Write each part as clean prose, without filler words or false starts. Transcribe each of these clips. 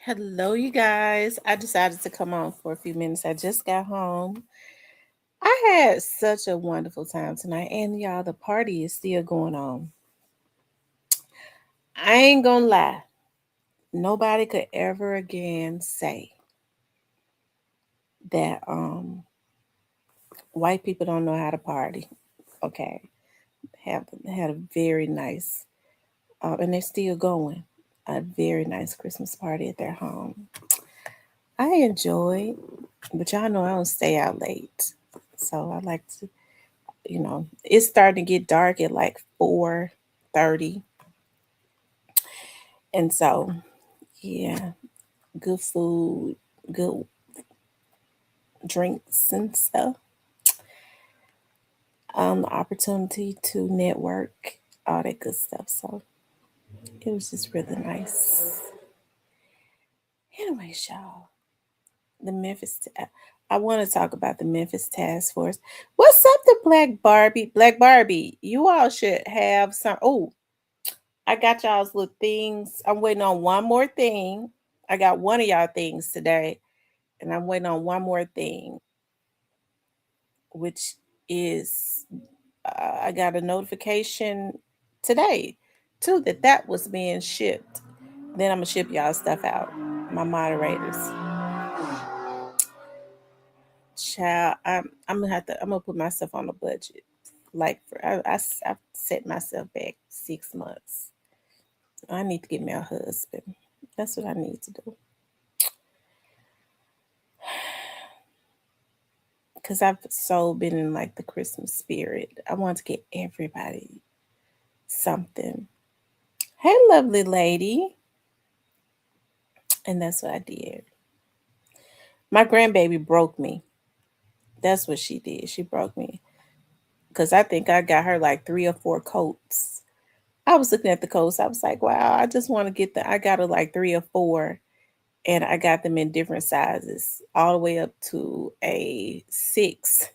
Hello, you guys. I decided to come on for a few minutes. I just got home. I had such a wonderful time tonight, and y'all, the party is still going on. I ain't gonna lie, nobody could ever again say that white people don't know how to party. Okay, have had a very nice, and they're still going. A very nice Christmas party at their home. I enjoyed, but y'all know I don't stay out late, so I like to it's starting to get dark at like 4:30. And so, yeah, good food, good drinks and stuff. The opportunity to network, all that good stuff. So it was just really nice. Anyways, y'all, the I want to talk about the Memphis Task Force. What's up, the Black Barbie? Black Barbie, you all should have some. Oh, I got y'all's little things. I'm waiting on one more thing. I got one of y'all things today, and I'm waiting on one more thing, which is I got a notification today too that was being shipped. Then I'm gonna ship y'all stuff out. My moderators, child, I'm gonna put myself on a budget. Like I set myself back 6 months. I need to get me a husband. That's what I need to do. Because I've so been in like the Christmas spirit. I want to get everybody something. Hey, lovely lady. And that's what I did. My grandbaby broke me. That's what she did. She broke me. Because I think I got her like 3 or 4 coats. I was looking at the coats. I was like, wow, I just want to I got her like 3 or 4. And I got them in different sizes, all the way up to a 6X.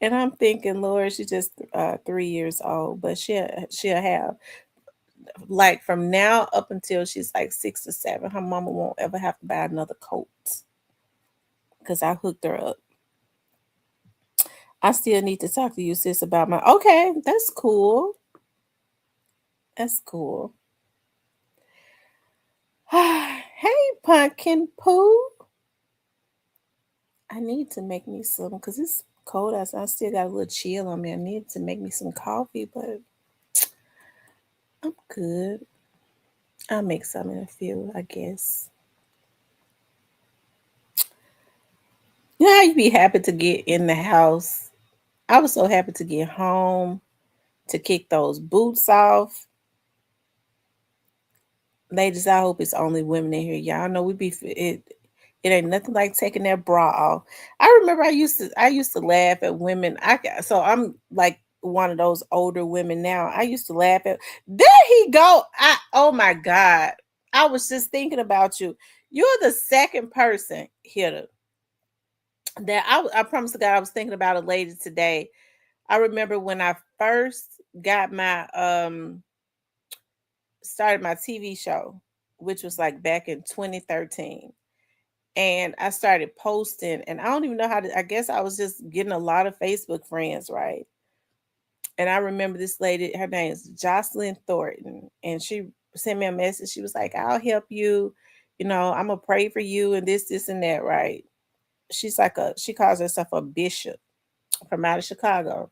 And I'm thinking, Lord, she's just 3 years old, but she'll have like from now up until she's like 6 or 7. Her mama won't ever have to buy another coat because I hooked her up. I still need to talk to you, sis, about my. Okay, that's cool. That's cool. Hey, pumpkin poo. I need to make me some because it's cold outside. I still got a little chill on me. I need to make me some coffee, but I'm good. I'll make some in a few, I guess. You know how you be happy to get in the house? I was so happy to get home, to kick those boots off. Ladies, I hope it's only women in here. Y'all know it ain't nothing like taking that bra off. I remember I used to laugh at women. So I'm like one of those older women now. I used to laugh at. There he go. Oh my God. I was just thinking about you. You're the second person here that I promise to God I was thinking about a lady today. I remember when I first got my started my TV show, which was like back in 2013. And I started posting, and I don't even know how to. I guess I was just getting a lot of Facebook friends, right? And I remember this lady, her name is Jocelyn Thornton, and she sent me a message. She was like, I'll help you. I'm going to pray for you, and this, and that, right? She calls herself a bishop from out of Chicago.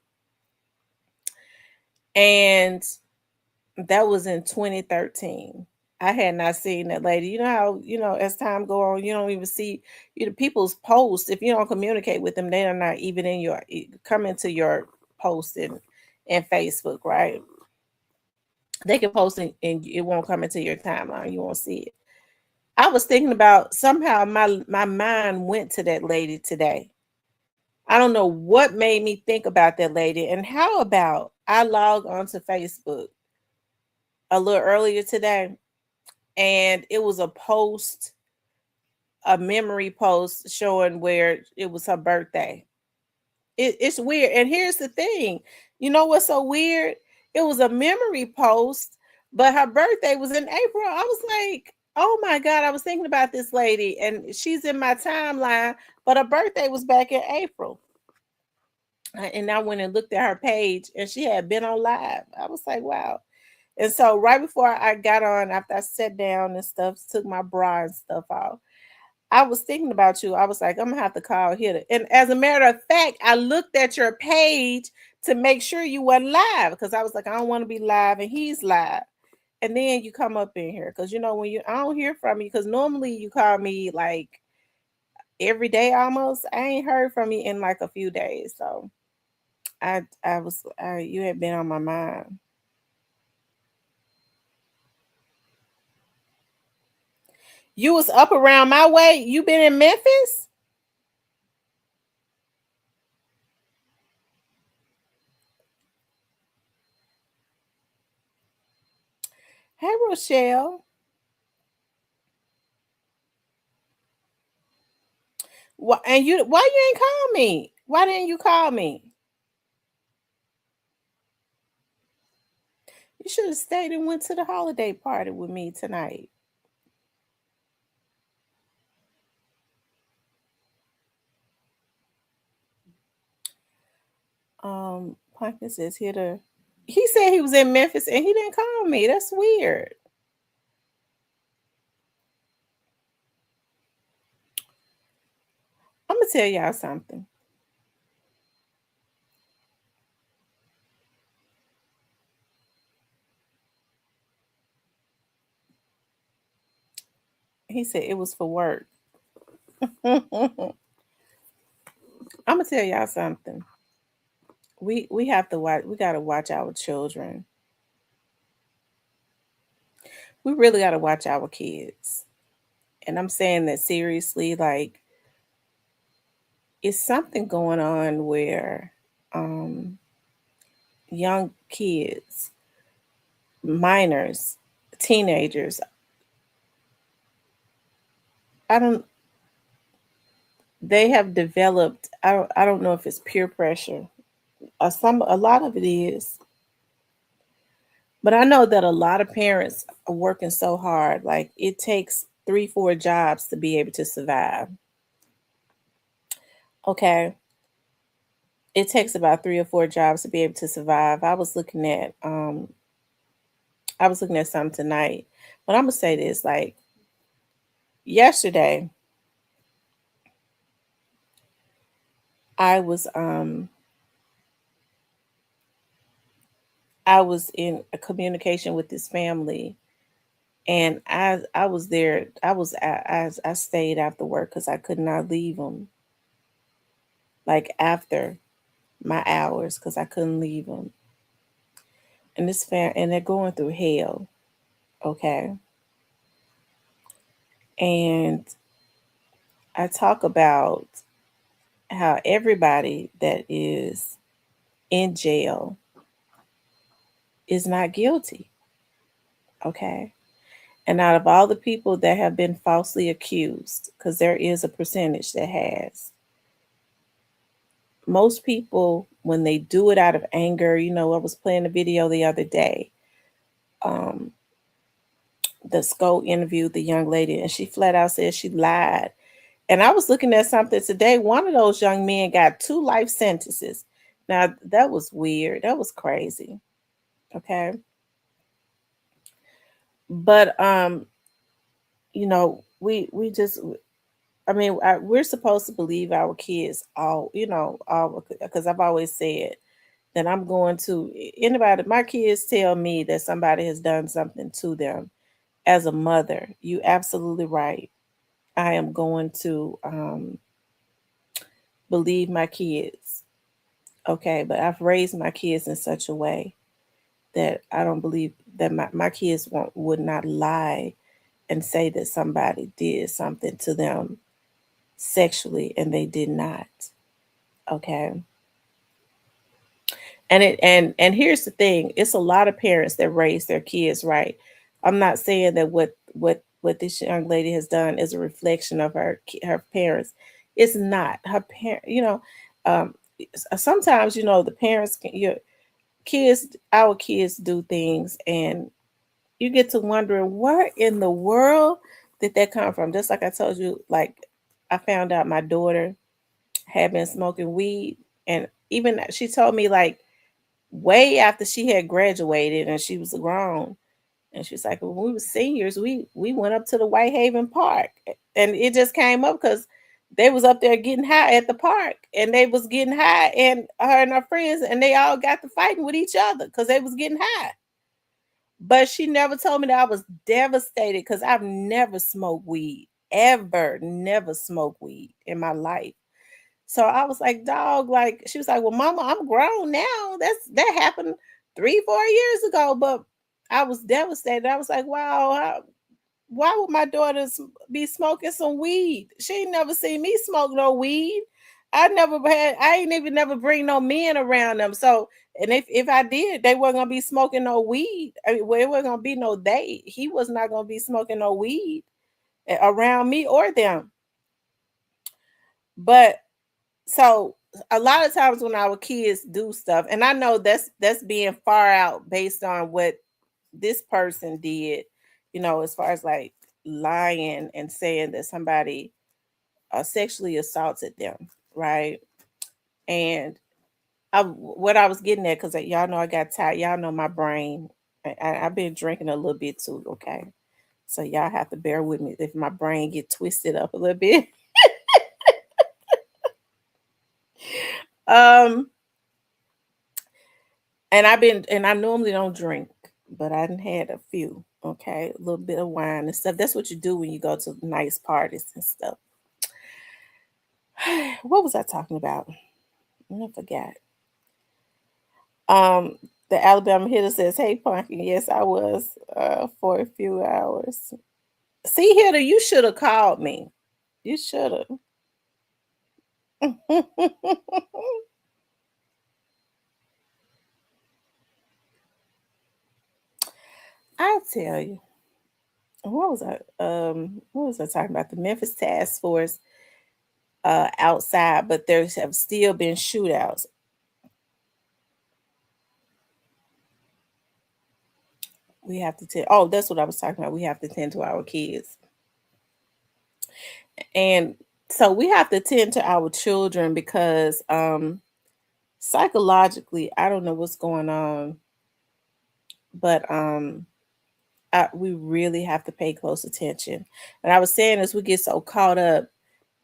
And that was in 2013. I had not seen that lady. You know how, as time go on, you don't even see people's posts. If you don't communicate with them, they are not even come into your post in Facebook, right? They can post and it won't come into your timeline. You won't see it. I was thinking about somehow my mind went to that lady today. I don't know what made me think about that lady. And how about I log onto Facebook a little earlier today, and it was a memory post showing where it was her birthday. It's weird. And here's the thing. You know what's so weird? It was a memory post, But her birthday was in April. I was like, oh my God, I was thinking about this lady and she's in my timeline, but her birthday was back in April. And I went and looked at her page and she had been on live. I was like, wow. And so right before I got on, after I sat down and stuff, took my bra and stuff off, I was thinking about you. I was like, I'm gonna have to call Hitta. And as a matter of fact, I looked at your page to make sure you wasn't live because I was like, I don't want to be live and he's live. And then you come up in here because when I don't hear from you because normally you call me like every day almost. I ain't heard from you in like a few days. So you had been on my mind. You was up around my way. You been in Memphis? Hey Rochelle. Why you ain't call me? Why didn't you call me? You should have stayed and went to the holiday party with me tonight. Pumpkin says here to he said he was in Memphis and he didn't call me. That's weird. I'm gonna tell y'all something. He said it was for work. I'm gonna tell y'all something. We have to watch. We gotta watch our children. We really gotta watch our kids. And I'm saying that seriously. Like, it's something going on where young kids, minors, teenagers. I don't. They have developed. I don't know if it's peer pressure. A lot of it is. But I know that a lot of parents are working so hard. Like it takes 3, 4 jobs to be able to survive. Okay. It takes about 3 or 4 jobs to be able to survive. I was looking at something tonight. But I'm gonna say this, like yesterday, I was um I was in a communication with this family and I was there. I stayed after work because I could not leave them like after my hours because I couldn't leave them. And they're going through hell. Okay, and I talk about how everybody that is in jail is not guilty. Okay, and out of all the people that have been falsely accused, because there is a percentage that has, most people when they do it out of anger, I was playing a video the other day. Um, the SCO interviewed the young lady, and she flat out said she lied. And I was looking at something today. One of those young men got 2 life sentences. Now that was weird. That was crazy. Okay, but we just. I mean, we're supposed to believe our kids all. All because I've always said that I'm going to anybody. My kids tell me that somebody has done something to them. As a mother, you absolutely right. I am going to believe my kids. Okay, but I've raised my kids in such a way that I don't believe that my kids would not lie and say that somebody did something to them sexually and they did not. Okay. And here's the thing, it's a lot of parents that raise their kids right. I'm not saying that what this young lady has done is a reflection of her parents. It's not her parent. Um, sometimes the parents can, your kids, our kids do things, and you get to wondering where in the world did that come from? Just like I told you, like I found out my daughter had been smoking weed, and even she told me like way after she had graduated and she was grown, and she's like, when we were seniors, we went up to the Whitehaven Park, and it just came up because they was up there getting high at the park, and they was getting high, and her and her friends, and they all got to fighting with each other because they was getting high. But she never told me that. I was devastated because I've never smoked weed, ever, never smoked weed in my life. So I was like, dog, like she was like, well, mama, I'm grown now. That happened 3, 4 years ago. But I was devastated. I was like, wow, why would my daughters be smoking some weed? She ain't never seen me smoke no weed. I ain't even never bring no men around them. So, and if I did, they weren't gonna be smoking no weed. I mean, well, it wasn't gonna be no they. He was not gonna be smoking no weed around me or them. But so a lot of times when our kids do stuff, and I know that's being far out based on what this person did, as far as like lying and saying that somebody sexually assaulted them, right? And what I was getting at, because y'all know I got tired, y'all know my brain. I've been drinking a little bit too, okay? So y'all have to bear with me if my brain get twisted up a little bit. um, and I normally don't drink, but I done had a few, okay, a little bit of wine and stuff. That's what you do when you go to nice parties and stuff. What was I talking about? I forgot. Um, the Alabama hitter says, "Hey, Pumpkin, yes, I was for a few hours." See, hitter, you should have called me. You should have. I'll tell you. What was I talking about? The Memphis Task Force outside, but there have still been shootouts. We have to tend. Oh, that's what I was talking about. We have to tend to our kids, and so we have to tend to our children because psychologically, I don't know what's going on, but we really have to pay close attention. And I was saying as we get so caught up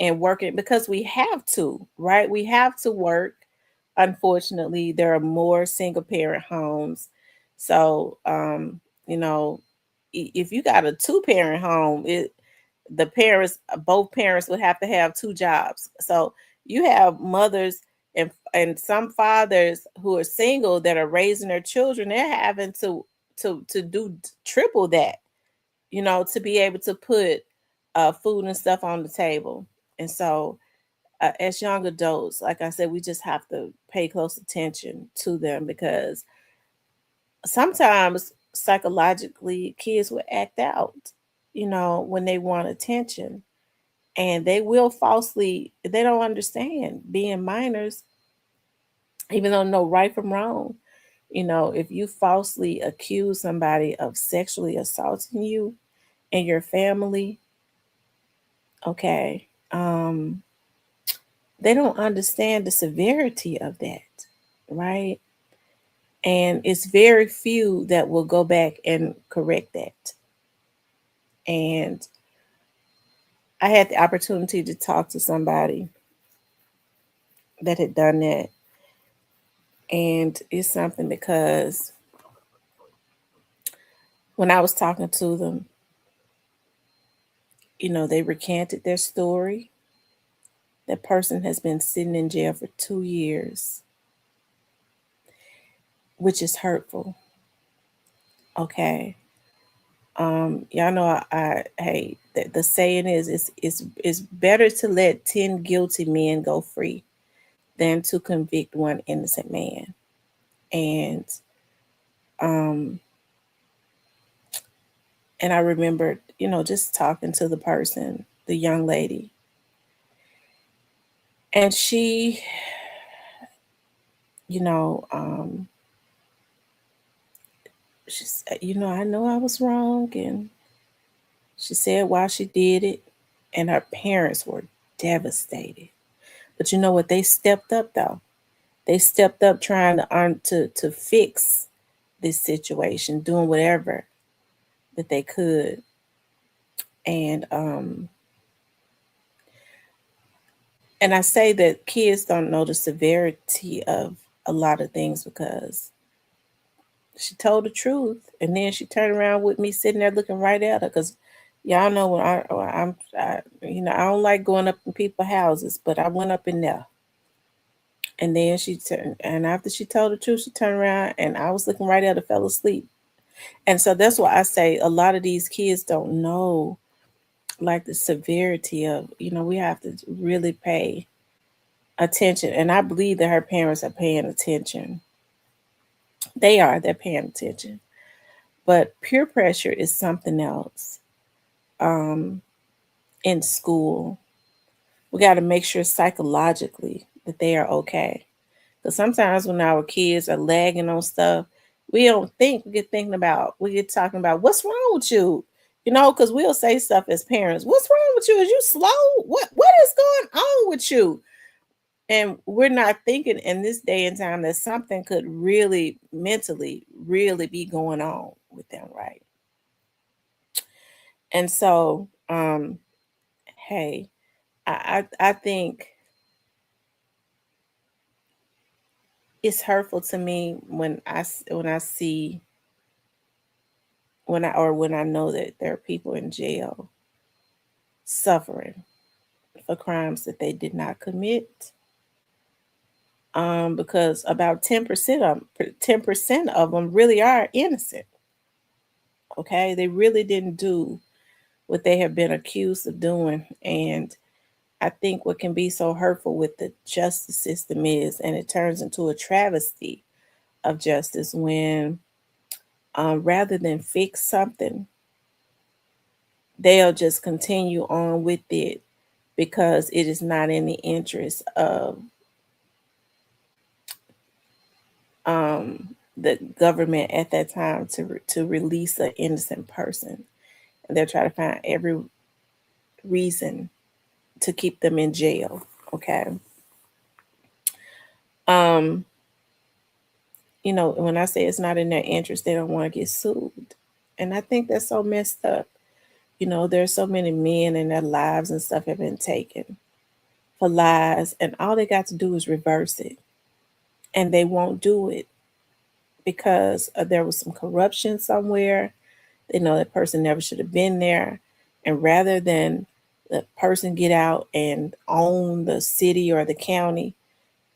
in working because we have to, right? We have to work. Unfortunately, there are more single parent homes. So, you know, if you got a two parent home, the parents, both parents would have to have two jobs. So you have mothers and some fathers who are single that are raising their children. They're having to do triple that, to be able to put food and stuff on the table. And so, as young adults, like I said, we just have to pay close attention to them because sometimes psychologically kids will act out, when they want attention, and they will falsely, they don't understand being minors, even though know right from wrong. If you falsely accuse somebody of sexually assaulting you and your family, okay, they don't understand the severity of that, right? And it's very few that will go back and correct that. And I had the opportunity to talk to somebody that had done that. And it's something because when I was talking to them, they recanted their story. That person has been sitting in jail for 2 years, which is hurtful. Okay. Y'all know hey, the saying is it's better to let 10 guilty men go free than to convict one innocent man. And um and I remember, just talking to the person, the young lady, and she, you know, um she said, I know I was wrong. And she said why she did it. And her parents were devastated. But you know what? They stepped up though. They stepped up trying to fix this situation, doing whatever that they could. And and I say that kids don't know the severity of a lot of things because she told the truth, and then she turned around with me sitting there looking right at her. Cause y'all know when I don't like going up in people's houses, but I went up in there, and then she turned, and after she told the truth, she turned around, and I was looking right at her, fell asleep. And so that's why I say a lot of these kids don't know like the severity of, we have to really pay attention. And I believe that her parents are paying attention. They're paying attention. But peer pressure is something else. Um, in school, we got to make sure psychologically that they are okay. Because sometimes when our kids are lagging on stuff, we don't think, we get talking about what's wrong with you, because we'll say stuff as parents. What's wrong with you? Is you slow? What is going on with you? And we're not thinking in this day and time that something could really mentally really be going on with them, right? And so, hey, I think it's hurtful to me when I see when I know that there are people in jail suffering for crimes that they did not commit. Because about 10% of them really are innocent. Okay, they really didn't do what they have been accused of doing, and I think what can be so hurtful with the justice system is, and it turns into a travesty of justice when, rather than fix something, they'll just continue on with it because it is not in the interest of the government at that time to release an innocent person. And they'll try to find every reason to keep them in jail. Okay. Um, when I say it's not in their interest, they don't want to get sued. And I think that's so messed up. There's so many men and their lives and stuff have been taken for lies, and all they got to do is reverse it. And they won't do it because there was some corruption somewhere. They know that person never should have been there. And rather than the person get out and own the city or the county,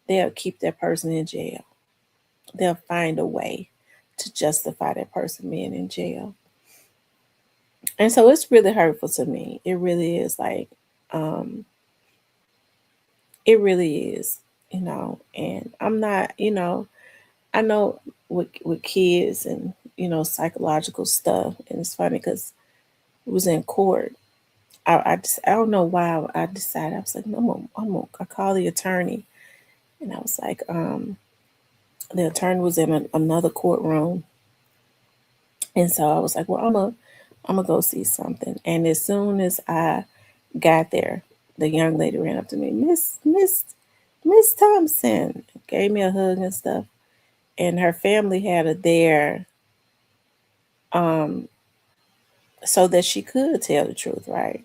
they'll keep that person in jail. They'll find a way to justify that person being in jail. And so it's really hurtful to me. It really is um, it really is, and I'm not, I know with kids and, psychological stuff. And it's funny because it was in court. I don't know why I decided. I was like, no, I call the attorney, and I was like, the attorney was in another courtroom, and so I was like, well, I'm gonna go see something. And as soon as I got there, the young lady ran up to me, Miss Thompson, gave me a hug and stuff, and her family had her there, um, so that she could tell the truth, right?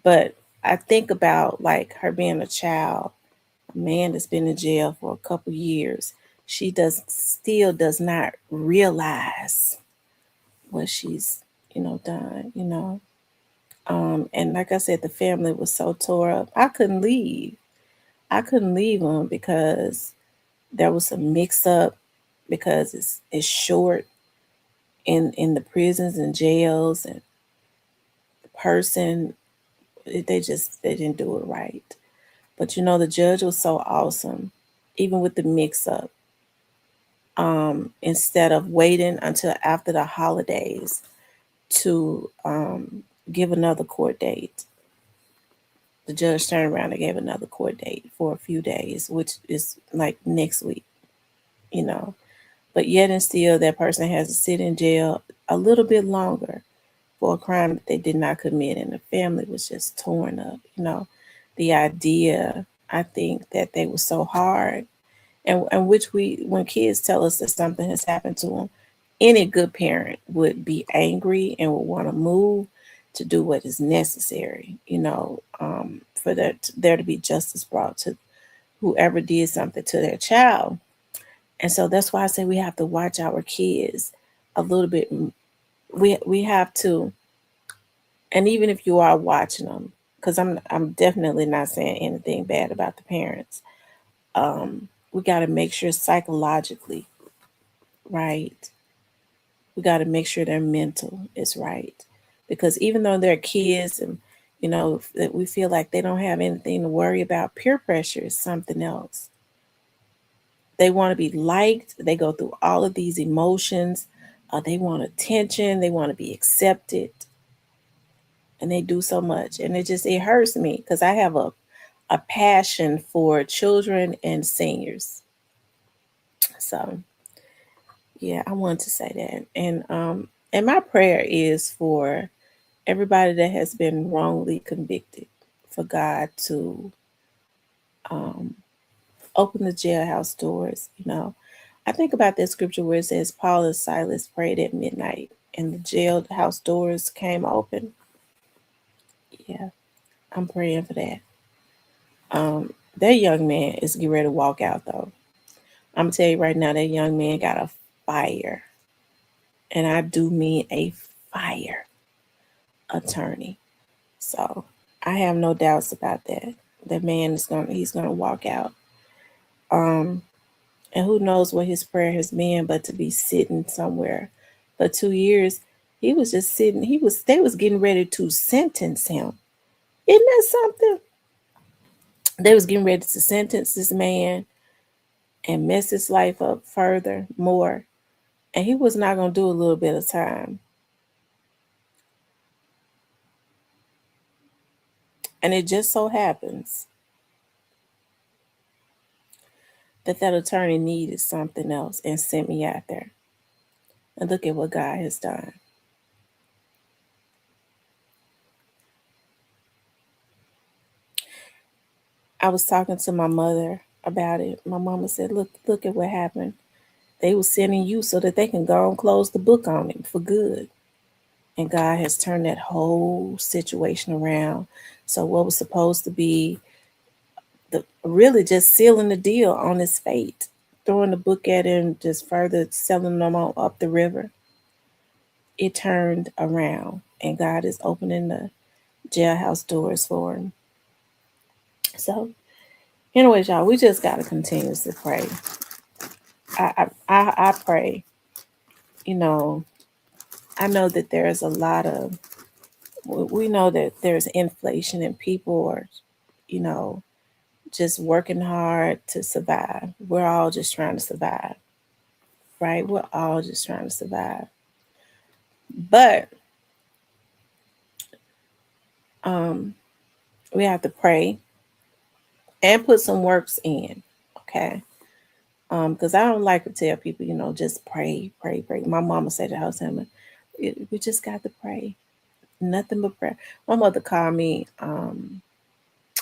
But I think about like her being a child, a man that's been in jail for a couple years. She does not realize what she's, done, and like I said, the family was so tore up. I couldn't leave. I couldn't leave them because there was a mix up because it's short in the prisons and jails, and the person they didn't do it right. But the judge was so awesome, even with the mix up. Instead of waiting until after the holidays to give another court date, the judge turned around and gave another court date for a few days, which is like next week, you know. But yet and still, that person has to sit in jail a little bit longer for a crime that they did not commit, and the family was just torn up. The idea, I think, that they were so hard, and which when kids tell us that something has happened to them, any good parent would be angry and would want to move to do what is necessary, for there to be justice brought to whoever did something to their child. And so that's why I say we have to watch our kids a little bit. We have to, and even if you are watching them, because I'm definitely not saying anything bad about the parents. We got to make sure psychologically, right? We got to make sure their mental is right, because even though they're kids, and that we feel like they don't have anything to worry about, peer pressure is something else. They want to be liked. They go through all of these emotions. They want attention. They want to be accepted, and they do so much, and it hurts me because I have a passion for children and seniors. So yeah, I want to say that, and my prayer is for everybody that has been wrongly convicted, for God to um, open the jailhouse doors. I think about that scripture where it says Paul and Silas prayed at midnight and the jailhouse doors came open. Yeah, I'm praying for that. That young man is getting ready to walk out though. I'm gonna tell you right now, that young man got a fire, and I do mean a fire attorney. So I have no doubts about that. That man he's gonna walk out. Um, and who knows what his prayer has been, but to be sitting somewhere for 2 years, he was just sitting. They was getting ready to sentence him. Isn't that something? They was getting ready to sentence this man and mess his life up further, more. And he was not gonna do a little bit of time. And it just so happens that attorney needed something else and sent me out there. And look at what God has done. I was talking to my mother about it. My mama said, look at what happened. They were sending you so that they can go and close the book on him for good. And God has turned that whole situation around. So what was supposed to be the really just sealing the deal on his fate, throwing the book at him, just further selling them on up the river, it turned around, and God is opening the jailhouse doors for him. So, anyways, y'all, we just gotta continuously pray. I pray. You know, I know that there's a lot of. We know that there's inflation and people are, you know, just working hard to survive. We're all just trying to survive, right? We're all just trying to survive. But um, we have to pray and put some works in, okay? Because I don't like to tell people, just pray, pray, pray. My mama said that all the time. We just got to pray, nothing but prayer. My mother called me.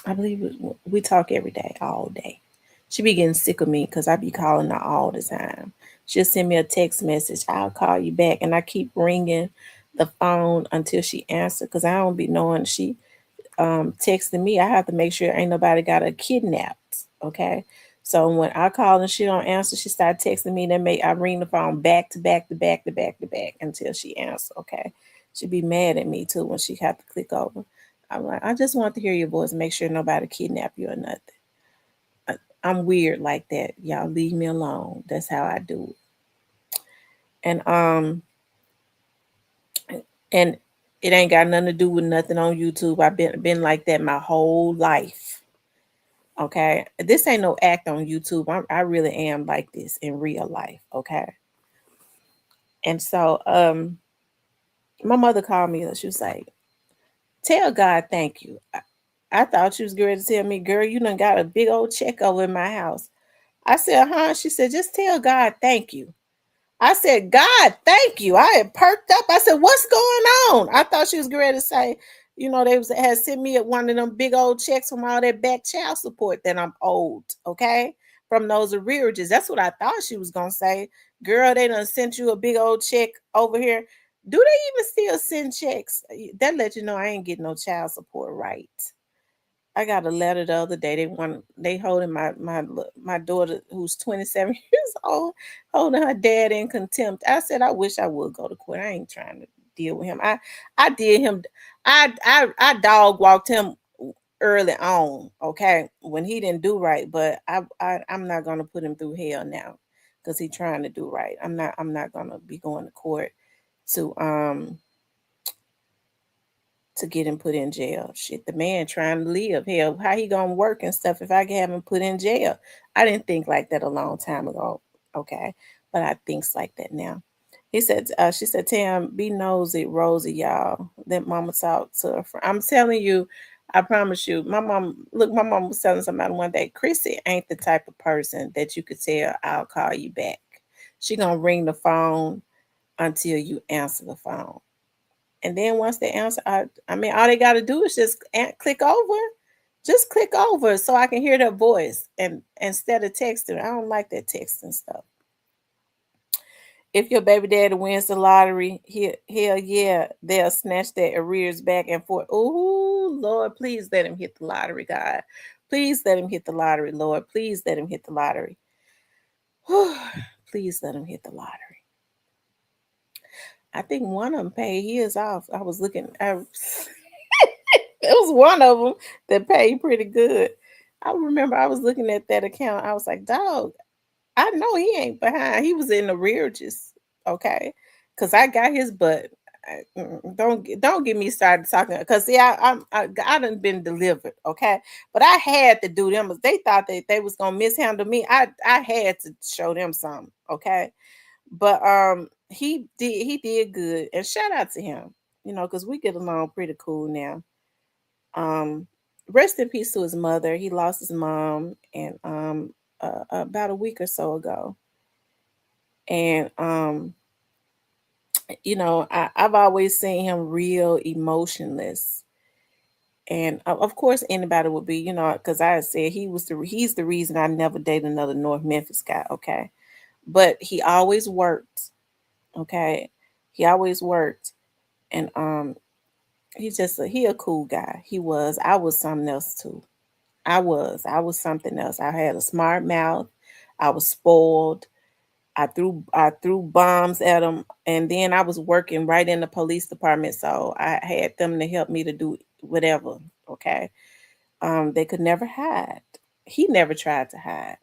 I believe we talk every day, all day. She be getting sick of me because I be calling her all the time. She'll send me a text message. I'll call you back, and I keep ringing the phone until she answers because I don't be knowing she texting me. I have to make sure ain't nobody got her kidnapped. Okay. So when I call and she don't answer, she start texting me. Then I ring the phone back to back to back to back to back until she answers. Okay. She be mad at me too when she have to click over. I'm like, I just want to hear your voice. Make sure nobody kidnap you or nothing. I'm weird like that. Y'all leave me alone. That's how I do it. And it ain't got nothing to do with nothing on YouTube. I've been like that my whole life. Okay, this ain't no act on YouTube. I really am like this in real life. Okay, and so my mother called me. She was like, "Tell God thank you." I thought she was going to tell me, "Girl, you done got a big old check over in my house." I said, "Huh?" She said, "Just tell God thank you." I said, God, thank you. I had perked up. I said, what's going on? I thought she was going to say, had sent me one of them big old checks from all that back child support that I'm owed, okay? From those arrearages. That's what I thought she was going to say. Girl, they done sent you a big old check over here. Do they even still send checks? That let you know I ain't getting no child support right. I got a letter the other day. They holding my daughter who's 27 years old, holding her dad in contempt. I said I wish I would go to court. I ain't trying to deal with him. I did him. I dog walked him early on. Okay, when he didn't do right, but I'm not gonna put him through hell now because he's trying to do right. I'm not gonna be going to court to get him put in jail. Shit, the man trying to live. Hell, how he gonna work and stuff if I can have him put in jail? I didn't think like that a long time ago. Okay, but I thinks like that now. She said, Tam, be nosy, Rosie, y'all. That mama talked to her friend. I'm telling you, I promise you, my mom was telling somebody one day, Chrissy ain't the type of person that you could tell, I'll call you back. She gonna ring the phone until you answer the phone. And then once they answer, I mean, all they got to do is just click over. Just click over so I can hear their voice and instead of texting. I don't like that texting stuff. If your baby daddy wins the lottery, hell yeah, they'll snatch their arrears back and forth. Oh, Lord, please let him hit the lottery, God. Please let him hit the lottery, Lord. Please let him hit the lottery. Please let him hit the lottery. I think one of them paid his off. I was looking. It was one of them that paid pretty good. I remember I was looking at that account. I was like, dog, I know he ain't behind. He was in the arrearages, okay? Because I got his butt. Don't get me started talking. Because see, I done been delivered, okay? But I had to do them. They thought that they was gonna mishandle me. I had to show them something, okay? But he did good, and shout out to him, because we get along pretty cool now. Um, Rest in peace to his mother. He lost his mom and about a week or so ago. And I've always seen him real emotionless. And of course, anybody would be, because I said he's the reason I never dated another North Memphis guy. Okay, but he always worked. Okay, he always worked, and he a cool guy. He was. I was something else too. I was something else. I had a smart mouth. I was spoiled. I threw bombs at them, and then I was working right in the police department, so I had them to help me to do whatever. Okay, they could never hide. He never tried to hide.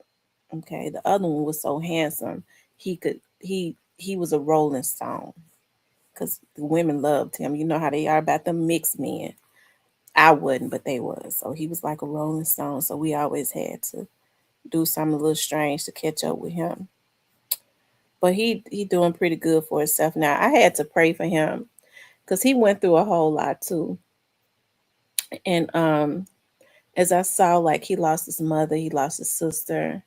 Okay, the other one was so handsome. He was a Rolling Stone because the women loved him. You know how they are about them mixed men. I wouldn't, but they was. So he was like a Rolling Stone. So we always had to do something a little strange to catch up with him. But he doing pretty good for himself now. I had to pray for him because he went through a whole lot too. And as I saw, like he lost his mother, he lost his sister,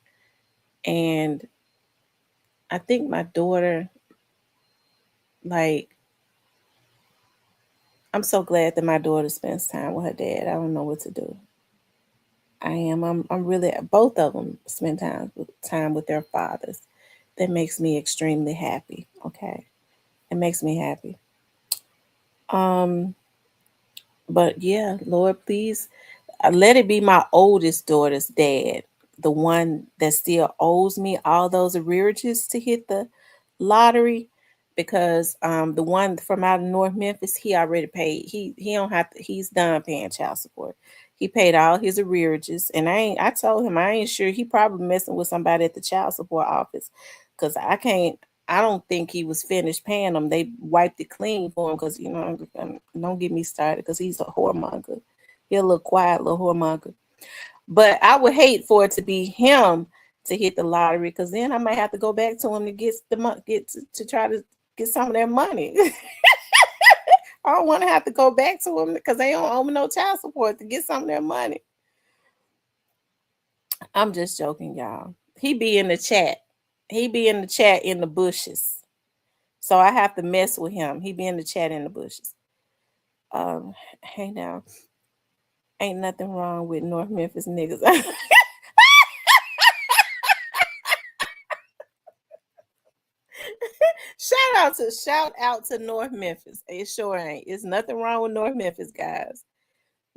and I think my daughter, like, I'm so glad that my daughter spends time with her dad. I don't know what to do. I am. I'm really both of them spend time with their fathers. That makes me extremely happy. Okay, it makes me happy. Um, but yeah, Lord, please let it be my oldest daughter's dad, the one that still owes me all those arrearages to hit the lottery, because the one from out of North Memphis, he already paid. He don't have to. He's done paying child support. He paid all his arrearages, and I told him I ain't sure he probably messing with somebody at the child support office, because I can't. I don't think he was finished paying them. They wiped it clean for him because don't get me started because he's a whoremonger. He a little quiet, little whoremonger. But I would hate for it to be him to hit the lottery because then I might have to go back to him to get to try to get some of that money. I don't want to have to go back to him because they don't owe me no child support to get some of their money. I'm just joking, y'all. He be in the chat. He be in the chat in the bushes. So I have to mess with him. He be in the chat in the bushes. Um, hey now, ain't nothing wrong with North Memphis niggas. Shout out to North Memphis. It sure ain't. It's nothing wrong with North Memphis, guys.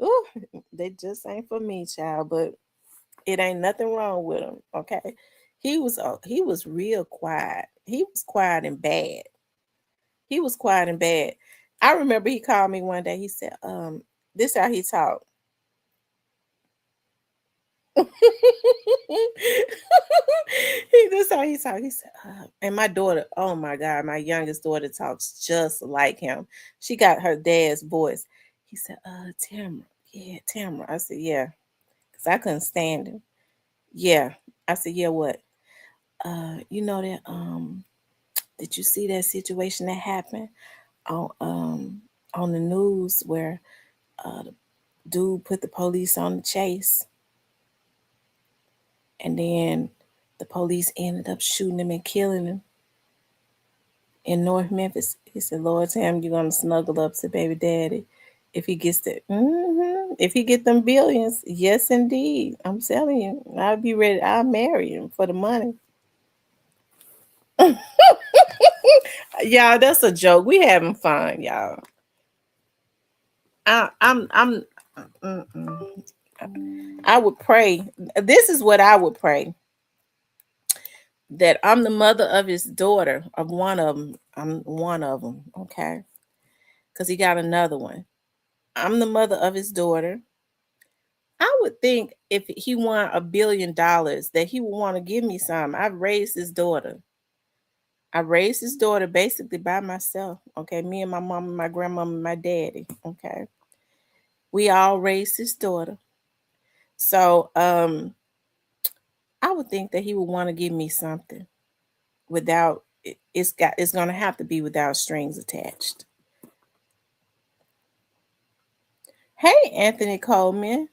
Ooh, they just ain't for me, child. But it ain't nothing wrong with him. Okay, he was real quiet. He was quiet and bad. He was quiet and bad. I remember he called me one day. He said, this how he talked. This how he talked. He said, and my daughter, oh my God, my youngest daughter talks just like him. She got her dad's voice. He said, Tamara, yeah, Tamara. I said, yeah, because I couldn't stand him. Yeah. I said, yeah, what? You know that did you see that situation that happened on the news where the dude put the police on the chase and then the police ended up shooting him and killing him in North Memphis? He said, Lord Tam, you're gonna snuggle up to baby daddy if he gets that. If he get them billions. Yes indeed, I'm telling you, I'll be ready. I'll marry him for the money. Y'all, that's a joke. We having fun, y'all. I'm I would pray. This is what I would pray, that I'm the mother of his daughter, of one of them. I'm one of them, okay? Because he got another one. I'm the mother of his daughter. I would think if he won $1 billion that he would want to give me some. I've raised his daughter. I raised his daughter basically by myself. Okay, me and my mom and my grandmama and my daddy. Okay, we all raised his daughter. So I would think that he would want to give me something without it's gonna have to be without strings attached. Hey, Anthony Coleman.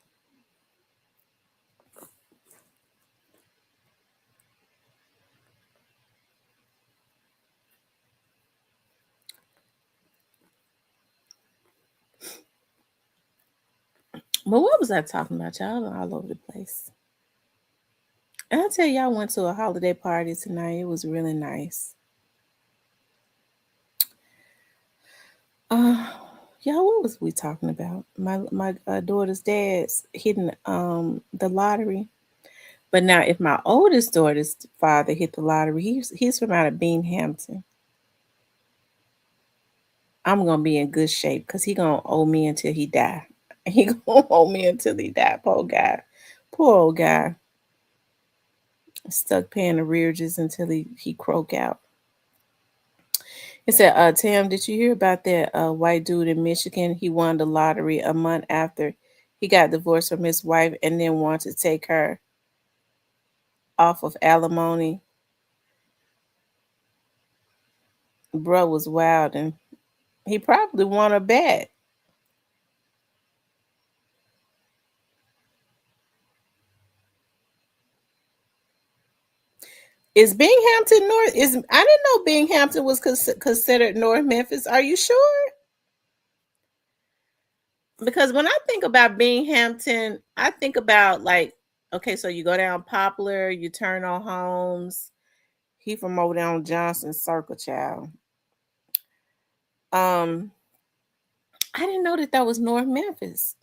But what was I talking about? Y'all all over the place. And I tell you, I went to a holiday party tonight. It was really nice. Uh, y'all, what was we talking about? My daughter's dad's hitting the lottery. But now, if my oldest daughter's father hit the lottery, he's from out of Binghamton. I'm gonna be in good shape because he gonna owe me until he die. He gonna owe me until he die. Poor guy, poor old guy, stuck paying arrearages until he croak out. He said, Tam, did you hear about that white dude in Michigan? He won the lottery a month after he got divorced from his wife and then wanted to take her off of alimony. Bro was wild and he probably won her back. Is Binghamton North? I didn't know Binghamton was considered North Memphis. Are you sure? Because when I think about Binghamton, I think about like, okay, so you go down Poplar, you turn on Holmes. He from over there on Johnson Circle, child. Um, I didn't know that was North Memphis.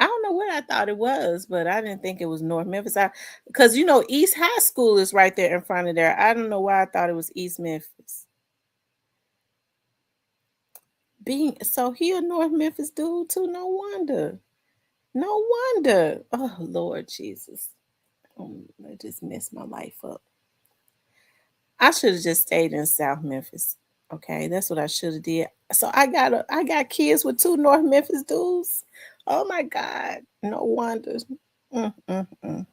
I don't know what I thought it was, but I didn't think it was North Memphis. Because East High School is right there in front of there. I don't know why I thought it was East Memphis. So he a North Memphis dude too. No wonder. No wonder. Oh Lord Jesus. I just messed my life up. I should have just stayed in South Memphis. Okay, that's what I should have did. So I got kids with two North Memphis dudes. Oh my God. No wonder. Mm, mm, mm.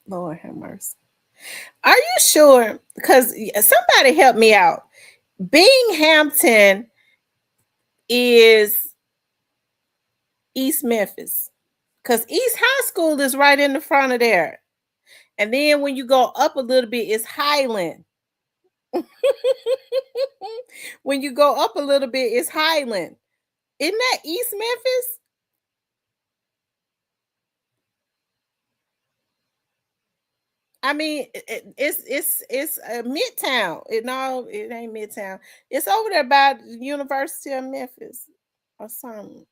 Lord have mercy. Are you sure? Because somebody help me out. Binghamton is East Memphis. Because East High School is right in the front of there. And then when you go up a little bit, it's Highland. When you go up a little bit, it's Highland. Isn't that East Memphis? I mean, it's Midtown. No, it ain't Midtown. It's over there by the University of Memphis or something.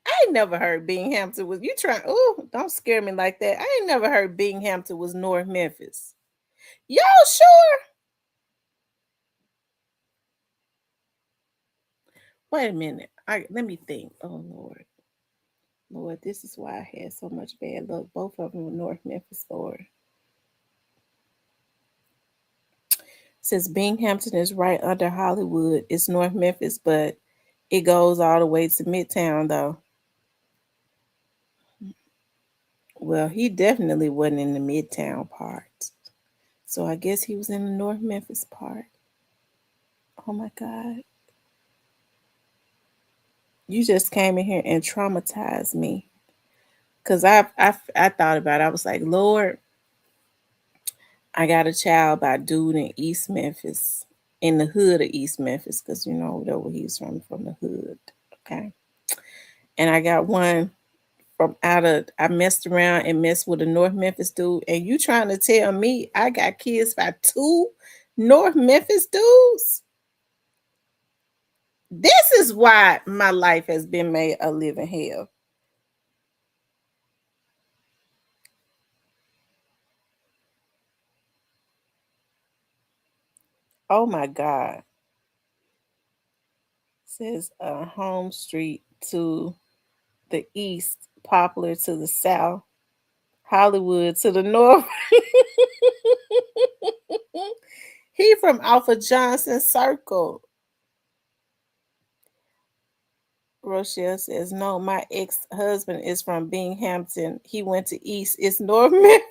I ain't never heard Binghamton was you trying. Oh, don't scare me like that. I ain't never heard Binghamton was North Memphis. Y'all sure? Wait a minute. Let me think. Oh Lord, Lord, this is why I had so much bad luck. Both of them were North Memphis, Lord. Since Binghamton is right under Hollywood, it's North Memphis, but it goes all the way to Midtown, though. Well, he definitely wasn't in the Midtown part. So I guess he was in the North Memphis part. Oh my God. You just came in here and traumatized me. Because I thought about it. I was like, Lord, I got a child by dude in East Memphis, in the hood of East Memphis, because you know where he's from the hood. Okay. And I got one from out of I messed around and messed with a North Memphis dude. And you trying to tell me I got kids by two North Memphis dudes? This is why my life has been made a living hell. Oh my God. Says Home Street to the east, Poplar to the south, Hollywood to the north. He from Alpha Johnson Circle. Rochelle says, no, my ex-husband is from Binghamton. He went to East. It's North Memphis.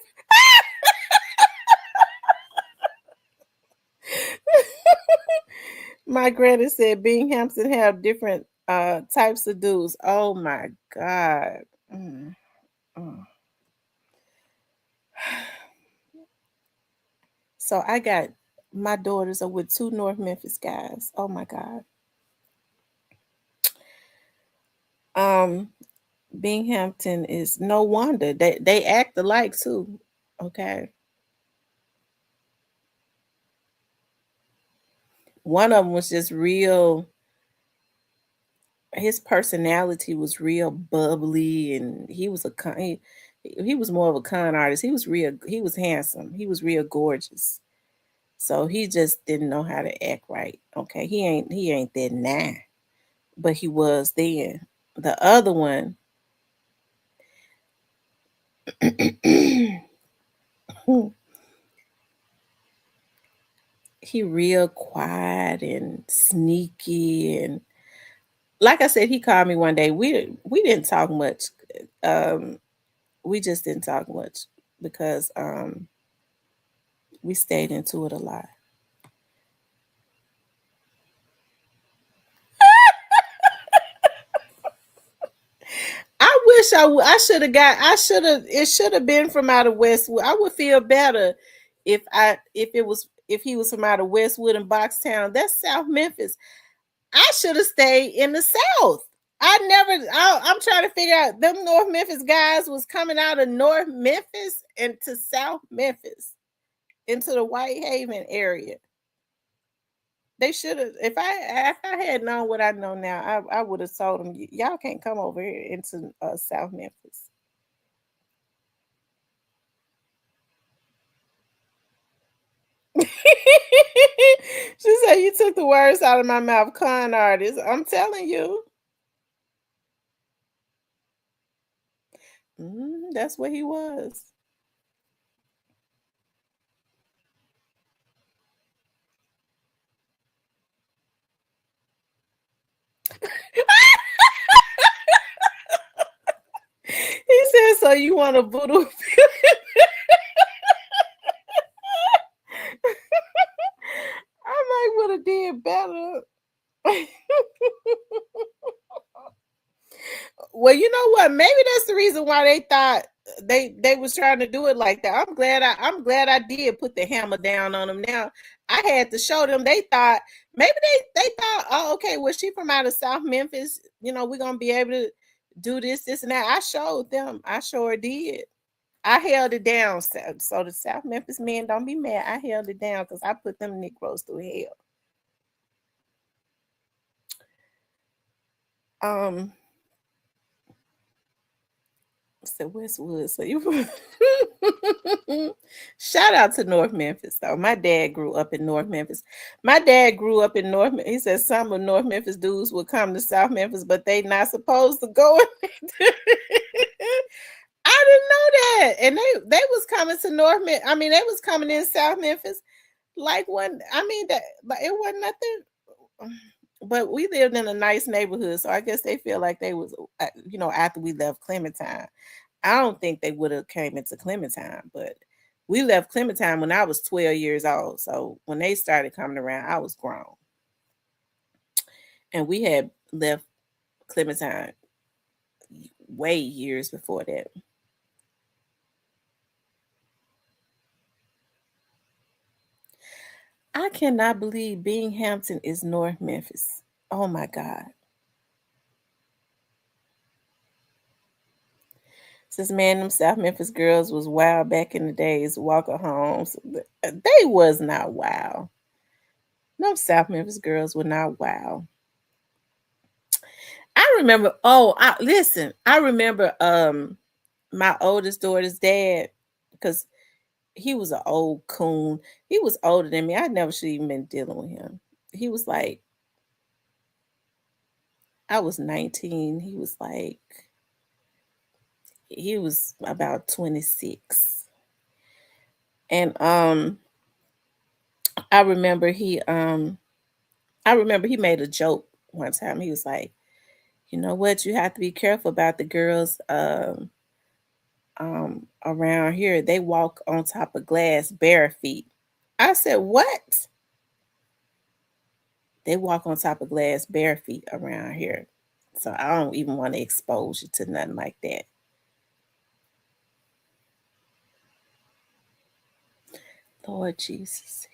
My granny said Binghamton have different types of dudes. Oh my God. Mm, mm. So I got my daughters are with two North Memphis guys. Oh my God. Um, Binghamton is no wonder. They act alike too. Okay. One of them was just real, his personality was real bubbly, and he was he was more of a con artist. He was handsome. He was real gorgeous. So he just didn't know how to act right. Okay. He ain't that now, but he was then. The other one, he real quiet and sneaky, and like I said, he called me one day. We didn't talk much. Um we just didn't talk much because we stayed into it a lot. I wish I should have got I should have it should have been from out of Westwood. I would feel better if he was from out of Westwood and Boxtown. That's South Memphis. I should have stayed in the South. I'm trying to figure out them North Memphis guys was coming out of North Memphis into South Memphis into the Whitehaven area. They should have. If I had known what I know now, I would have told them, y'all can't come over here into South Memphis. She said you took the words out of my mouth, con artist. I'm telling you, that's what he was. He said, "So you want a voodoo?" I might would have did better. Well, you know what? Maybe that's the reason why they thought they was trying to do it like that. I'm glad I did put the hammer down on them. Now I had to show them. They thought maybe they thought, oh, okay, well, she from out of South Memphis. We're gonna be able to do this and that. I showed them. I sure did. I held it down, so the South Memphis men don't be mad. I held it down because I put them Negroes through hell. Um, so Westwood. So you shout out to North Memphis though. My dad grew up in North Memphis. My dad grew up in He said some of North Memphis dudes would come to South Memphis, but they not supposed to go. I didn't know that. And they was coming to North Memphis. I mean, they was coming in South Memphis. Like when I mean that like it wasn't nothing. But we lived in a nice neighborhood, so I guess they feel like they was after we left Clementine. I don't think they would have came into Clementine, but we left Clementine when I was 12 years old. So when they started coming around, I was grown. And we had left Clementine way years before that. I cannot believe Binghamton is North Memphis. Oh my God. Says man, them South Memphis girls was wild back in the days, Walker homes. They was not wild. No South Memphis girls were not wild. I remember, listen, I remember my oldest daughter's dad, because he was an old coon. He was older than me. I never should even been dealing with him. He was like, I was 19. He was about 26. And I remember he made a joke one time. He was like, you know what, you have to be careful about the girls around here. They walk on top of glass bare feet. I said, what? They walk on top of glass bare feet around here. So I don't even want to expose you to nothing like that. Lord Jesus.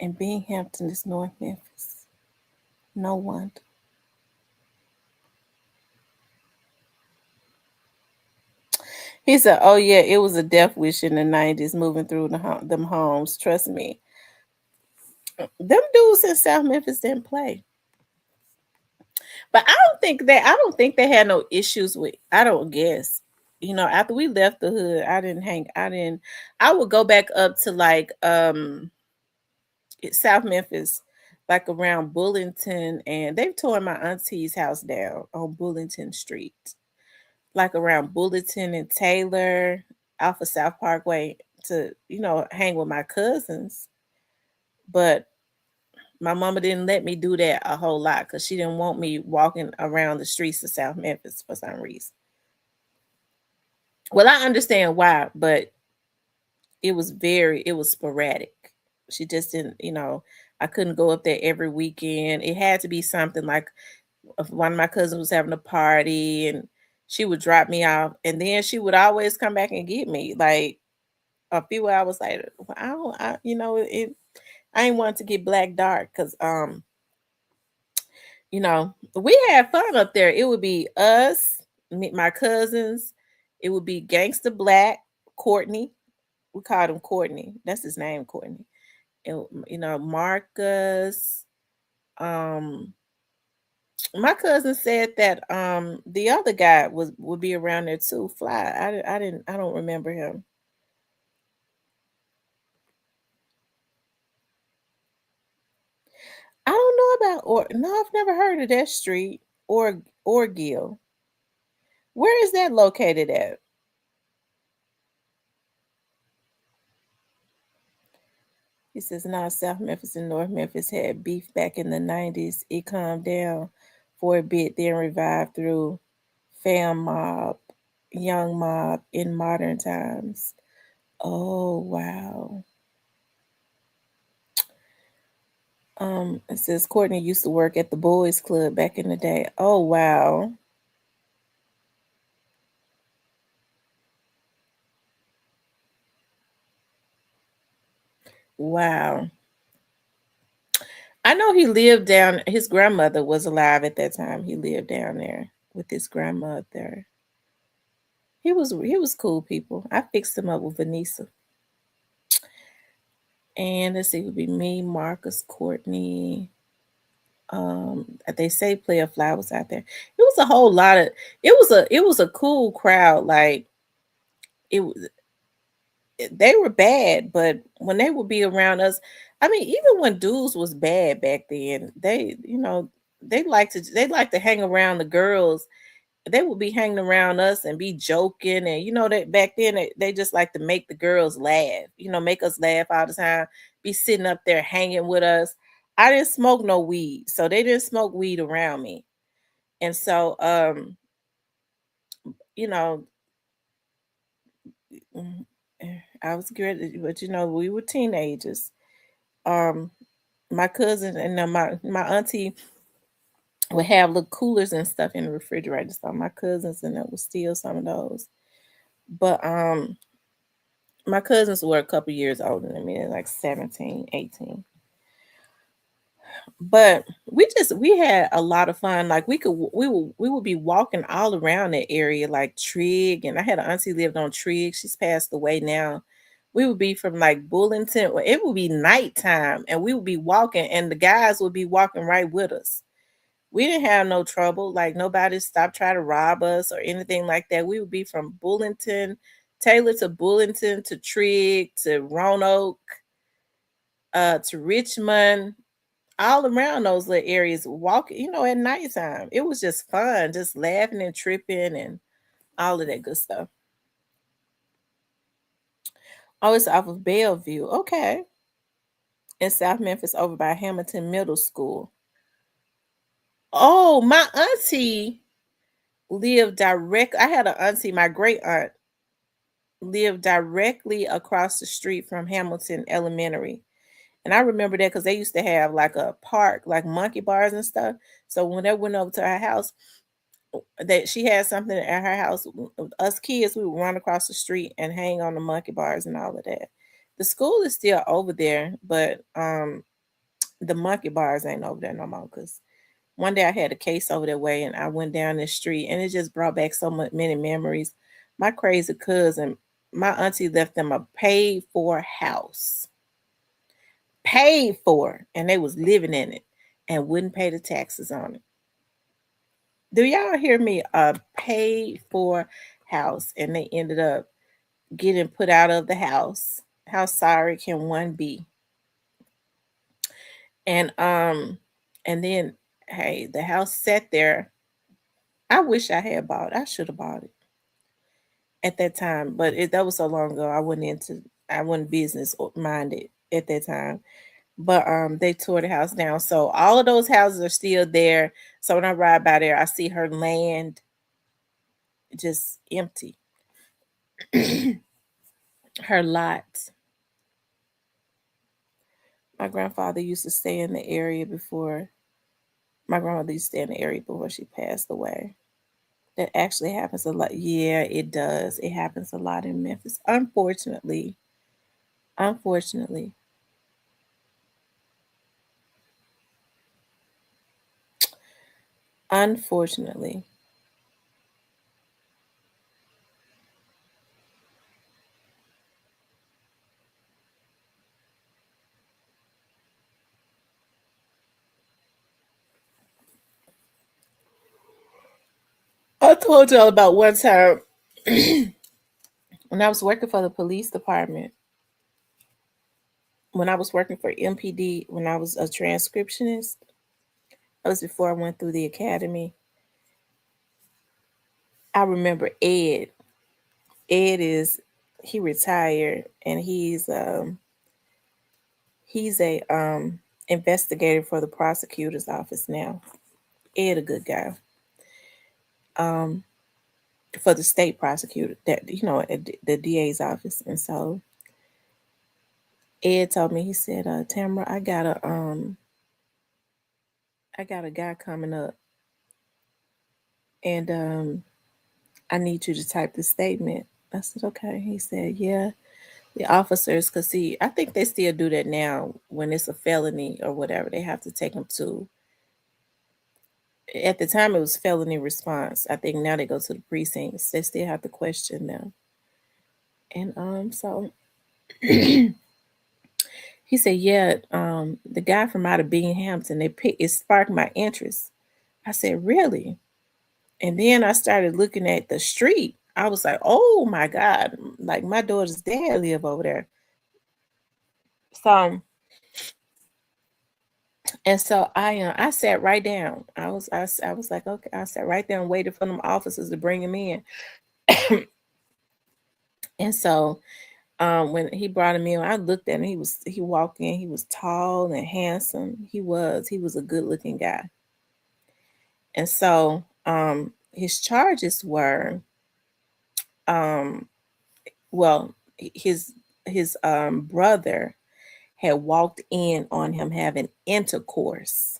And Binghamton is North Memphis. No wonder. He said, oh yeah, it was a death wish in the 90s moving through them homes. Trust me. Them dudes in South Memphis didn't play. But I don't think they had no issues with, I don't guess. After we left the hood, I would go back up to like South Memphis, like around Bullington, and they've torn my auntie's house down on Bullington Street. Like around Bullington and Taylor, off of South Parkway to, hang with my cousins. But my mama didn't let me do that a whole lot because she didn't want me walking around the streets of South Memphis for some reason. Well, I understand why, but it was sporadic. She just didn't, I couldn't go up there every weekend. It had to be something like if one of my cousins was having a party and she would drop me off and then she would always come back and get me like a few hours later. Well, I didn't want to get black dark because we had fun up there. It would be us, my cousins. It would be Gangsta Black, Courtney. We called him Courtney. That's his name, Courtney. And Marcus. Um, my cousin said that the other guy would be around there too. Fly. I don't remember him. I don't know about or no, I've never heard of that street or Gill. Where is that located at? He says now South Memphis and North Memphis had beef back in the 90s. It calmed down for a bit, then revived through Fam Mob, Young Mob in modern times. Oh wow. It says Courtney used to work at the Boys Club back in the day. Oh wow. Wow. I know he lived down his grandmother was alive at that time. He lived down there with his grandmother. He was cool people. I fixed him up with Vanessa. And let's see, it would be me, Marcus, Courtney. They say Player Flowers out there. It was a whole lot of it was a cool crowd. Like it was they were bad, but when they would be around us, I mean, even when dudes was bad back then, they like to hang around the girls. They would be hanging around us and be joking, and that back then they just like to make the girls laugh, make us laugh all the time, be sitting up there hanging with us. I didn't smoke no weed, so they didn't smoke weed around me. And so you know, mm, I was good, but we were teenagers. Um my cousin and my auntie would have little coolers and stuff in the refrigerator. So my cousins and that would steal some of those. But my cousins were a couple years older than me, they're like 17, 18. But we had a lot of fun. Like we would be walking all around that area, like Trigg, and I had an auntie lived on Trigg. She's passed away now. We would be from like Bullington. Well, it would be nighttime, and we would be walking, and the guys would be walking right with us. We didn't have no trouble. Like nobody stopped trying to rob us or anything like that. We would be from Bullington, Taylor to Bullington to Trigg to Roanoke, to Richmond, all around those little areas, walking, at nighttime. It was just fun, just laughing and tripping and all of that good stuff. Oh, it's off of Bellevue. Okay. In South Memphis over by Hamilton Middle School. Oh, my auntie lived direct. I had an auntie, my great aunt lived directly across the street from Hamilton Elementary. And I remember that because they used to have like a park, like monkey bars and stuff. So when I went over to her house, that she had something at her house. Us kids, we would run across the street and hang on the monkey bars and all of that. The school is still over there, but the monkey bars ain't over there no more. Cause one day I had a case over that way, and I went down the street, and it just brought back so much many memories. My crazy cousin, my auntie left them a paid for house, paid for, and they was living in it, and wouldn't pay the taxes on it. Do y'all hear me? A paid for house, and they ended up getting put out of the house. How sorry can one be? And and then hey, the house sat there. I wish I had bought it. I should have bought it at that time, but that was so long ago. I wasn't business minded at that time. But they tore the house down. So all of those houses are still there. So when I ride by there, I see her land just empty. Her lot. My grandfather used to stay in the area before my grandmother used to stay in the area before she passed away. That actually happens a lot. Yeah, it does. It happens a lot in Memphis. Unfortunately. Unfortunately. Unfortunately. I told y'all about one time when I was working for the police department, when I was working for MPD, when I was a transcriptionist. That was before I went through the academy. I remember Ed. Ed is he retired, and he's a investigator for the prosecutor's office now. Ed a good guy. Um for the state prosecutor, that at the DA's office. And so Ed told me, he said, Tamara, I got a guy coming up, and I need you to type the statement. I said, okay. He said, yeah. The officers, cause see, I think they still do that now when it's a felony or whatever. They have to take them to. At the time, it was felony response. I think now they go to the precincts. They still have to question them. And so he said, yeah, the guy from out of Binghamton, it sparked my interest. I said, really? And then I started looking at the street. I was like, oh my God, like my daughter's dad live over there. So and so I sat right down. I was like, okay, I sat right there and waited for them officers to bring him in. And so when he brought him in, I looked at him. He walked in, he was tall and handsome. He was a good looking guy. And so his charges were um well his brother had walked in on him having intercourse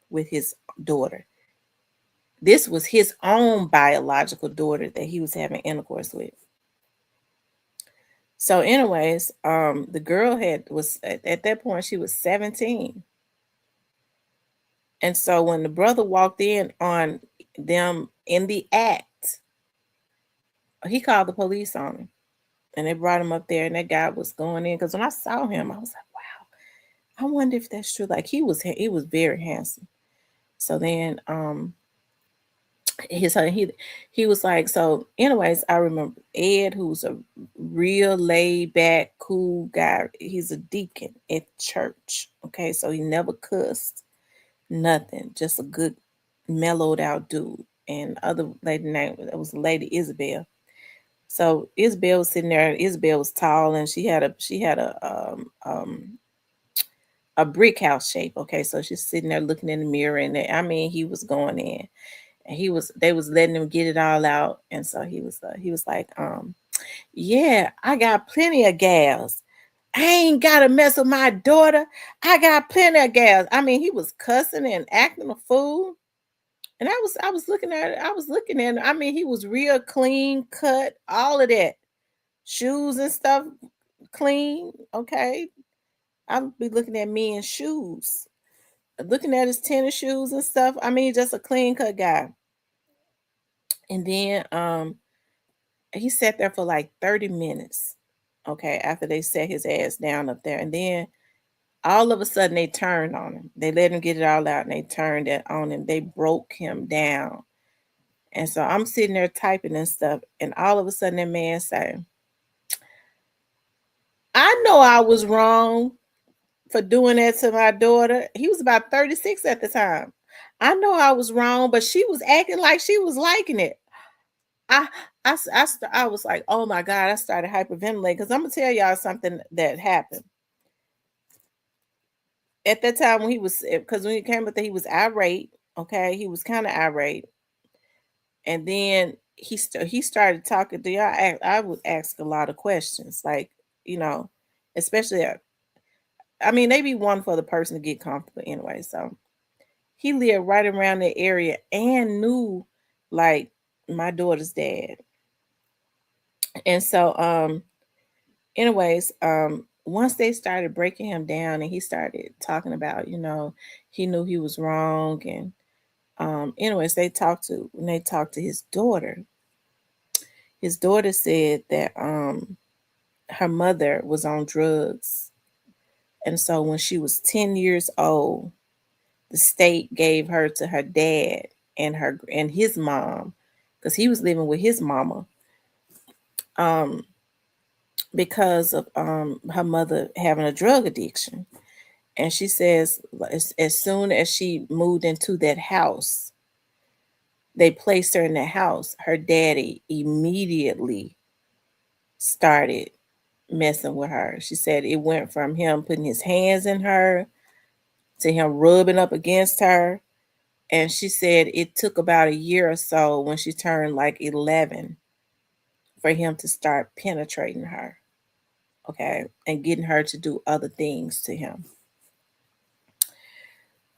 with his daughter. This was his own biological daughter that he was having intercourse with. So, anyways, the girl was at that point she was 17. And so when the brother walked in on them in the act, he called the police on him. And they brought him up there, and that guy was going in. Because when I saw him, I was like, wow, I wonder if that's true. Like he was very handsome. So then he was like, so anyways, I remember Ed, who's a real laid back cool guy. He's a deacon at church. Okay, so he never cussed, nothing, just a good mellowed out dude. And other lady name, that was Lady Isabel. So Isabel was sitting there. Isabel was tall, and she had a brick house shape. Okay, so she's sitting there looking in the mirror, and I mean, he was going in, and they was letting him get it all out. And so he was like, yeah, I got plenty of gals. I ain't gotta mess with my daughter. I got plenty of gals. I mean, he was cussing and acting a fool. And I was looking at it. I was looking at him. I mean, he was real clean cut, all of that. Shoes and stuff clean. Okay. I'll be looking at me in shoes. Looking at his tennis shoes and stuff. I mean, just a clean cut guy. And then he sat there for like 30 minutes. Okay, after they set his ass down up there. And then all of a sudden they turned on him. They let him get it all out and they turned it on him. They broke him down. And so I'm sitting there typing and stuff. And all of a sudden that man said, I know I was wrong for doing that to my daughter. He was about 36 at the time. I know I was wrong, but she was acting like she was liking it. I I was like, oh my God, I started hyperventilating because I'm gonna tell y'all something that happened at that time when because when he came up there, he was irate. Okay, he was kind of irate, and then he started talking to y'all. I would ask a lot of questions, like you know, especially I mean, they be one for the person to get comfortable anyway. So he lived right around the area and knew like my daughter's dad. And so anyways, once they started breaking him down and he started talking about, he knew he was wrong. And anyways, when they talked to his daughter said that her mother was on drugs. And so when she was 10 years old, the state gave her to her dad and his mom, because he was living with his mama, um, because of her mother having a drug addiction. And she says as soon as she moved into that house, they placed her in the house. Her daddy immediately started messing with her. She said it went from him putting his hands in her to him rubbing up against her. And she said it took about a year or so when she turned like 11 for him to start penetrating her, okay, and getting her to do other things to him.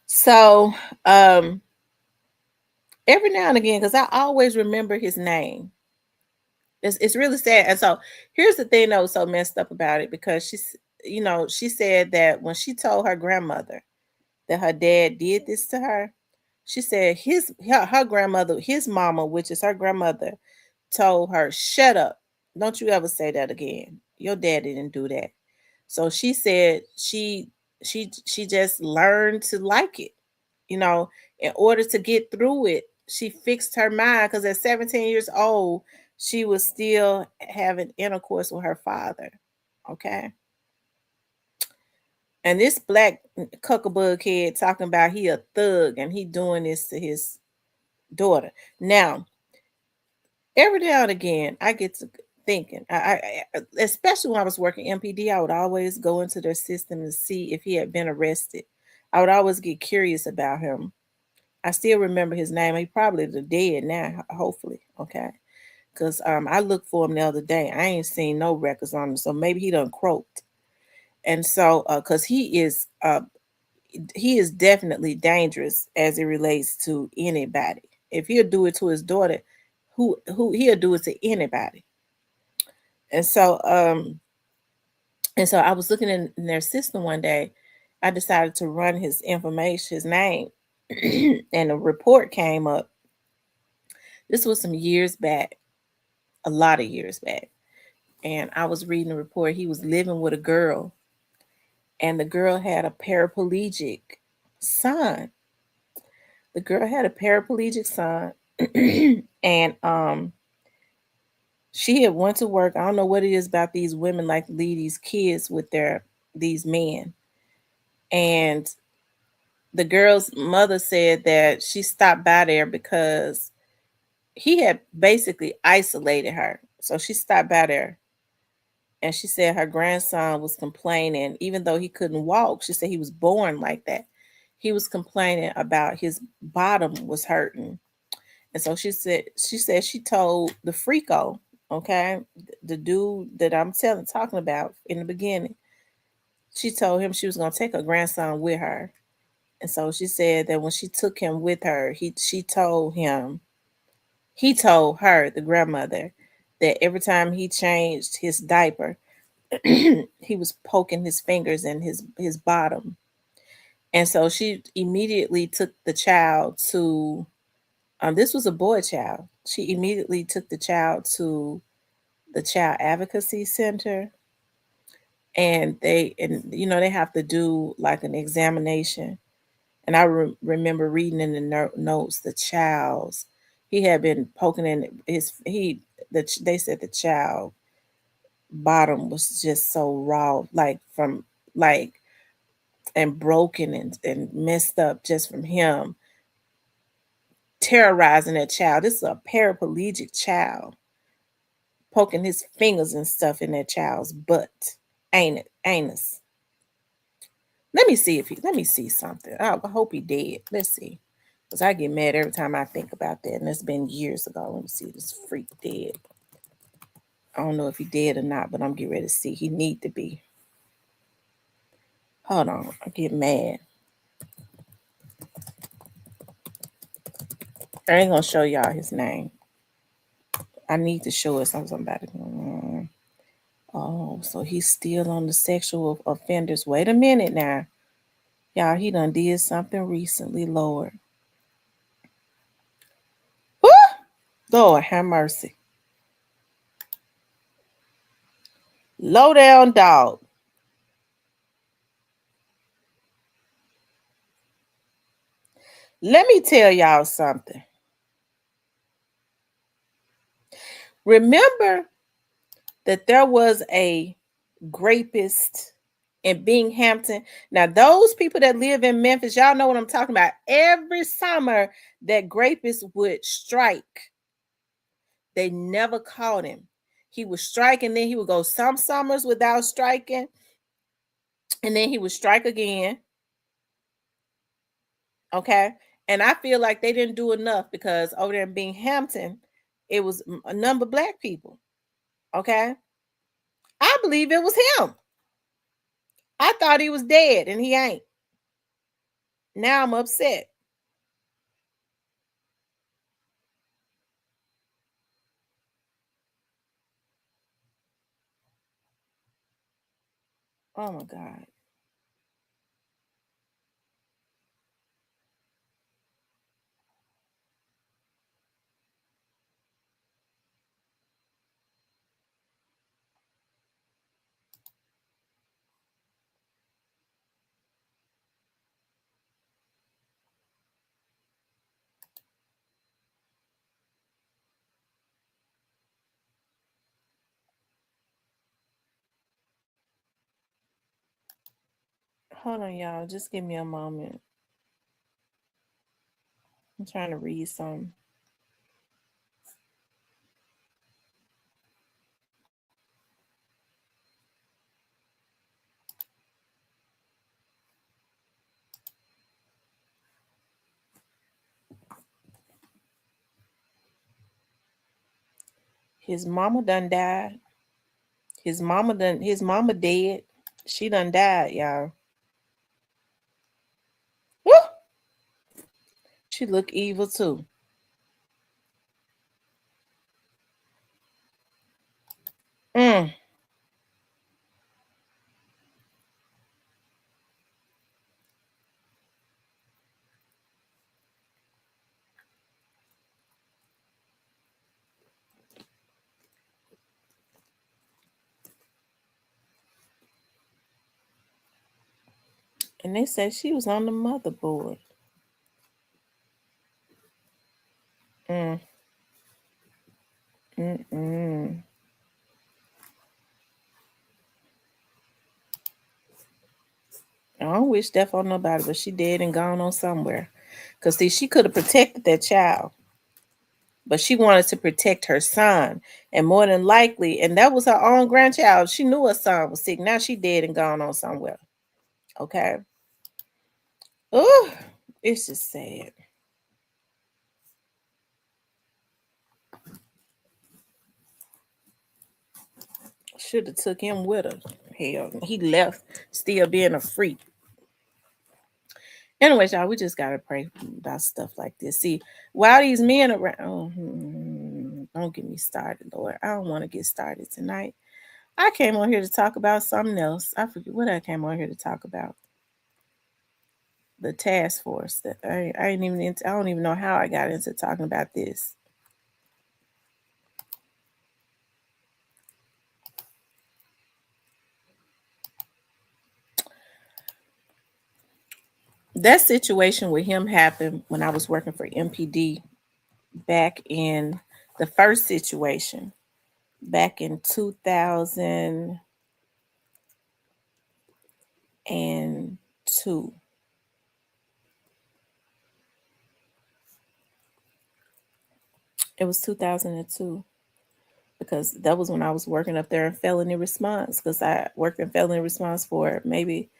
So, every now and again, because I always remember his name, It's really sad. And so here's the thing that was so messed up about it, because she said that when she told her grandmother that her dad did this to her, she said her grandmother, his mama, which is her grandmother, told her, "Shut up. Don't you ever say that again. Your dad didn't do that." So she said she just learned to like it. You know, in order to get through it, she fixed her mind, because at 17 years old, she was still having intercourse with her father. Okay. And this black cuckabug kid talking about he a thug and he doing this to his daughter. Now, every now and again, I get to thinking, especially when I was working MPD, I would always go into their system and see if he had been arrested. I would always get curious about him. I still remember his name. He probably dead now, hopefully. Okay. Because I looked for him the other day. I ain't seen no records on him. So maybe he done croaked. And so because he is definitely dangerous as it relates to anybody. If he'll do it to his daughter, who he'll do it to anybody. And so I was looking in their system one day. I decided to run his information, his name, and a report came up. This was some years back, a lot of years back. And I was reading the report. He was living with a girl, and the girl had a paraplegic son. The girl had a paraplegic son, and she had went to work. I don't know what it is about these women like to leave these kids with these men. And the girl's mother said that she stopped by there because he had basically isolated her. So she stopped by there, and she said her grandson was complaining, even though he couldn't walk. She said he was born like that. He was complaining about his bottom was hurting. And so she said she told the freako, okay, the dude that I'm talking about in the beginning, she told him she was gonna take her grandson with her. And so she said that when she took him with her, he told her, the grandmother, that every time he changed his diaper, he was poking his fingers in his bottom. And so she immediately took the child to this was a boy child. She immediately took the child to the child advocacy center, and they have to do like an examination. And I remember reading in the notes, the child's he had been poking in his they said the child bottom was just so raw, like from like and broken and messed up just from him terrorizing that child. This is a paraplegic child poking his fingers and stuff in that child's butt. Ain't it? Anus. Let me see something. I hope he dead. Let's see. Because I get mad every time I think about that. And it's been years ago. Let me see, this freak dead. I don't know if he dead or not, but I'm getting ready to see. He need to be. Hold on. I get mad. I ain't gonna show y'all his name. I need to show us somebody. Oh, so he's still on the sexual offenders. Wait a minute now. Y'all, he done did something recently, Lord. Woo! Lord, have mercy. Low down dog. Let me tell y'all something. Remember that there was a rapist in Binghamton. Now, those people that live in Memphis, y'all know what I'm talking about. Every summer, that rapist would strike. They never caught him. He would strike, and then he would go some summers without striking, and then he would strike again. Okay. And I feel like they didn't do enough, because over there in Binghamton, it was a number of black people. Okay. I believe it was him. I thought he was dead, and he ain't. Now I'm upset. Oh my God. Hold on, y'all. Just give me a moment. I'm trying to read some. His mama done died. His mama dead. She done died, y'all. Woo! She look evil too. Mm. And they said she was on the motherboard. Mm. Mm-mm. I don't wish death on nobody, but she dead and gone on somewhere. Cause see, she could have protected that child, but she wanted to protect her son, and more than likely, and that was her own grandchild. She knew her son was sick. Now she dead and gone on somewhere. Okay. Oh, it's just sad. Should have took him with her. Hell, he left still being a freak. Anyways, y'all, we just gotta pray about stuff like this. See, while these men around, don't get me started, Lord. I don't want to get started tonight. I came on here to talk about something else. I forget what I came on here to talk about. The task force. That I ain't even into, I don't even know how I got into talking about this. That situation with him happened when I was working for MPD back in the first situation back in 2002. It was 2002 because that was when I was working up there in felony response because I worked in felony response for maybe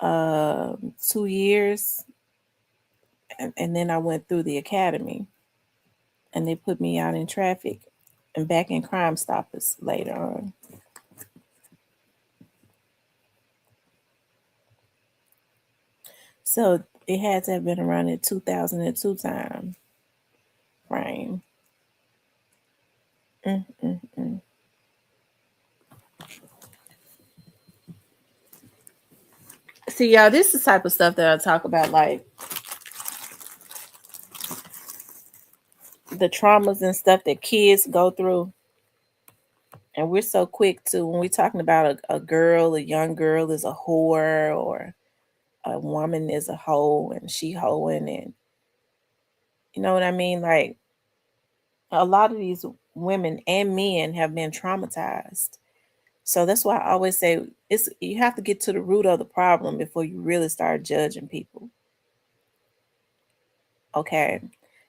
2 years, and then I went through the academy and they put me out in traffic and back in Crime Stoppers later on. So it had to have been around the 2002 time frame. Mm, mm, mm. See, y'all, this is the type of stuff that I talk about, like the traumas and stuff that kids go through. And we're so quick to, when we're talking about a girl, a young girl is a whore, or a woman is a hoe and she hoeing, and you know what I mean? Like a lot of these women and men have been traumatized. So that's why I always say it's you have to get to the root of the problem before you really start judging people. Okay.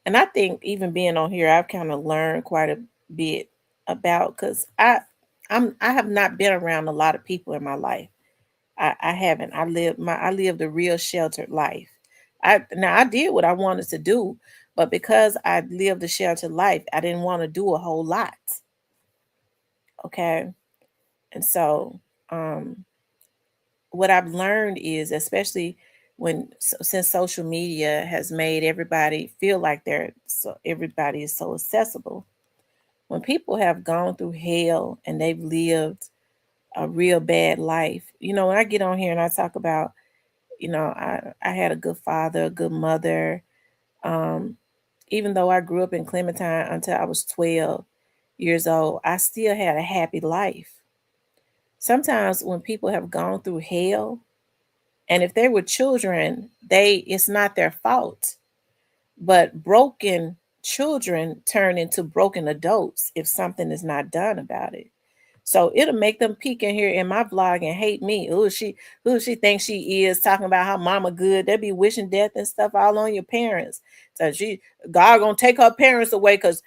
And I think even being on here, I've kind of learned quite a bit about because I have not been around a lot of people in my life. I haven't. I lived a real sheltered life. I did what I wanted to do, but because I lived a sheltered life, I didn't want to do a whole lot. Okay. And so what I've learned is, especially since social media has made everybody feel like everybody is so accessible. When people have gone through hell and they've lived a real bad life. When I get on here and I talk about, I had a good father, a good mother. Um, Even though I grew up in Clementine until I was 12 years old, I still had a happy life. Sometimes when people have gone through hell, and if they were children, it's not their fault. But broken children turn into broken adults if something is not done about it. So it'll make them peek in here in my vlog and hate me. Who she thinks she is, talking about how mama good. They be wishing death and stuff all on your parents. So God gonna take her parents away because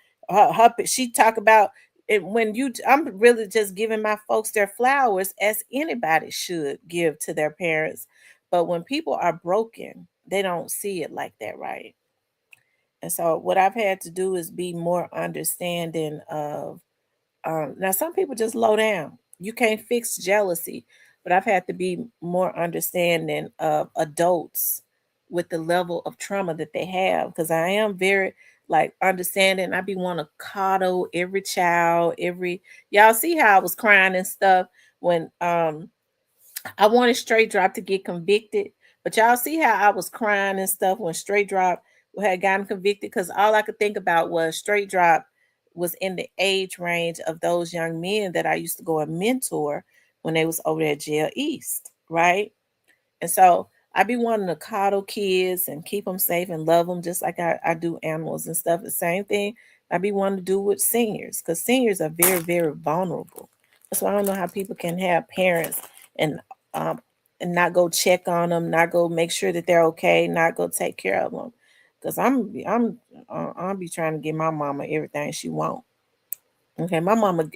she talk about it when you. I'm really just giving my folks their flowers as anybody should give to their parents. But when people are broken, they don't see it like that, right? And so what I've had to do is be more understanding of now, some people just low down. You can't fix jealousy, but I've had to be more understanding of adults with the level of trauma that they have because I am very like understanding. I be want to coddle every child, every y'all see how I was crying and stuff when I wanted Straight Drop to get convicted, but y'all see how I was crying and stuff when Straight Drop had gotten convicted because all I could think about was Straight Drop was in the age range of those young men that I used to go and mentor when they was over there at Jail East, right? And so I be wanting to coddle kids and keep them safe and love them just like I do animals and stuff. The same thing I be wanting to do with seniors because seniors are very, very vulnerable. So I don't know how people can have parents and um and not go check on them, not go make sure that they're okay, not go take care of them. Cause I'll be trying to give my mama everything she want. Okay, my mama,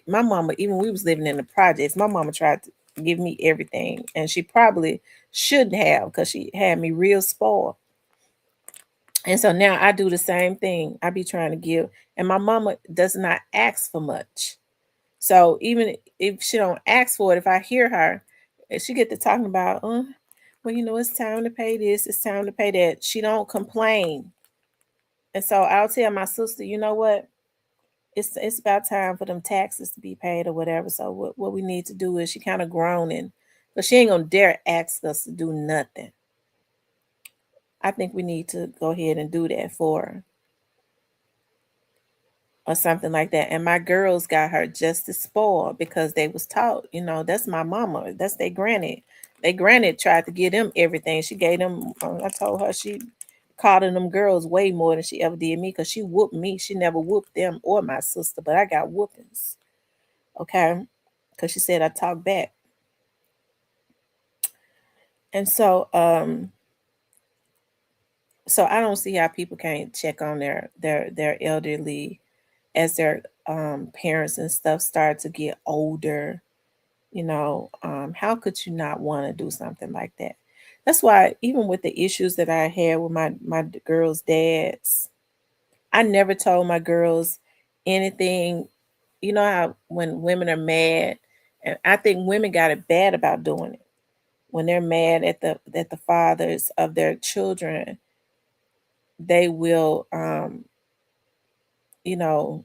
even we was living in the projects, my mama tried to give me everything, and she probably shouldn't have, because she had me real spoiled. And so now I do the same thing. I be trying to give, and my mama does not ask for much. So even if she don't ask for it, if I hear her, if she get to talking about, well, it's time to pay this, it's time to pay that. She don't complain, and so I'll tell my sister, you know what? It's about time for them taxes to be paid or whatever. So what we need to do is she kind of groaning, but she ain't gonna dare ask us to do nothing. I think we need to go ahead and do that for her or something like that. And my girls got her just as spoiled because they was taught, that's my mama, that's their granny. They granny tried to give them everything. She gave them. I told her she coddled them girls way more than she ever did me because she whooped me. She never whooped them or my sister, but I got whoopings. Okay, because she said I talk back. And so I don't see how people can't check on their elderly as their parents and stuff start to get older. How could you not want to do something like that? That's why even with the issues that I had with my girls' dads, I never told my girls anything. You know how when women are mad, and I think women got it bad about doing it when they're mad at the fathers of their children, they will you know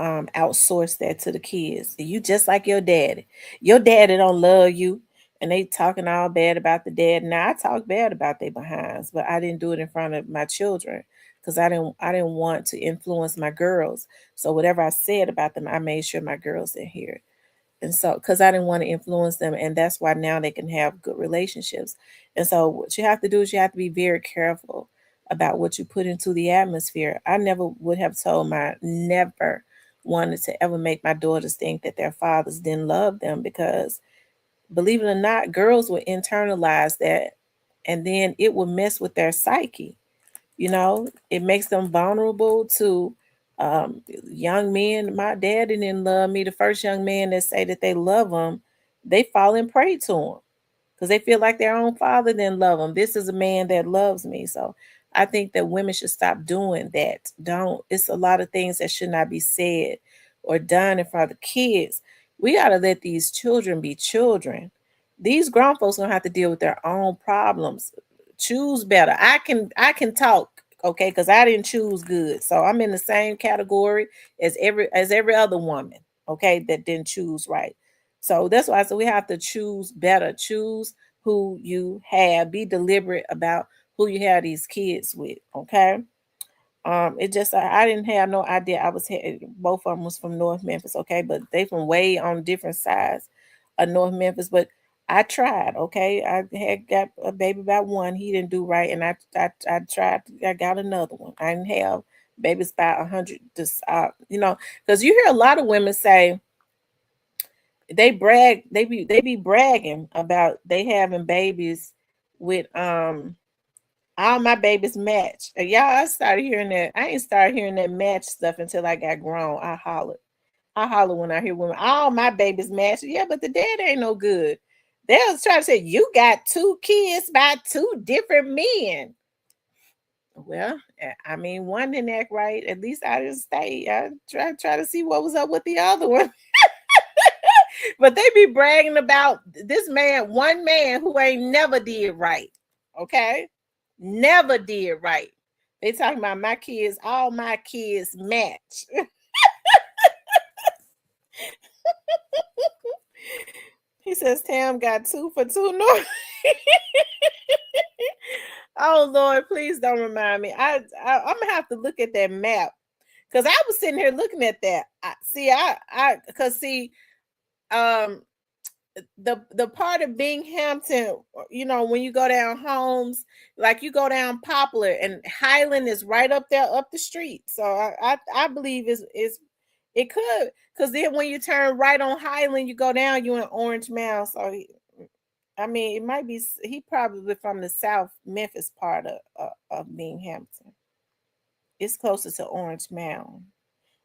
outsource that to the kids. You just like your daddy. Your daddy don't love you, and they talking all bad about the dad. Now I talk bad about their behinds, but I didn't do it in front of my children because I didn't want to influence my girls. So whatever I said about them, I made sure my girls didn't hear it. And so because I didn't want to influence them, and that's why now they can have good relationships. And so what you have to do is you have to be very careful about what you put into the atmosphere. I never would have told my never wanted to ever make my daughters think that their fathers didn't love them, because believe it or not, girls will internalize that, and then it will mess with their psyche. It makes them vulnerable to young men. My dad didn't love me. The first young man that say that they love them, they fall and prey to him because they feel like their own father didn't love them. This is a man that loves me. So I think that women should stop doing that. Don't. It's a lot of things that should not be said or done in front of the kids. We got to let these children be children. These grown folks gonna have to deal with their own problems. Choose better. I can talk, okay, because I didn't choose good. So I'm in the same category as every other woman, okay, that didn't choose right. So that's why I said we have to choose better. Choose who you have. Be deliberate about who you have these kids with. Okay. It just I didn't have no idea I was both of them was from North Memphis, okay, but they from way on different sides of North Memphis. But I tried, okay. I had got a baby about one, he didn't do right, and I tried. I got another one. I didn't have babies by 100. Just because you hear a lot of women say they brag, they be bragging about they having babies with all my babies match. And y'all, I started hearing that. I ain't started hearing that match stuff until I got grown. I hollered. I holler when I hear women. All my babies match. Yeah, but the dad ain't no good. They'll try to say you got two kids by two different men. Well, I mean, one didn't act right. At least I didn't stay. I try to see what was up with the other one. But they be bragging about this man, one man who ain't never did right. Okay, never did right. They talking about my kids. All my kids match. He says Tam got 2 for 2 north. Oh Lord, please don't remind me. I'm gonna have to look at that map because I was sitting here looking at that. Because see, um, the part of Binghamton, when you go down Holmes, like you go down Poplar, and Highland is right up there up the street. So I believe is it could, because then when you turn right on Highland, you go down, you in Orange Mound. So I mean, it might be he probably from the South Memphis part of Binghamton. It's closer to Orange Mound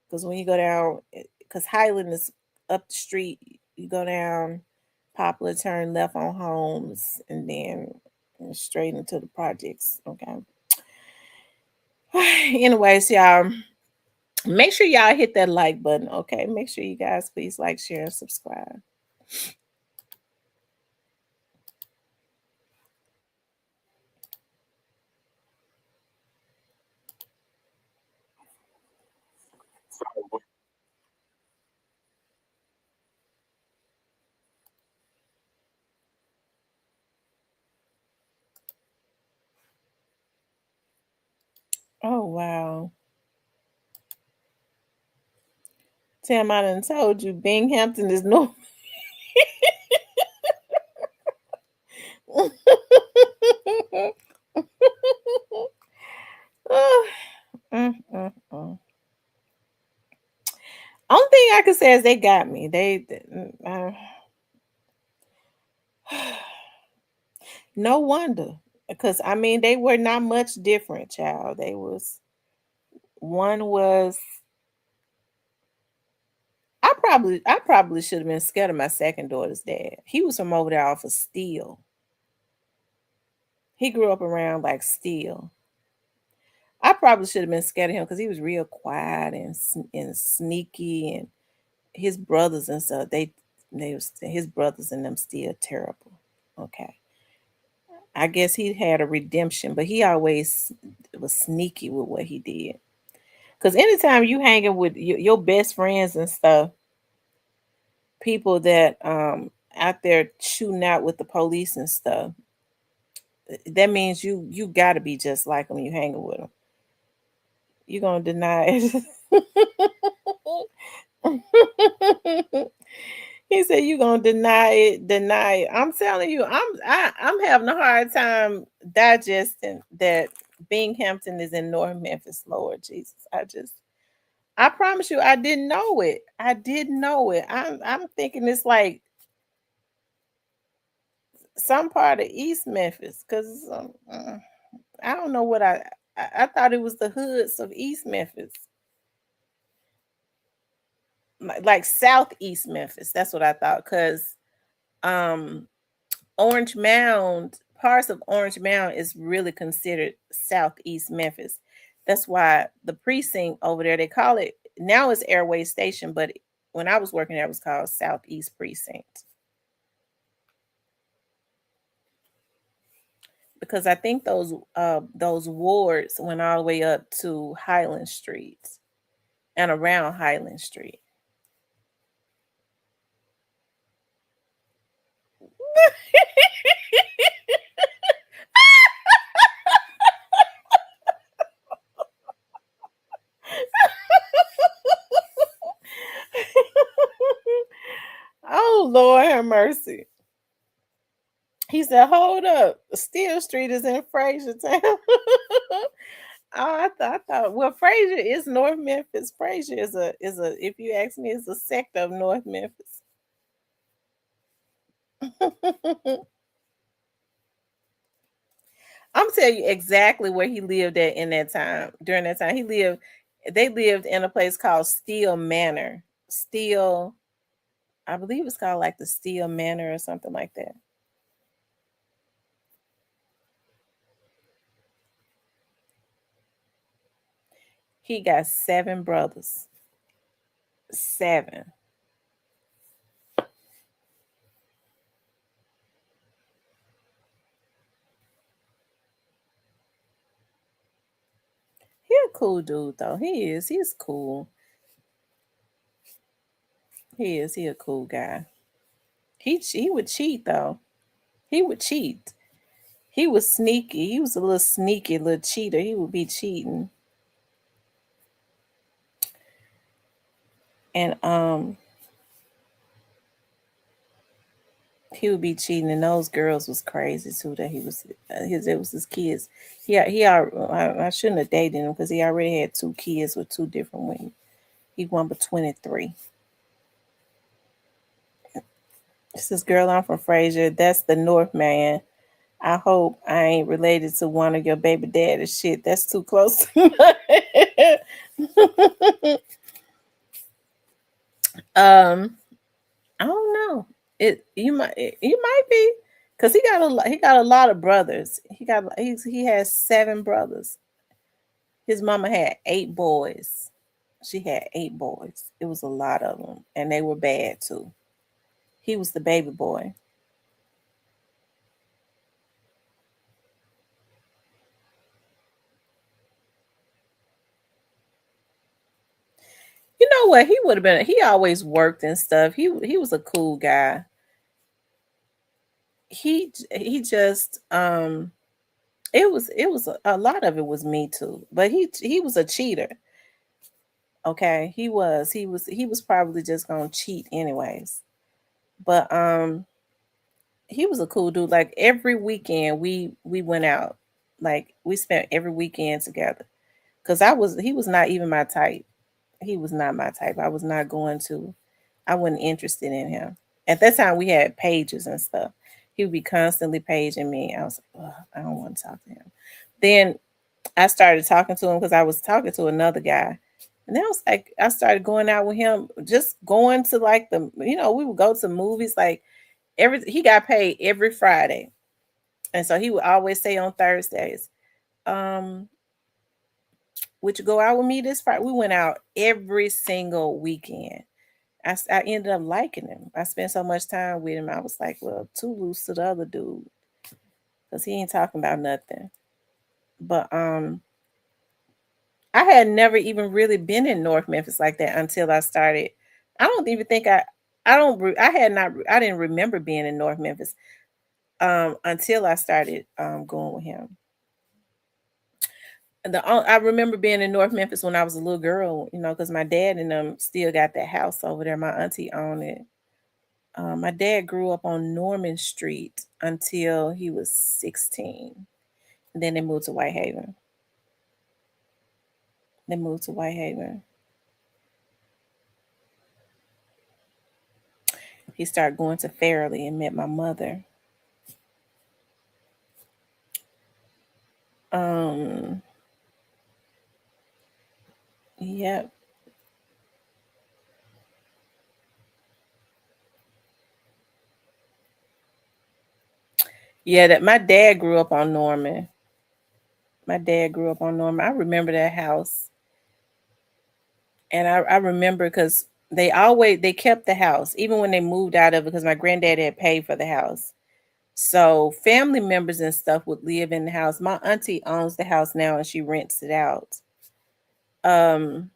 because when you go down, because Highland is up the street, you go down Poplar, turn left on Holmes, and then straight into the projects. Okay. Anyways, y'all, make sure y'all hit that like button. Okay, make sure you guys please like, share, and subscribe. Oh wow. Tim, I done told you Binghamton is no. Mm, mm, mm. Only thing I can say is they got me. No wonder, because I mean they were not much different, child. They was one was I probably should have been scared of my second daughter's dad. He was from over there off of Steel. He grew up around like Steel. I probably should have been scared of him because he was real quiet and sneaky, and his brothers and stuff. His brothers and them still terrible. Okay, I guess he had a redemption, but he always was sneaky with what he did. Because anytime you hanging with your best friends and stuff, people that out there shooting out with the police and stuff, that means you got to be just like them. You hanging with them. You gonna deny it? He said you gonna deny it, deny it. I'm telling you, I'm having a hard time digesting that Binghamton is in North Memphis. Lord Jesus, I promise you, I didn't know it. I didn't know it. I'm thinking it's like some part of East Memphis because I don't know what I thought it was the hoods of East Memphis, like Southeast Memphis. That's what I thought because um Orange Mound, parts of Orange Mound is really considered Southeast Memphis. That's why the precinct over there, they call it now it's Airway Station, but when I was working there, it was called Southeast Precinct. Because I think those wards went all the way up to Highland Street and around Highland Street. Lord have mercy. He said, "Hold up, Steel Street is in Fraser Town." I thought. Well, Fraser is North Memphis. Fraser is a. If you ask me, it's a sector of North Memphis. I'm telling you exactly where he lived at in that time. During that time, he lived. They lived in a place called Steel Manor. Steel, I believe it's called like the Steel Manor or something like that. He got 7 brothers. 7. He a cool dude though. He is. He's cool. He is. He a cool guy. He would cheat though. He would cheat. He was sneaky. He was a little sneaky little cheater. He would be cheating. And he would be cheating, and those girls was crazy too. That he was his it was his kids. I shouldn't have dated him because he already had 2 kids with 2 different women. He one but 23. This is girl. I'm from Fraser. That's the North man. I hope I ain't related to one of your baby daddies. Shit, that's too close to my um. I don't know. You might be, cause he got a lot of brothers. He has 7 brothers. His mama had 8 boys. She had 8 boys. It was a lot of them, and they were bad too. He was the baby boy. You know what? He would have been. He always worked and stuff. He was a cool guy. He just it was a lot of it was me too, but he was a cheater. Okay, he was probably just gonna cheat anyways. But he was a cool dude. Like every weekend we went out. Like we spent every weekend together. Cause he was not even my type. He was not my type. I wasn't interested in him. At that time we had pages and stuff. He would be constantly paging me. I was like, "Ugh, I don't want to talk to him." Then I started talking to him because I was talking to another guy. And then I was like, I started going out with him, just going to like we would go to movies like he got paid every Friday. And so he would always say on Thursdays, um, would you go out with me this Friday? We went out every single weekend. I ended up liking him. I spent so much time with him. I was like, well, too loose to the other dude because he ain't talking about nothing. But I had never even really been in North Memphis like that until I started. I don't even think I don't I had not I didn't remember being in North Memphis until I started going with him. I remember being in North Memphis when I was a little girl, because my dad and them still got that house over there. My auntie owned it. My dad grew up on Norman Street until he was 16. And then they moved to Whitehaven. They moved to Whitehaven. He started going to Fairleigh and met my mother. Um, yep. Yeah, that my dad grew up on Norman. My dad grew up on Norman. I remember that house. And I remember because they kept the house, even when they moved out of it, because my granddad had paid for the house. So family members and stuff would live in the house. My auntie owns the house now and she rents it out. Um,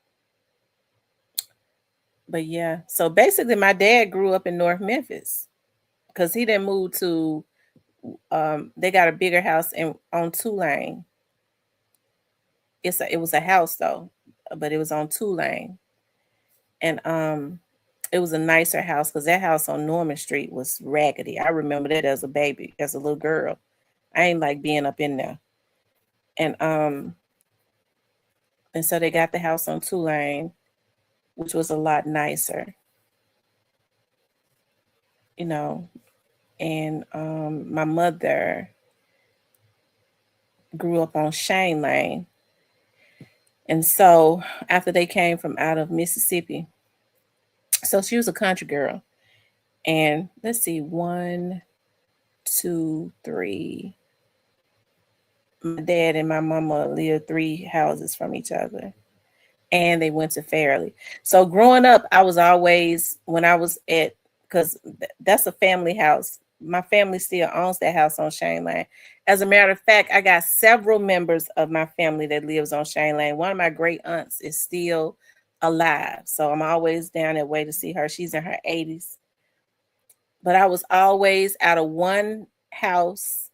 but yeah. So basically my dad grew up in North Memphis because he didn't move to they got a bigger house on Tulane. It was a house though, but it was on Tulane. And It was a nicer house because that house on Norman Street was raggedy. I remember that as a baby, as a little girl. I ain't like being up in there. And and so they got the house on Tulane, which was a lot nicer, you know. And my mother grew up on Shane Lane. And so after they came from out of Mississippi, so she was a country girl. And let's see, one, two, three. My dad and my mama lived 3 houses from each other. And they went to Fairleigh. So growing up, I was always, when I was at, because that's a family house. My family still owns that house on Shane Lane. As a matter of fact, I got several members of my family that lives on Shane Lane. One of my great aunts is still alive. So I'm always down that way to see her. She's in her 80s. But I was always out of one house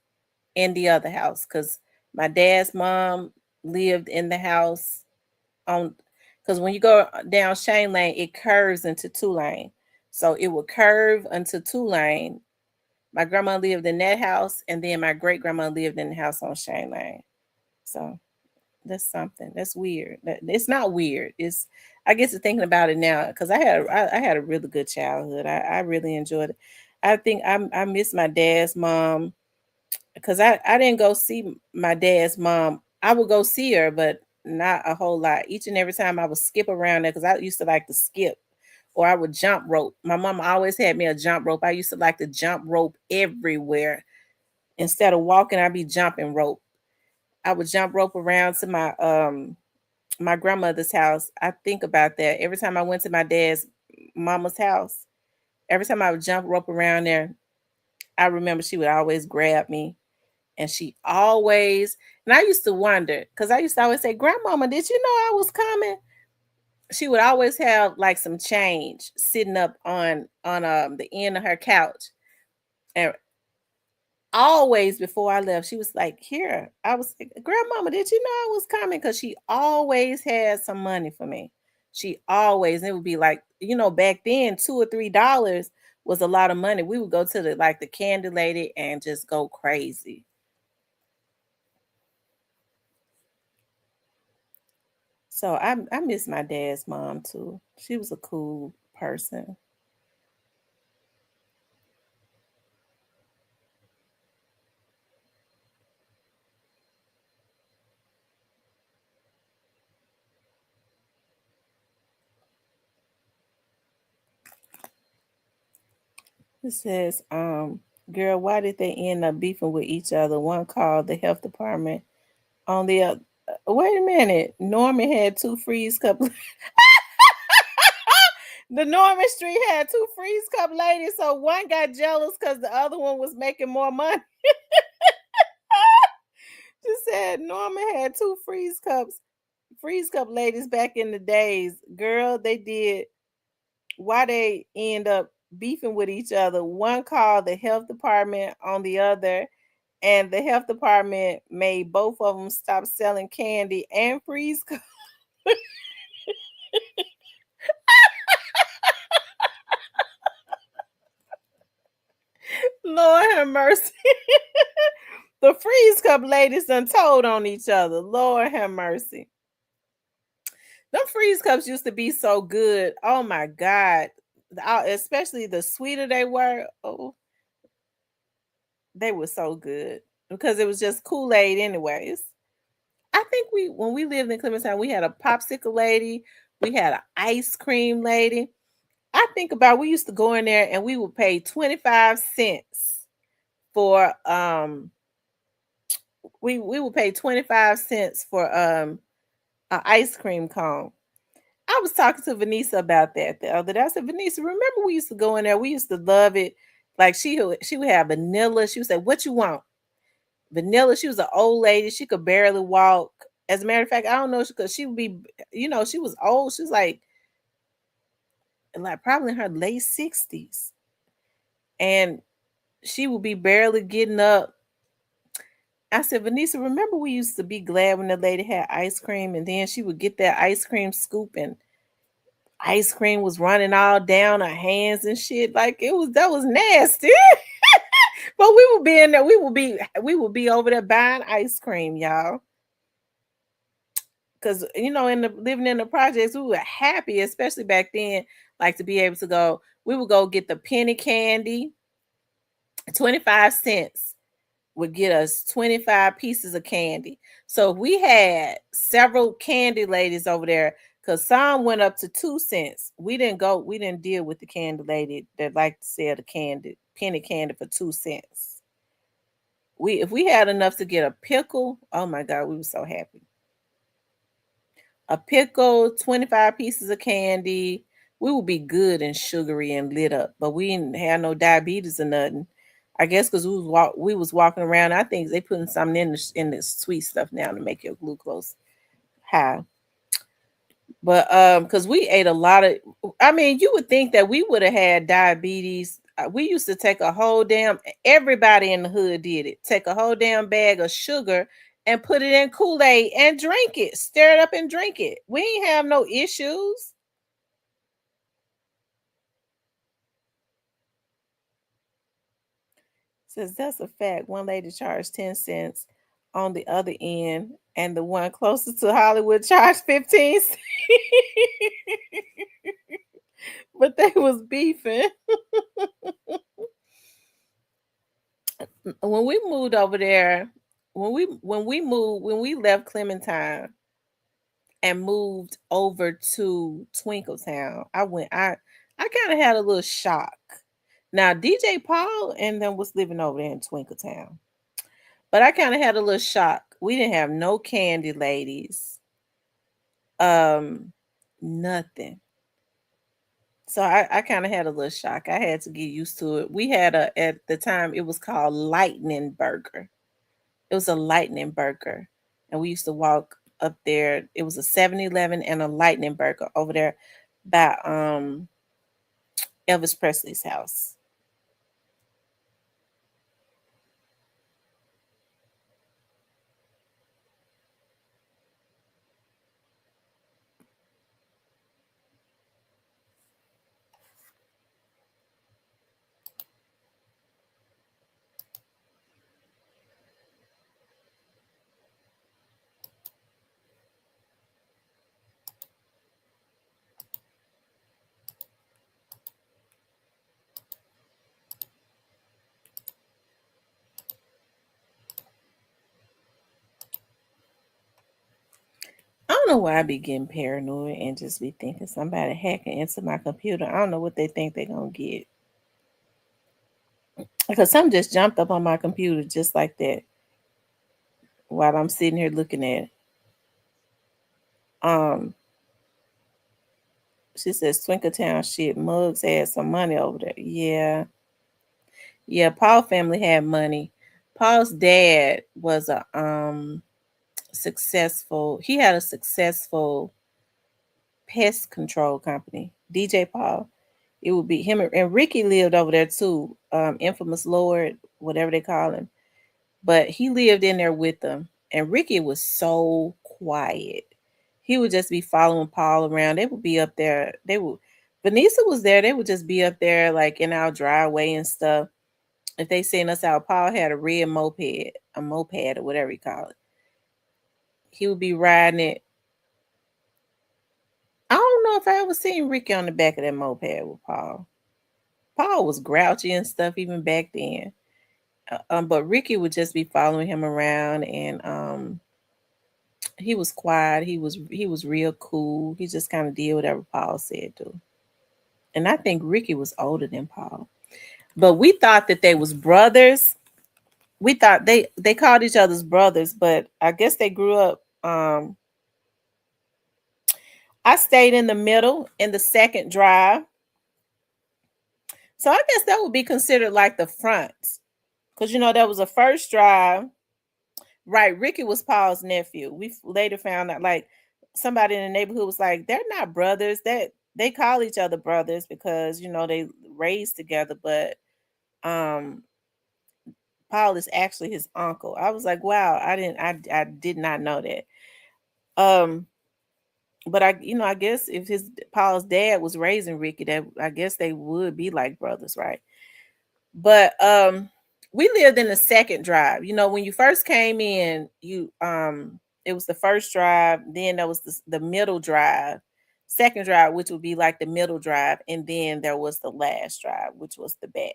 in the other house because my dad's mom lived in the house on, because when you go down Shane Lane, it curves into Tulane. So it would curve into Tulane. My grandma lived in that house, and then my great grandma lived in the house on Shane Lane. So that's something. That's weird. It's not weird. It's, I get to thinking about it now because I had a really good childhood. I really enjoyed it. I think I miss my dad's mom because I didn't go see my dad's mom. I would go see her, but not a whole lot. Each and every time I would skip around there because I used to like to skip, or I would jump rope. My mom always had me a jump rope. I used to like to jump rope everywhere. Instead of walking, I'd be jumping rope. I would jump rope around to my grandmother's house. I think about that every time I went to my dad's mama's house. Every time I would jump rope around there, I remember she would always grab me. And she always, and I used to wonder, because I used to always say, Grandmama, did you know I was coming? She would always have like some change sitting up on the end of her couch. And always before I left, she was like, Here. I was like, Grandmama, did you know I was coming? Because she always had some money for me. She always, and it would be like, back then, $2 or $3 was a lot of money. We would go to the candy lady and just go crazy. So I miss my dad's mom too. She was a cool person. It says, girl, why did they end up beefing with each other? One called the health department on the other. Wait a minute. Norman had two freeze cup. The Norman Street had two freeze cup ladies, so one got jealous because the other one was making more money. She said Norman had two freeze cup ladies back in the days. Girl, they did. Why they end up beefing with each other? One called the health department on the other, and the health department made both of them stop selling candy and freeze cup. Lord have mercy. The freeze cup ladies done told on each other. Lord have mercy. Them freeze cups used to be so good. Oh my God. Especially the sweeter they were. Oh, they were so good because it was just Kool-Aid anyways. I think when we lived in Clementine, we had a popsicle lady, we had an ice cream lady. I think about we used to go in there and we would pay 25 cents for we would pay 25 cents for an ice cream cone. I was talking to Vanessa about that the other day. I said, Vanessa, remember we used to go in there? We used to love it. Like she would have vanilla. She would say, What you want? Vanilla. She was an old lady. She could barely walk. As a matter of fact, I don't know because she would be, she was old. She was like probably in her late 60s. And she would be barely getting up. I said, Vanessa, remember we used to be glad when the lady had ice cream and then she would get that ice cream scoop and Ice cream was running all down our hands and shit. Like that was nasty. But we would be in there. We would be over there buying ice cream, y'all. Cause in the living in the projects, we were happy, especially back then, like to be able to go. We would go get the penny candy, 25 cents would get us 25 pieces of candy. So we had several candy ladies over there because some went up to 2 cents. We didn't deal with the candy lady that liked to sell the penny candy for 2 cents. If we had enough to get a pickle, oh my God, we were so happy. A pickle, 25 pieces of candy. We would be good and sugary and lit up, but we didn't have no diabetes or nothing. I guess because we was walking around. I think they putting something in the sweet stuff now to make your glucose high. But because we ate a lot of, I mean, you would think that we would have had diabetes. We used to take a whole damn. Everybody in the hood did it. Take a whole damn bag of sugar and put it in Kool-Aid and drink it. Stir it up and drink it. We ain't have no issues. Says that's a fact. One lady charged 10 cents on the other end, and the one closest to Hollywood charged 15 cents. But they was beefing. When we moved over there, when we left Clementine and moved over to Twinkletown, I kind of had a little shock. Now DJ Paul and them was living over there in Twinkletown. But I kind of had a little shock. We didn't have no candy ladies. Nothing. So I kind of had a little shock. I had to get used to it. We had at the time it was called Lightning Burger. It was a Lightning Burger. And we used to walk up there. It was a 7-Eleven and a Lightning Burger over there by Elvis Presley's house. I don't know why I be getting paranoid and just be thinking somebody hacking into my computer. I don't know what they think they're gonna get. Because something just jumped up on my computer just like that while I'm sitting here looking at it. Um, she says Twinkletown shit, Mugs had some money over there. Yeah. Yeah, Paul family had money. Paul's dad was a he had a successful pest control company. DJ Paul. It would be him and Ricky lived over there too. Infamous Lord, whatever they call him. But he lived in there with them. And Ricky was so quiet. He would just be following Paul around. They would be up there. Vanessa was there. They would just be up there like in our driveway and stuff. If they seen us out, Paul had a red moped or whatever you call it. He would be riding it. I don't know if I ever seen Ricky on the back of that moped with Paul. Paul was grouchy and stuff even back then. But Ricky would just be following him around, and he was quiet. He was real cool. He just kind of did whatever Paul said to. And I think Ricky was older than Paul. But we thought that they was brothers. We thought they called each other's brothers, but I guess they grew up. I stayed in the middle in the second drive. So I guess that would be considered like the front. Because that was a first drive. Right. Ricky was Paul's nephew. We later found out like somebody in the neighborhood was like, they're not brothers. That they call each other brothers because they raised together, but um Paul is actually his uncle. I was like, wow, I did not know that. Um But I guess if his Paul's dad was raising Ricky, that I guess they would be like brothers, right? But we lived in the second drive. When you first came in, it was the first drive, then there was the middle drive, second drive, which would be like the middle drive, and then there was the last drive, which was the back.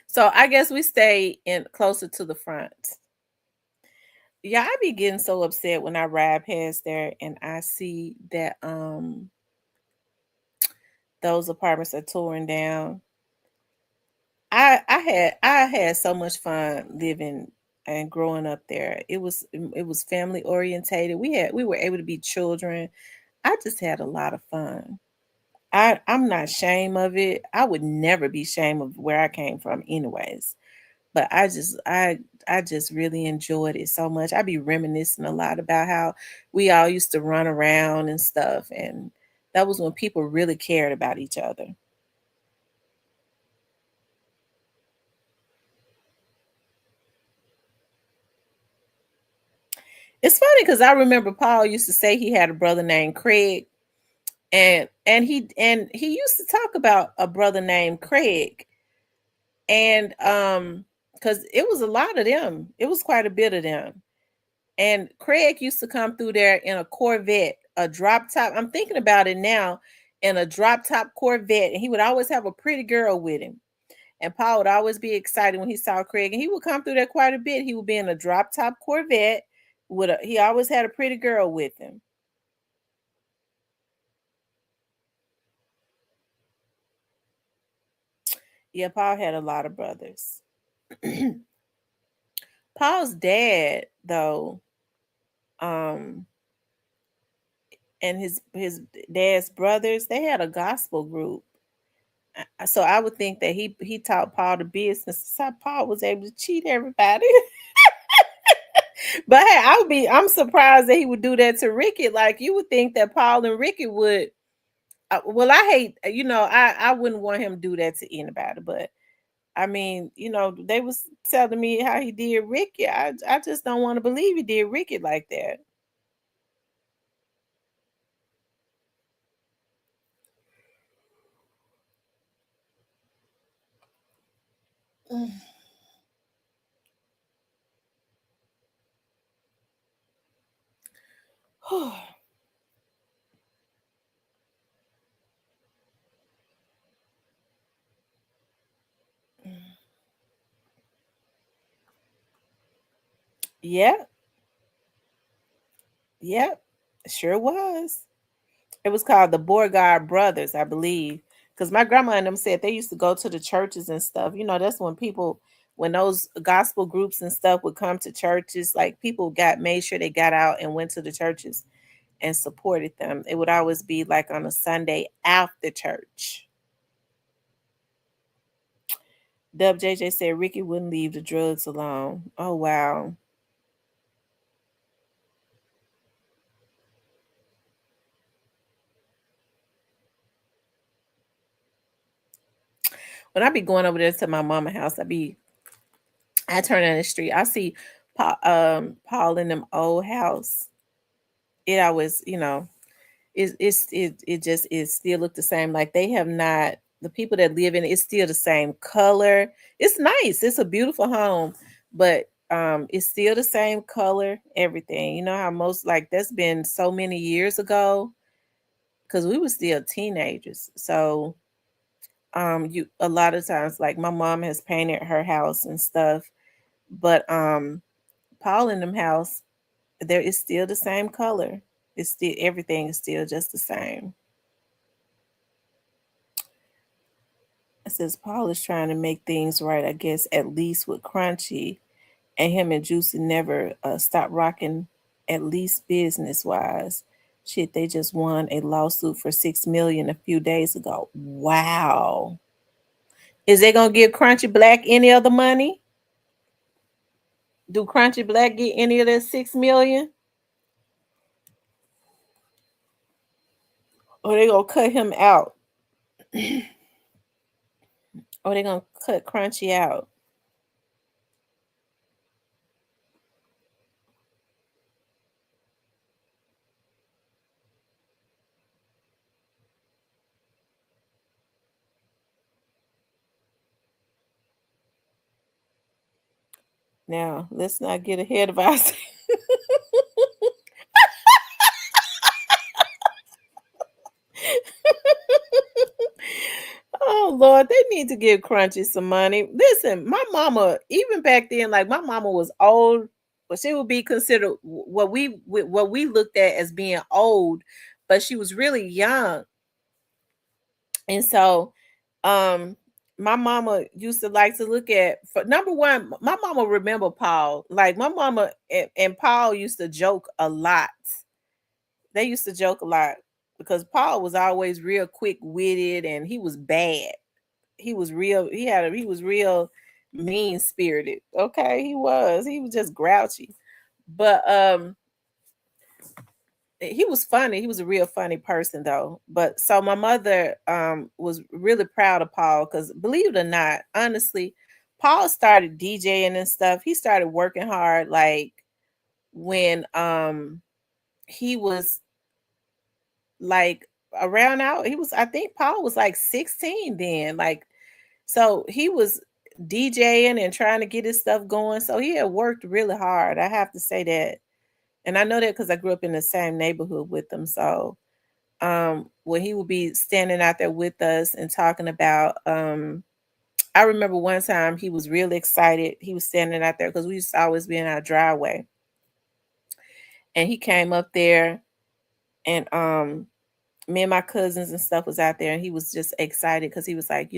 So I guess we stay in closer to the front. Yeah, I be getting so upset when I ride past there and I see that those apartments are torn down. I had so much fun living and growing up there. It was family orientated. We were able to be children. I just had a lot of fun. I'm not ashamed of it. I would never be ashamed of where I came from anyways. But I just really enjoyed it so much. I be reminiscing a lot about how we all used to run around and stuff, and that was when people really cared about each other. It's funny because I remember Paul used to say he had a brother named Craig, and he used to talk about a brother named Craig, and because it was a lot of them, it was quite a bit of them. And Craig used to come through there in a Corvette, a drop top. I'm thinking about it now, in a drop top Corvette, and he would always have a pretty girl with him. And Paul would always be excited when he saw Craig, and he would come through there quite a bit. He would be in a drop top Corvette he always had a pretty girl with him. Yeah, Paul had a lot of brothers. Paul's dad, though, um, and his dad's brothers, they had a gospel group. So I would think that he taught Paul the business. That's how Paul was able to cheat everybody. But hey, I'm surprised that he would do that to Ricky. Like you would think that Paul and Ricky would. Well, I hate, I wouldn't want him to do that to anybody. But I mean, they was telling me how he did Ricky. I just don't want to believe he did Ricky like that. Yeah, yep, sure was. It was called the Borgard Brothers, I believe. Because my grandma and them said they used to go to the churches and stuff. That's when those gospel groups and stuff would come to churches, like people made sure they got out and went to the churches and supported them. It would always be like on a Sunday after church. Dub JJ said Ricky wouldn't leave the drugs alone. Oh, wow. When I be going over there to my mama house, I turn down the street. I see Paul in them old house. It always, it just it still look the same. Like they have not the people that live in it's still the same color. It's nice. It's a beautiful home, but it's still the same color, everything. You know how most like that's been so many years ago because we were still teenagers. So you a lot of times like my mom has painted her house and stuff, but Paul in them house, there is still the same color. It's still everything is still just the same. It says Paul is trying to make things right, I guess, at least with Crunchy. And him and Juicy never stopped rocking, at least business wise. Shit, they just won a lawsuit for 6 million a few days ago. Wow. Is they gonna give Crunchy Black any other money? Do Crunchy Black get any of that 6 million? Or they gonna cut him out? Or they gonna cut Crunchy out? Now, let's not get ahead of ourselves. Oh Lord, they need to give Crunchy some money. Listen, my mama, even back then, like my mama was old, but she would be considered what we looked at as being old, but she was really young. And so my mama used to like to look at for number one, my mama remember Paul. Like my mama and Paul used to joke a lot. They used to joke a lot because Paul was always real quick witted and he was bad. He was real, he was real mean spirited. Okay, he was just grouchy. But he was funny. He was a real funny person though. But so my mother was really proud of Paul because believe it or not, honestly, Paul started DJing and stuff. He started working hard like when he was like around out. He was, I think Paul was like 16 then. Like so he was DJing and trying to get his stuff going. So he had worked really hard. I have to say that. And I know that because I grew up in the same neighborhood with him. So when he would be standing out there with us and talking about I remember one time he was really excited. He was standing out there because we used to always be in our driveway. And he came up there and me and my cousins and stuff was out there and he was just excited because he was like,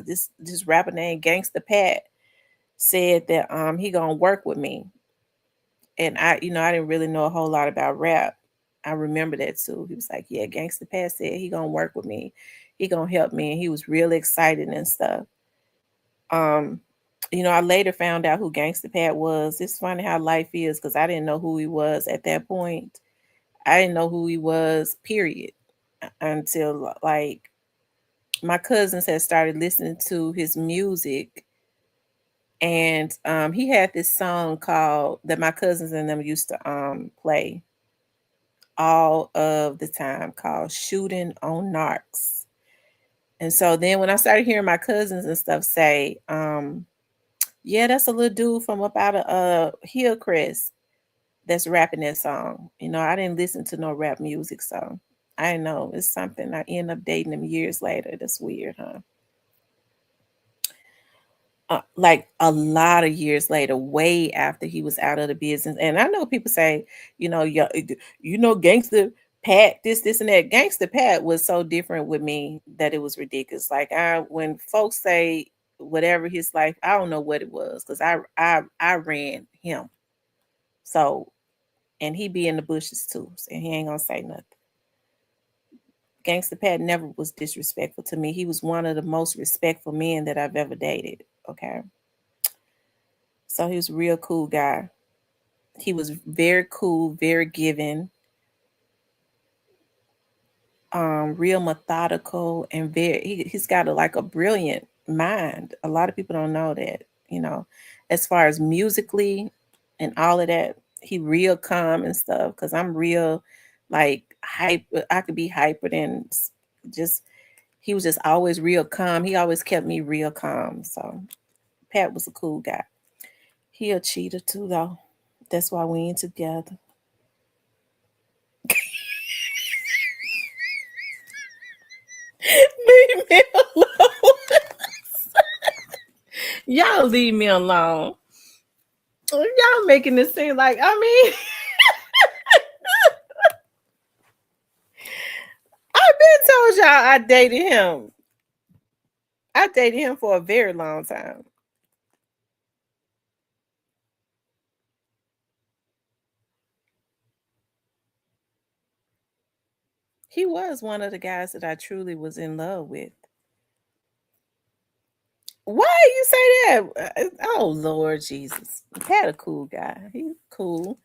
this rapper named Gangsta Pat said that he gonna work with me. And I didn't really know a whole lot about rap. I remember that too. He was like, yeah, Gangsta Pat said he gonna work with me. He gonna help me. And he was really excited and stuff. Um, I later found out who Gangsta Pat was. It's funny how life is because I didn't know who he was at that point. I didn't know who he was, period. Until like my cousins had started listening to his music. And he had this song called that my cousins and them used to play all of the time called Shooting on Narcs. And so then when I started hearing my cousins and stuff say, yeah, that's a little dude from up out of Hillcrest that's rapping that song. I didn't listen to no rap music, so I know it's something. I end up dating him years later. That's weird, huh? Like a lot of years later, way after he was out of the business. And I know people say, Gangster Pat, this, and that. Gangster Pat was so different with me that it was ridiculous. Like when folks say whatever his life, I don't know what it was because I ran him. So and he be in the bushes too, and he ain't gonna say nothing. Gangster Pat never was disrespectful to me. He was one of the most respectful men that I've ever dated. Okay. So he was a real cool guy. He was very cool, very giving, real methodical, and he's got like a brilliant mind. A lot of people don't know that, as far as musically and all of that, he real calm and stuff. Cause I'm real like hyper. I could be hyper and just he was just always real calm. He always kept me real calm. So Pat was a cool guy. He a cheater too though. That's why we ain't together. Leave me alone. Y'all leave me alone. Y'all making this seem like I've been told y'all I dated him. I dated him for a very long time. He was one of the guys that I truly was in love with. Why you say that? Oh Lord Jesus, Pat a cool guy. He's cool.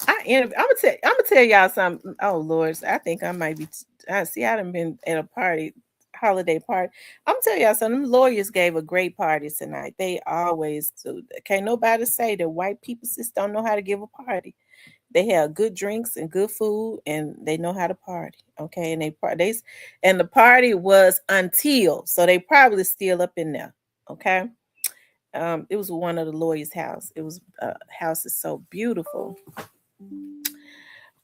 I'm gonna tell y'all something. Oh Lord, I think I might be. I see. I done been at a party, holiday party. I'm gonna tell y'all something. Them lawyers gave a great party tonight. They always do. Can't nobody say that white people just don't know how to give a party. They have good drinks and good food, and they know how to party. Okay, and the party was until, so they probably still up in there. Okay, It was one of the lawyer's house. It was house is so beautiful.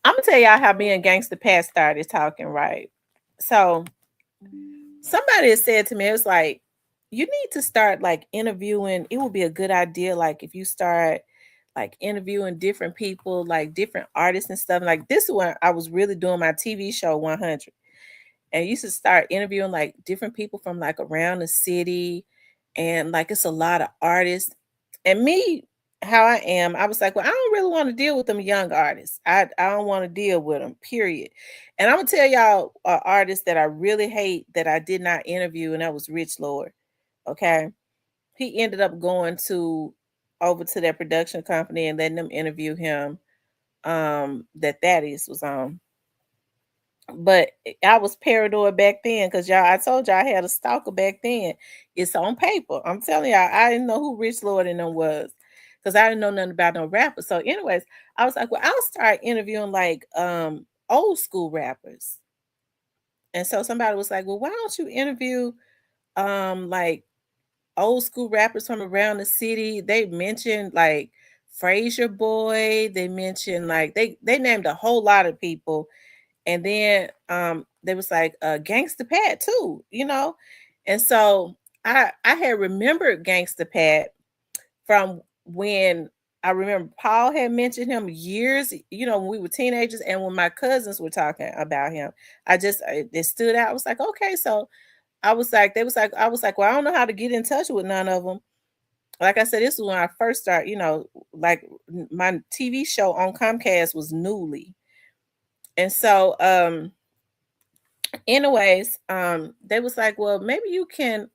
I'm gonna tell y'all how me and Gangsta Pat started talking, right? So somebody had said to me, it was like, you need to start like interviewing. It would be a good idea, like if you start like interviewing different people, like different artists and stuff. Like this is when I was really doing my TV show 100. And you should start interviewing like different people from like around the city, and like it's a lot of artists. And me, how I am, I was like, well, I don't really want to deal with them young artists. I don't want to deal with them, period. And I'm gonna tell y'all artists that I really hate that I did not interview, and that was Rich Lord. Okay, he ended up going to over to their production company and letting them interview him. That Thaddeus was on, but I was paranoid back then because y'all, I told y'all I had a stalker back then. It's on paper. I'm telling y'all, I didn't know who Rich Lord and them was because I didn't know nothing about no rappers. So, anyways, I was like, well, I'll start interviewing like old school rappers. And so somebody was like, well, why don't you interview like old school rappers from around the city? They mentioned like Frazier Boy, they mentioned like they named a whole lot of people, and then there was like Gangsta Pat too, you know. And so I had remembered Gangsta Pat from when I remember Paul had mentioned him years, you know, when we were teenagers, and when my cousins were talking about him. It stood out. I was like, okay. So I was like, they was like, I was like, well, I don't know how to get in touch with none of them. Like I said, this is when I first started, you know, like my TV show on Comcast was newly. And so anyways, they was like, well, maybe you can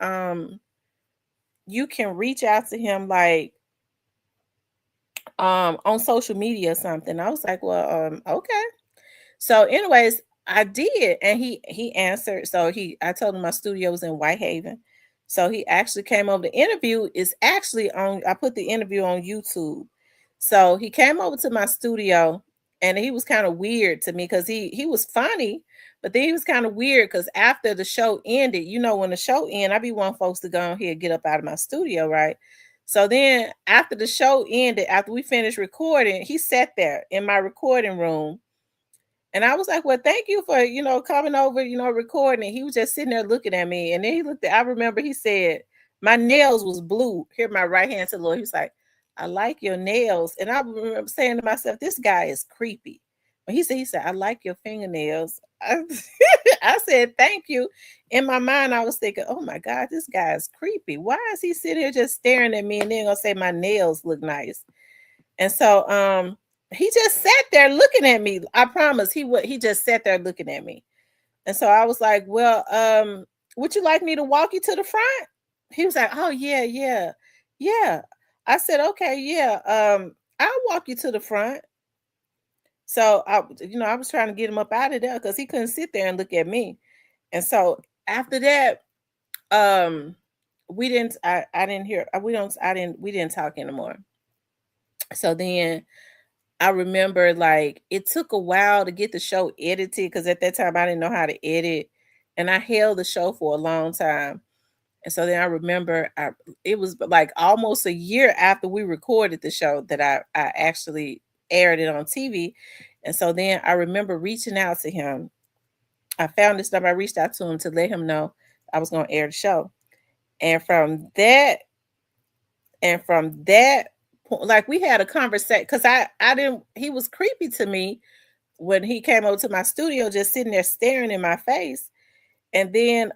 reach out to him like on social media or something. I was like, well, okay. So, anyways, I did, and he answered. So I told him my studio was in Whitehaven. So he actually came over. The interview is actually on. I put the interview on YouTube. So he came over to my studio, and he was kind of weird to me because he was funny, but then he was kind of weird because after the show ended, you know, when the show ended, I be wanting folks to go on here and get up out of my studio, right? So then after the show ended, after we finished recording, he sat there in my recording room, and I was like, well, thank you for, you know, coming over, you know, recording. He was just sitting there looking at me. And then he looked at, I remember he said, my nails was blue. Here, my right hand to the Lord. He was like, I like your nails. And I remember saying to myself, this guy is creepy. But he said, I like your fingernails. I said, thank you. In my mind, I was thinking, oh my God, this guy is creepy. Why is he sitting here just staring at me and then gonna say my nails look nice? And so he just sat there looking at me. I promise he just sat there looking at me. And so I was like, well, would you like me to walk you to the front? He was like, oh yeah, yeah, yeah. I said, okay, yeah. I'll walk you to the front. So I was trying to get him up out of there because he couldn't sit there and look at me. And so after that, um, I didn't hear we didn't talk anymore. So then I remember like it took a while to get the show edited because at that time I didn't know how to edit, and I held the show for a long time. And so then I remember it was like almost a year after we recorded the show that I actually aired it on TV. And so then I remember reaching out to him. I found this number. I reached out to him to let him know I was going to air the show. And from that point, like we had a conversation because I didn't. He was creepy to me when he came over to my studio, just sitting there staring in my face. And then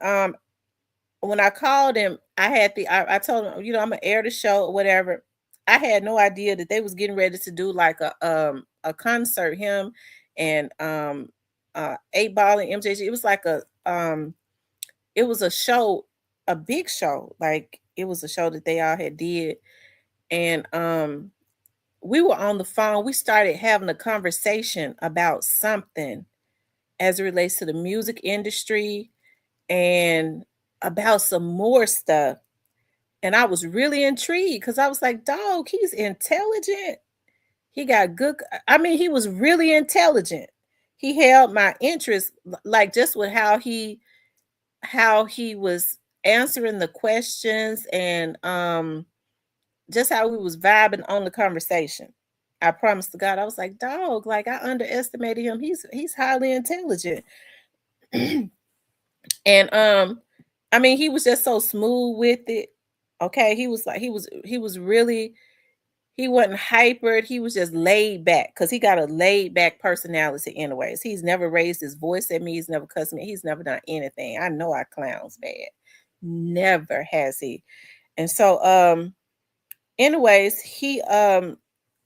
when I called him, I told him, you know, I'm gonna air the show or whatever. I had no idea that they was getting ready to do like a concert, him and 8 Ball and MJG. It was like it was a show, a big show. Like it was a show that they all had did. And we were on the phone. We started having a conversation about something as it relates to the music industry and about some more stuff. And I was really intrigued because I was like, dog, he's intelligent. He got good. I mean, he was really intelligent. He held my interest, like just with how he was answering the questions, and just how we was vibing on the conversation. I promise to God, I was like, dog, like I underestimated him. He's highly intelligent. And I mean, he was just so smooth with it. Okay. He was like, he was really, he wasn't hypered. He was just laid back because he got a laid back personality, anyways. He's never raised his voice at me. He's never cussed me. He's never done anything. I know I clowns bad. Never has he. And so, anyways,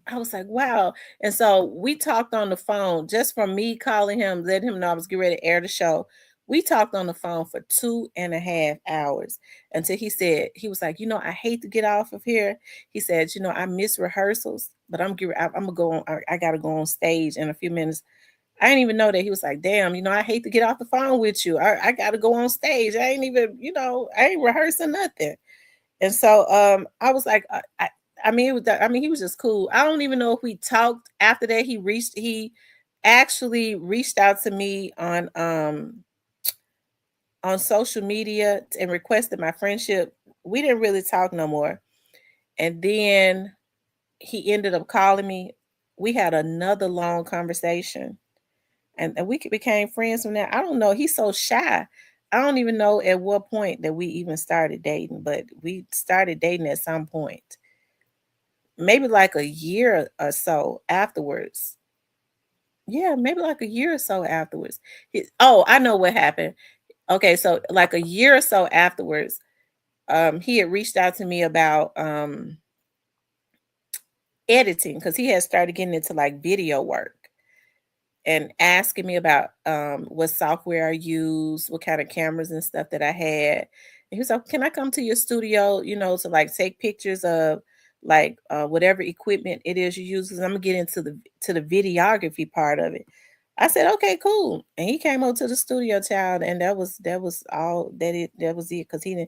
I was like, wow. And so we talked on the phone just from me calling him, letting him know I was getting ready to air the show. We talked on the phone for 2.5 hours until he said, he was like, I hate to get off of here. He said, I miss rehearsals, but I'm gonna go on. I gotta go on stage in a few minutes. I didn't even know that. He was like, damn, I hate to get off the phone with you. I gotta go on stage. I ain't even, I ain't rehearsing nothing. And so I was like, I mean, he was just cool. I don't even know if we talked after that. He actually reached out to me on social media and requested my friendship. We didn't really talk no more. And then he ended up calling me. We had another long conversation, and we became friends from that. I don't know. He's so shy. I don't even know at what point that we even started dating, but we started dating at some point. Maybe like a year or so afterwards. Yeah, maybe like a year or so afterwards. Oh, I know what happened. Okay, so like a year or so afterwards, he had reached out to me about editing because he had started getting into like video work and asking me about what software I use, what kind of cameras and stuff that I had. And he was like, "Can I come to your studio, to like take pictures of like whatever equipment it is you use? Because I'm gonna get into the videography part of it." I said, "Okay, cool." And he came over to the studio, child, and that was all that was it. Because he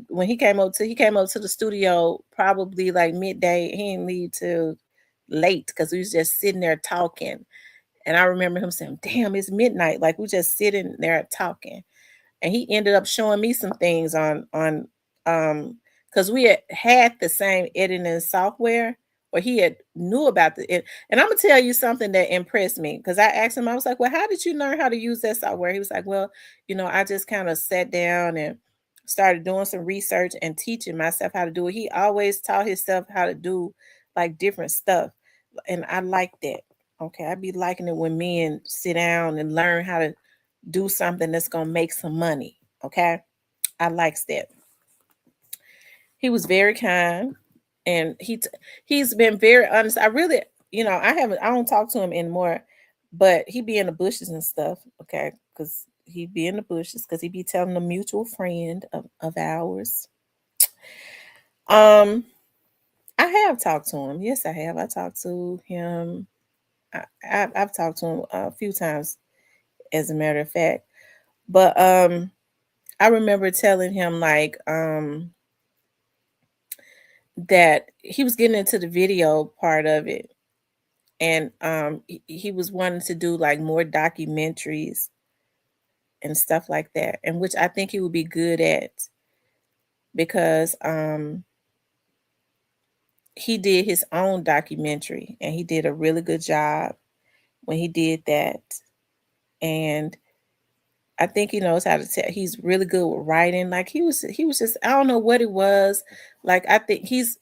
when he came over to the studio probably like midday. He didn't leave till late because we was just sitting there talking, and I remember him saying, "Damn, it's midnight." Like we just sitting there talking. And he ended up showing me some things on because we had the same editing software, or he had knew about it. And I'm gonna tell you something that impressed me because I asked him, I was like, "Well, how did you learn how to use that software?" He was like, "Well, I just kind of sat down and started doing some research and teaching myself how to do it." He always taught himself how to do like different stuff. And I like that. Okay. I be liking it when men sit down and learn how to do something that's gonna make some money. Okay. I likes that. He was very kind, and he's been very honest. I really, I don't talk to him anymore, but he be in the bushes and stuff. Okay. Because he be in the bushes because he be telling a mutual friend of ours. Um, I have talked to him. Yes, I have. I talked to him. I've talked to him a few times, as a matter of fact. But I remember telling him like that he was getting into the video part of it, and he was wanting to do like more documentaries and stuff like that, and which I think he would be good at because he did his own documentary and he did a really good job when he did that. And I think he knows how to tell. He's really good with writing. Like he was just, I don't know what it was. Like I think he's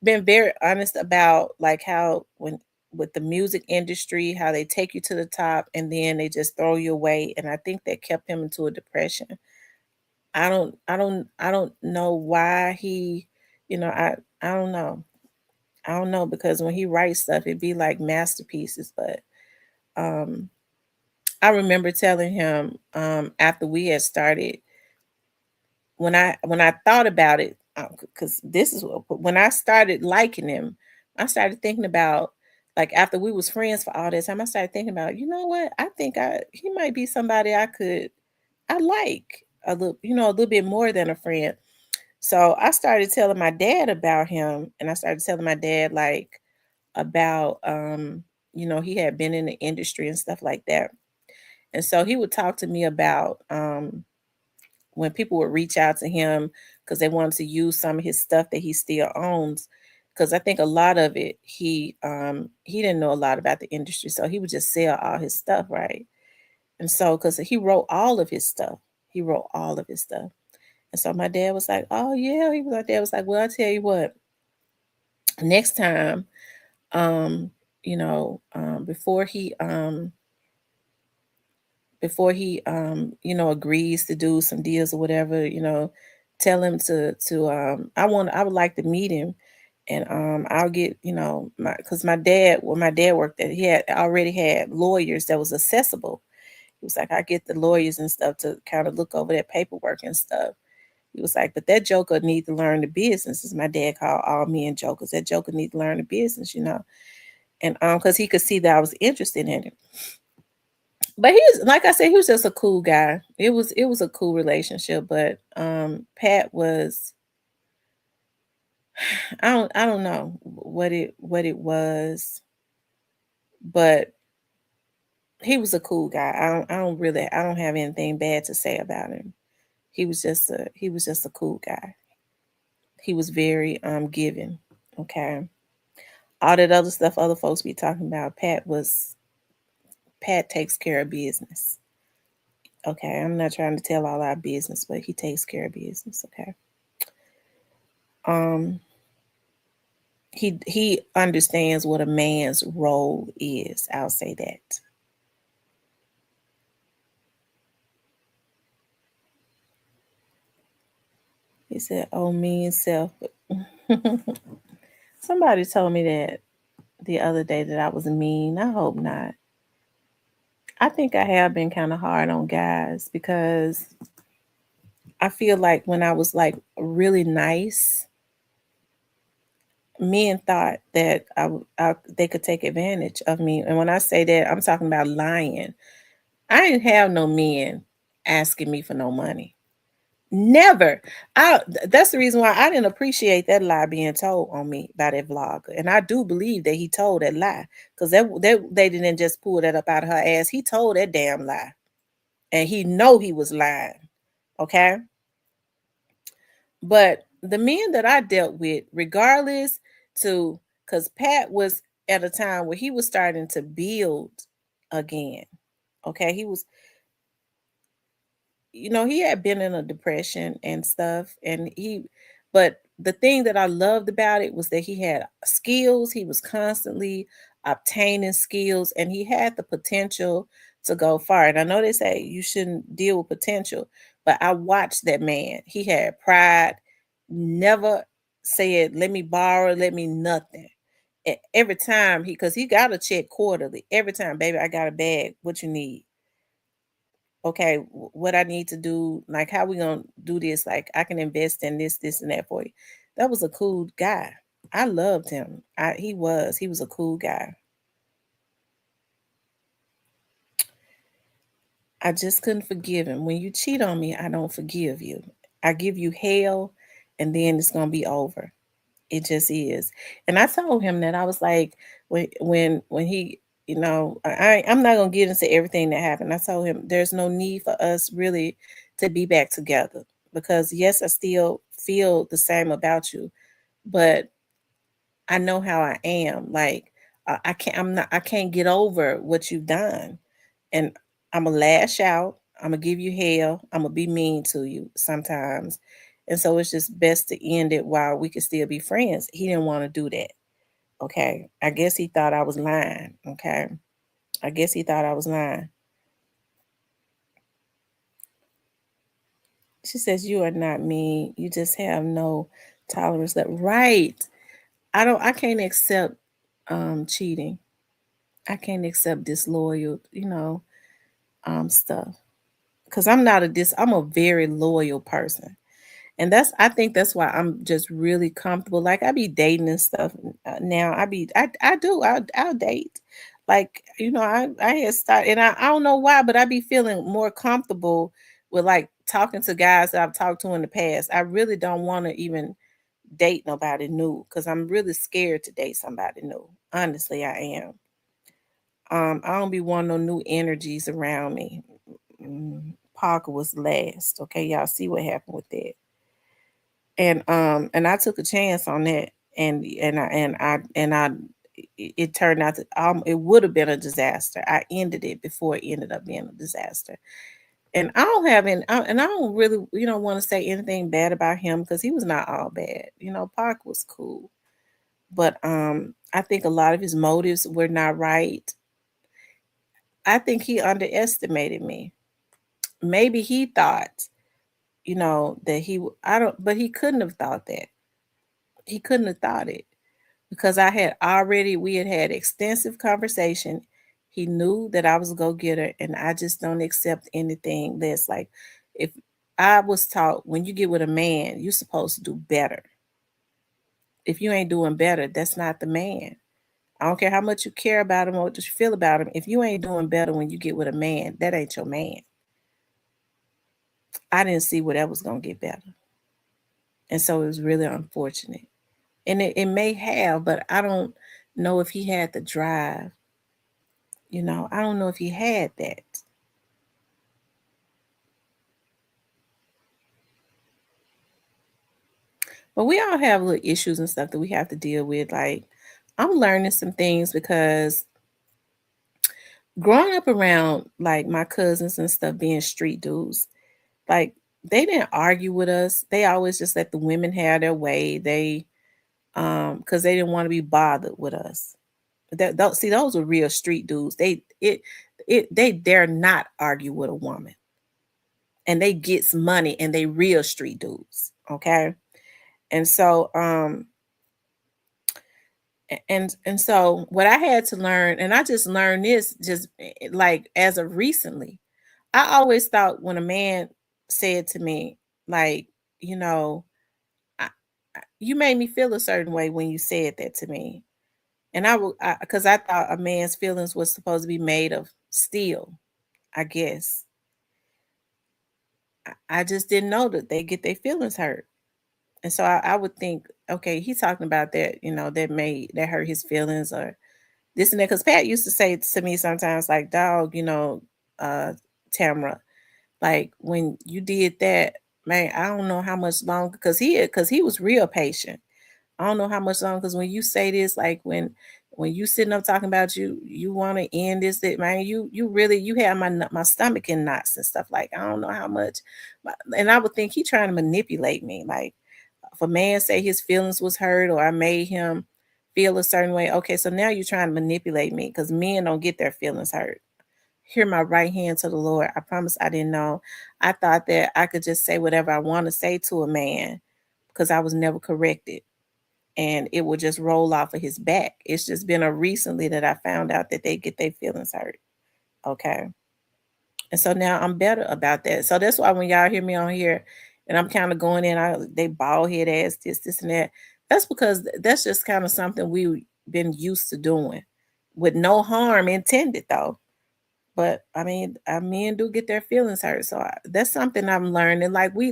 been very honest about like how when with the music industry, how they take you to the top and then they just throw you away. And I think that kept him into a depression. I don't know why he, I don't know. I don't know because when he writes stuff, it'd be like masterpieces. But um I remember telling him after we had started, when I thought about it, because this is when I started liking him, I started thinking about like after we was friends for all this time, I started thinking about, you know what? I think he might be somebody I like a little bit more than a friend. So I started telling my dad about him, and I started telling my dad like about he had been in the industry and stuff like that. And so he would talk to me about when people would reach out to him because they wanted to use some of his stuff that he still owns. because I think a lot of it he didn't know a lot about the industry, so he would just sell all his stuff, right? And so because he wrote all of his stuff, he wrote all of his stuff. And so my dad was like, "Oh yeah," he was my dad was like, "Well, I tell you what, next time, um, before he agrees to do some deals or whatever, tell him to I would like to meet him and I'll get, my because my dad when my dad worked there, he had already had lawyers that was accessible. He was like, I get the lawyers and stuff to kind of look over that paperwork and stuff. He was like, but that joker need to learn the business, as my dad called all men jokers. That joker need to learn the business. And because he could see that I was interested in it. But he's like I said, he was just a cool guy. It was a cool relationship, but Pat was I don't know what it was, but he was a cool guy. I don't have anything bad to say about him. He was just a cool guy. He was very giving. Okay. All that other stuff other folks be talking about, Pat takes care of business. Okay. I'm not trying to tell all our business, but he takes care of business. Okay. Um he understands what a man's role is. I'll say that. He said, "Oh, mean self." Somebody told me that the other day that I was mean. I hope not. I think I have been kind of hard on guys because I feel like when I was like really nice, men thought that they could take advantage of me. And when I say that, I'm talking about lying. I didn't have no men asking me for no money. Never. That's the reason why I didn't appreciate that lie being told on me by that vlogger. And I do believe that he told that lie. Because that they didn't just pull that up out of her ass. He told that damn lie. And he know he was lying. Okay. But the men that I dealt with, regardless to because Pat was at a time where he was starting to build again. Okay. He had been in a depression and stuff, but the thing that I loved about it was that he had skills. He was constantly obtaining skills, and he had the potential to go far. And I know they say you shouldn't deal with potential, but I watched that man. He had pride, never said, let me borrow, let me nothing. Every time because he got a check quarterly. Every time, baby, I got a bag. What you need? Okay, what I need to do, like how we gonna do this? Like I can invest in this, and that for you. That was a cool guy. I loved him. He was a cool guy. I just couldn't forgive him. When you cheat on me, I don't forgive you. I give you hell, and then it's gonna be over. It just is. And I told him that I was like, when he, I'm not gonna get into everything that happened. I told him there's no need for us really to be back together because yes, I still feel the same about you, but I know how I am. Like I can't. I'm not. I can't get over what you've done, and I'm gonna lash out. I'm gonna give you hell. I'm gonna be mean to you sometimes, and so it's just best to end it while we can still be friends. He didn't want to do that. Okay, I guess he thought I was lying. Okay, I guess he thought I was lying. She says you are not mean. You just have no tolerance. That right. I can't accept cheating. I can't accept disloyal, stuff. Cause I'm a very loyal person. And I think that's why I'm just really comfortable. Like I be dating and stuff now. I'll date. Like, I had started and I don't know why, but I be feeling more comfortable with like talking to guys that I've talked to in the past. I really don't want to even date nobody new because I'm really scared to date somebody new. Honestly, I am. I don't be wanting no new energies around me. Parker was last. Okay, y'all see what happened with that. And I took a chance on that. and it turned out that it would have been a disaster. I ended it before it ended up being a disaster. And I don't have any, and I don't really, want to say anything bad about him because he was not all bad. Park was cool, but I think a lot of his motives were not right. I think he underestimated me. Maybe he thought, that I don't, but he couldn't have thought that. He couldn't have thought it because we had had extensive conversation. He knew that I was a go-getter and I just don't accept anything less. Like if I was taught when you get with a man, you're supposed to do better. If you ain't doing better, that's not the man. I don't care how much you care about him or what you feel about him. If you ain't doing better when you get with a man, that ain't your man. I didn't see where that was gonna get better. And so it was really unfortunate. And it may have, but I don't know if he had the drive. I don't know if he had that. But we all have little issues and stuff that we have to deal with. Like, I'm learning some things because growing up around like my cousins and stuff being street dudes, like they didn't argue with us. They always just let the women have their way. Because they didn't want to be bothered with us. See, those are real street dudes. They dare not argue with a woman. And they gets money and they real street dudes. Okay. And so and so what I had to learn, and I just learned this just like as of recently. I always thought when a man said to me, like, you know, I, you made me feel a certain way when you said that to me. And because I thought a man's feelings was supposed to be made of steel, I guess. I just didn't know that they get their feelings hurt. And so I would think, okay, he's talking about that, that hurt his feelings or this and that. Because Pat used to say to me sometimes, like, dog, Tamara, like when you did that, man, I don't know how much longer because he was real patient. I don't know how much longer because when you say this, like when you sitting up talking about you want to end this, that man, you really you have my stomach in knots and stuff. Like I don't know how much, and I would think he trying to manipulate me. Like if a man say his feelings was hurt or I made him feel a certain way, okay, so now you're trying to manipulate me because men don't get their feelings hurt. Hear my right hand to the Lord. I promise I didn't know. I thought that I could just say whatever I want to say to a man because I was never corrected and it would just roll off of his back. It's just been a recently that I found out that they get their feelings hurt. Okay. And so now I'm better about that. So that's why when y'all hear me on here and I'm kind of going in, they bald head ass, this, and that. That's because that's just kind of something we've been used to doing with no harm intended though. But I mean, men do get their feelings hurt. So that's something I'm learning. Like we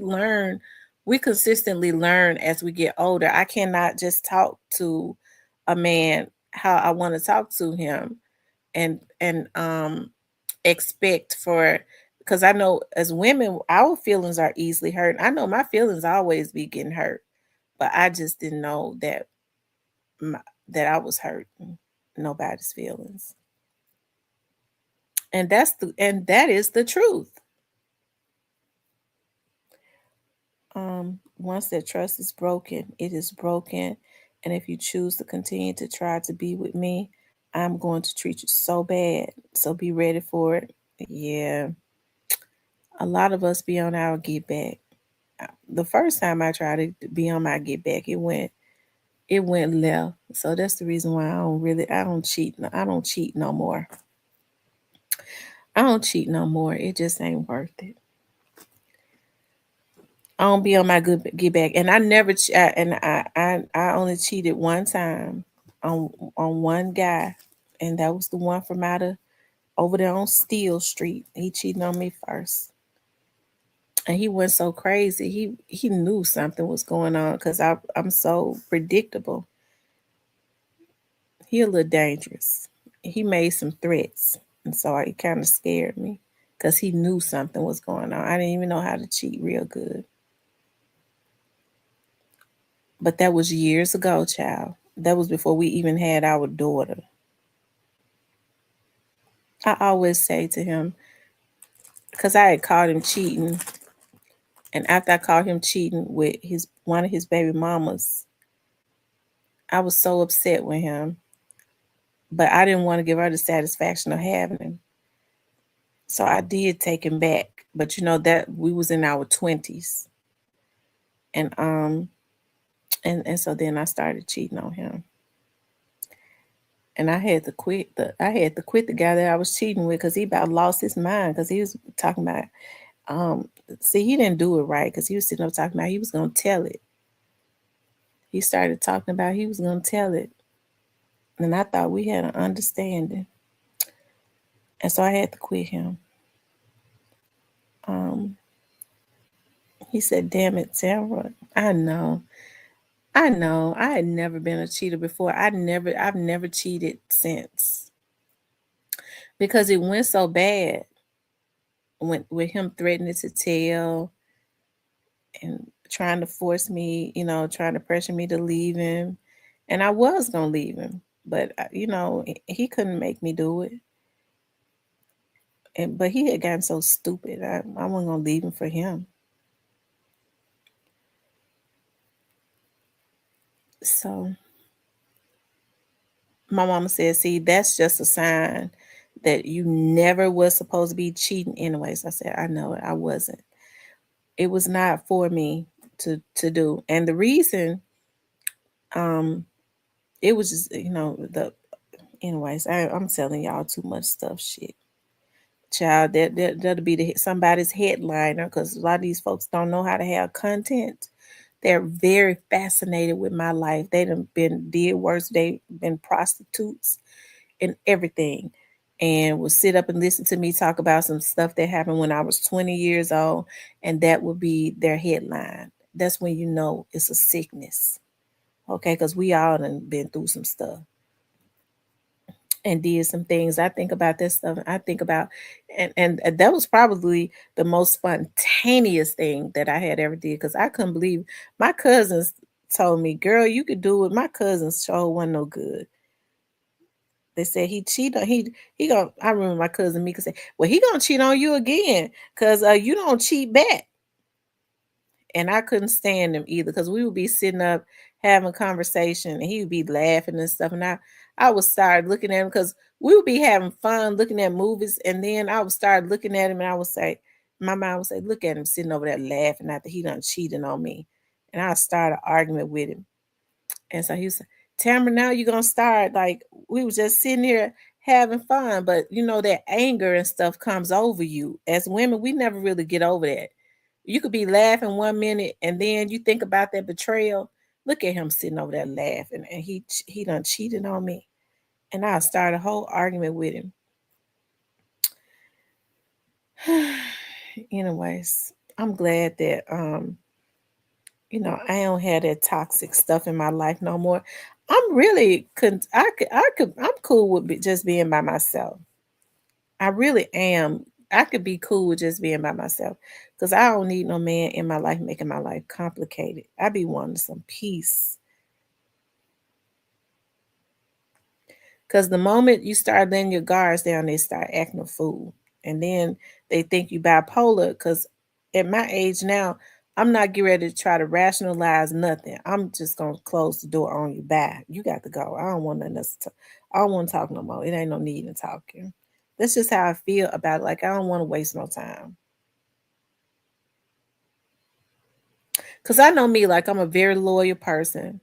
consistently learn as we get older. I cannot just talk to a man how I want to talk to him and expect for because I know as women, our feelings are easily hurt. I know my feelings always be getting hurt, but I just didn't know my, that I was hurting nobody's feelings. And that is the truth. Once that trust is broken, it is broken. And if you choose to continue to try to be with me, I'm going to treat you so bad. So be ready for it. Yeah. A lot of us be on our get back. The first time I tried to be on my get back, it went left. So that's the reason why I don't cheat. I don't cheat no more. I don't cheat no more. It just ain't worth it. I don't be on my good get back, and I never and I only cheated one time on one guy, and that was the one from out of over there on Steel Street. He cheated on me first, and he went so crazy. He knew something was going on because I'm so predictable. He a little dangerous. He made some threats, and so it kind of scared me because he knew something was going on. I didn't even know how to cheat real good. But that was years ago, child. That was before we even had our daughter. I always say to him, because I had caught him cheating, and after I caught him cheating with his one of his baby mamas, I was so upset with him. But I didn't want to give her the satisfaction of having him. So I did take him back. But you know that we was in our 20s. And so then I started cheating on him. And I had to quit the guy that I was cheating with because he about lost his mind because he was talking about um see he didn't do it right because he was sitting up talking about he was gonna tell it. He started talking about he was gonna tell it. And I thought we had an understanding. And so I had to quit him. Um he said, damn it, Sarah. I know. I know. I had never been a cheater before. I've never cheated since. Because it went so bad when with him threatening to tell and trying to force me, trying to pressure me to leave him. And I was gonna leave him, but he couldn't make me do it. But he had gotten so stupid. I wasn't gonna leave him for him. So my mama said, "See, that's just a sign that you never was supposed to be cheating, anyways." I said, "I know it. I wasn't. It was not for me to do." And the reason, um, it was just the anyways. I'm telling y'all too much stuff. Shit. Child, that'll be somebody's headliner because a lot of these folks don't know how to have content. They're very fascinated with my life. They done did worse. They been prostitutes and everything, and will sit up and listen to me talk about some stuff that happened when I was 20 years old, and that would be their headline. That's when you know it's a sickness, okay? Because we all done been through some stuff and did some things. I think about this stuff. I think about, and that was probably the most spontaneous thing that I had ever did because I couldn't believe my cousins told me, "Girl, you could do it." My cousins sure wasn't no good. They said he cheat on he gonna. I remember my cousin Mika say, "Well, he gonna cheat on you again because you don't cheat back." And I couldn't stand him either because we would be sitting up having a conversation and he would be laughing and stuff. And I would start looking at him because we would be having fun looking at movies. And then I would start looking at him and I would say, my mind would say, "Look at him sitting over there laughing after he done cheating on me." And I started an argument with him. And so he was like, "Tamara, now you're gonna start like we was just sitting here having fun, but that anger and stuff comes over you. As women, we never really get over that. You could be laughing 1 minute and then you think about that betrayal. Look at him sitting over there laughing, and he done cheated on me." And I started a whole argument with him. Anyways, I'm glad that I don't have that toxic stuff in my life no more. I'm really I'm cool with just being by myself. I really am. I could be cool with just being by myself because I don't need no man in my life making my life complicated. I be wanting some peace. Because the moment you start letting your guards down, they start acting a fool. And then they think you bipolar. Because at my age now, I'm not getting ready to try to rationalize nothing. I'm just going to close the door on you. Bye. You got to go. I don't want nothing else to talk. I don't want to talk no more. It ain't no need in talking. That's just how I feel about it. Like, I don't want to waste no time. Because I know me, like, I'm a very loyal person.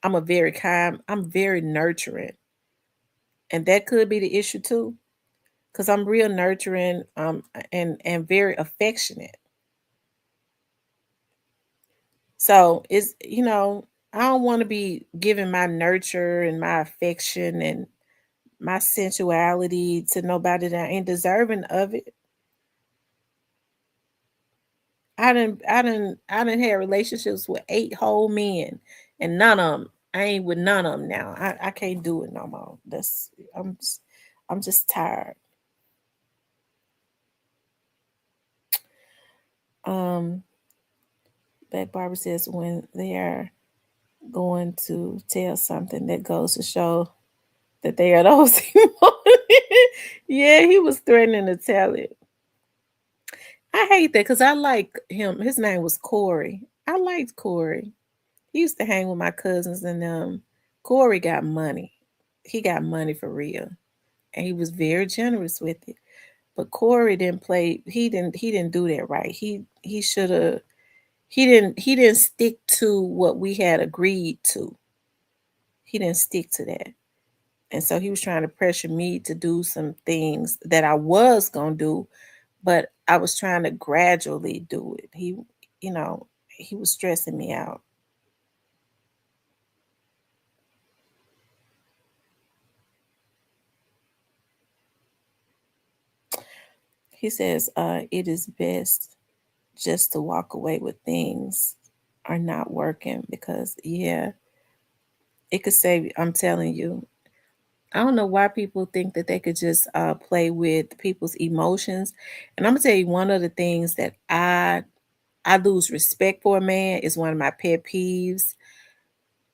I'm a very kind, I'm very nurturing. And that could be the issue too. Because I'm real nurturing, and very affectionate. So I don't want to be giving my nurture and my affection and my sensuality to nobody that ain't deserving of it. I didn't have relationships with 8 whole men, and none of them. I ain't with none of them now. I can't do it no more. I'm just tired. Um, but Barbara says when they are going to tell something that goes to show that they are those emotions. Yeah, he was threatening to tell it. I hate that because I like him. His name was Corey. I liked Corey. He used to hang with my cousins and Corey got money. He got money for real. And he was very generous with it. But Corey didn't play he didn't do that right. He should have he didn't stick to what we had agreed to. He didn't stick to that. And so he was trying to pressure me to do some things that I was going to do, but I was trying to gradually do it. You know, he was stressing me out. He says, it is best just to walk away with things are not working because, yeah, it could save you. I'm telling you. I don't know why people think that they could just play with people's emotions. And I'm gonna tell you one of the things that I lose respect for a man is one of my pet peeves.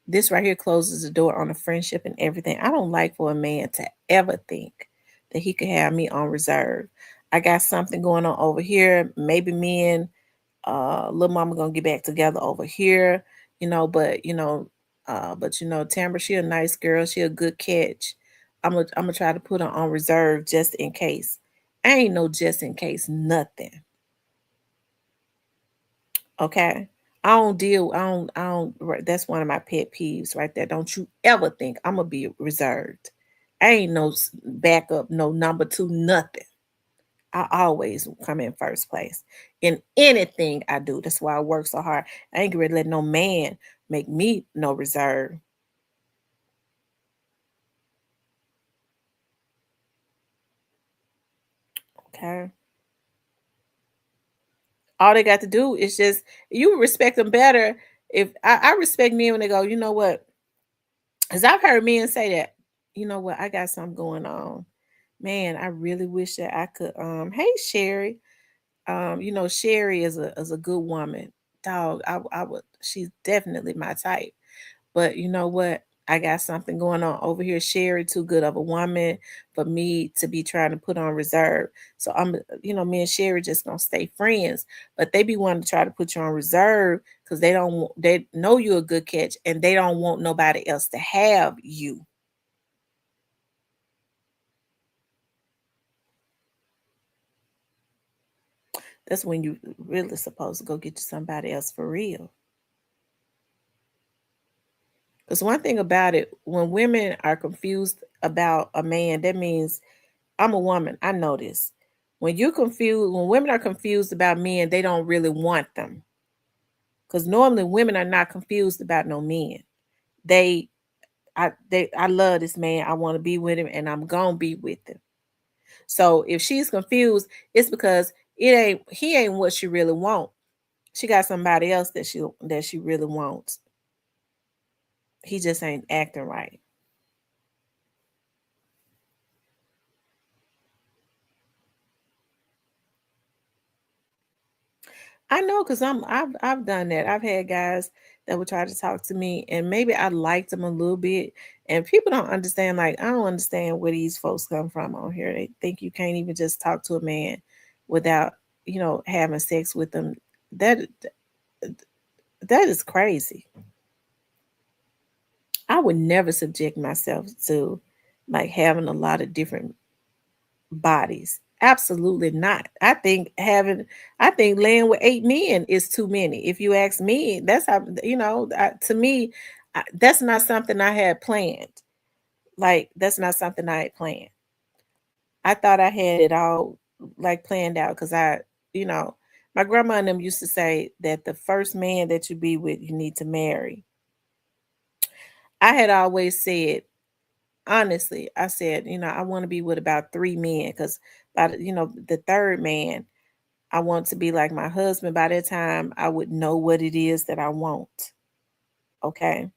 This right here closes the door on a friendship and everything. I don't like for a man to ever think that he could have me on reserve. I got something going on over here. Maybe me and little mama gonna get back together over here, Tamara, she a nice girl, she a good catch. I'm gonna try to put her on reserve just in case. I ain't no just in case nothing. Okay. I don't right, that's one of my pet peeves right there. Don't you ever think I'm gonna be reserved. I ain't no backup, no number two, nothing. I always come in first place in anything I do. That's why I work so hard. I ain't gonna let no man make me no reserve. Okay. All they got to do is just you respect them better. If I respect men when they go, you know what? Because I've heard men say that, you know what, I got something going on. Man, I really wish that I could hey Sherry. Sherry is a good woman. Dog, I would she's definitely my type. But you know what? I got something going on over here. Sherry, too good of a woman for me to be trying to put on reserve. So me and Sherry just gonna stay friends. But they be wanting to try to put you on reserve because they know you're a good catch and they don't want nobody else to have you. That's when you really supposed to go get you somebody else for real. Because one thing about it, when women are confused about a man, that means I'm a woman. I know this. When women are confused about men, they don't really want them. Because normally women are not confused about no men. They, I love this man. I want to be with him, and I'm gonna be with him. So if she's confused, it's because he ain't what she really want. She got somebody else that she really wants. He just ain't acting right. I know because I've done that. I've had guys that would try to talk to me and maybe I liked them a little bit. And people don't understand, like, I don't understand where these folks come from on here. They think you can't even just talk to a man without, having sex with them. That that is crazy. I would never subject myself to like having a lot of different bodies. Absolutely not. I think laying with 8 men is too many. If you ask me, that's how to me, that's not something I had planned. Like that's not something I had planned. I thought I had it all like planned out because you know, my grandma and them used to say that the first man that you be with, you need to marry. I had always said, honestly, I said, I want to be with about 3 men because by the third man, I want to be like my husband. By that time, I would know what it is that I want. Okay.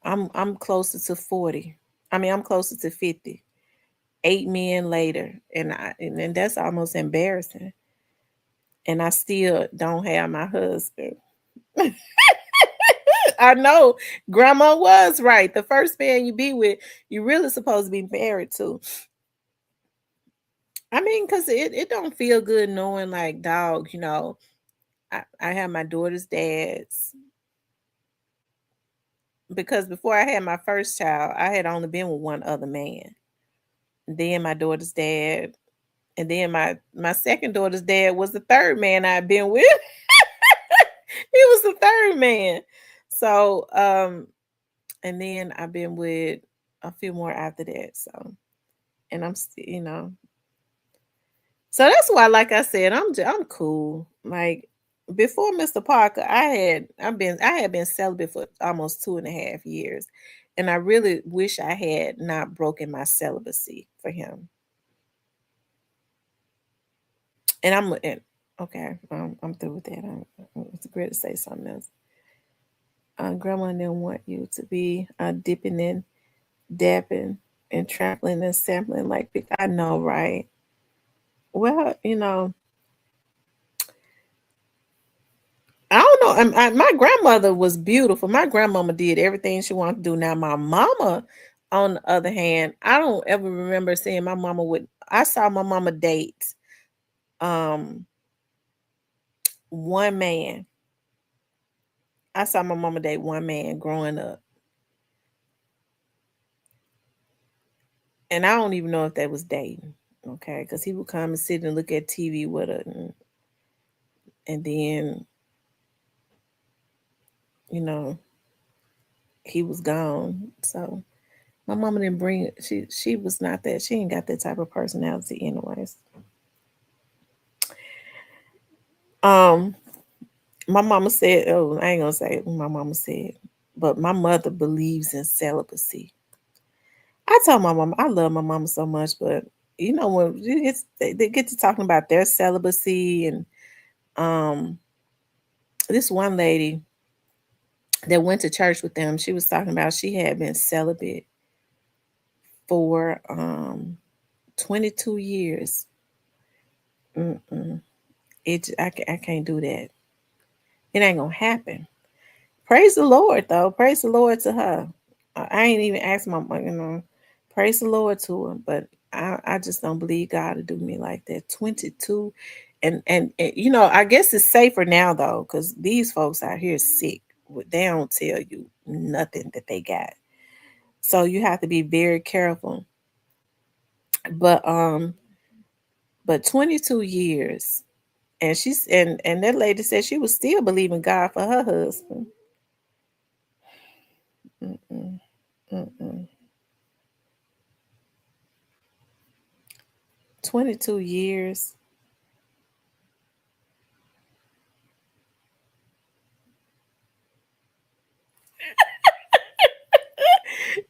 I'm closer to 40. I mean, I'm closer to 50. 8 men later. And that's almost embarrassing. and I still don't have my husband. I know grandma was right. The first man you be with, you really supposed to be married to. I mean, because it don't feel good knowing like, dog, I have my daughter's dads because before I had my first child, I had only been with one other man. Then my daughter's dad, and then my second daughter's dad was the third man I'd been with. He was the third man. So, and then I've been with a few more after that. So, and I'm still, so that's why, like I said, I'm cool. Like before Mr. Parker, I had been celibate for almost 2.5 years. And I really wish I had not broken my celibacy for him. And okay, I'm through with that. It's great to say something else. Grandma didn't want you to be dipping in, dabbing, and trampling and sampling like I know, right? Well, I don't know. My grandmother was beautiful. My grandmama did everything she wanted to do. Now, my mama, on the other hand, I don't ever remember seeing my mama with. I saw my mama date um one man. I saw my mama date one man growing up, and I don't even know if that was dating. Okay, because he would come and sit and look at TV with her, and then you know he was gone. So my mama didn't bring it. She was not that. She ain't got that type of personality, anyways. Um, my mama said, "Oh, I ain't gonna say what my mama said, but my mother believes in celibacy." I told my mama I love my mama so much, but when they get to talking about their celibacy, and um, this one lady that went to church with them, she was talking about she had been celibate for 22 years. Mm-mm. I can't do that. It ain't gonna happen. Praise the Lord, though. Praise the Lord to her. I ain't even asked my mom, praise the Lord to her, but I just don't believe God to do me like that. 22, and I guess it's safer now though, because these folks out here sick. They don't tell you nothing that they got, so you have to be very careful. But 22 years, and that lady said she was still believing God for her husband. Mm-mm, mm-mm. 22 years.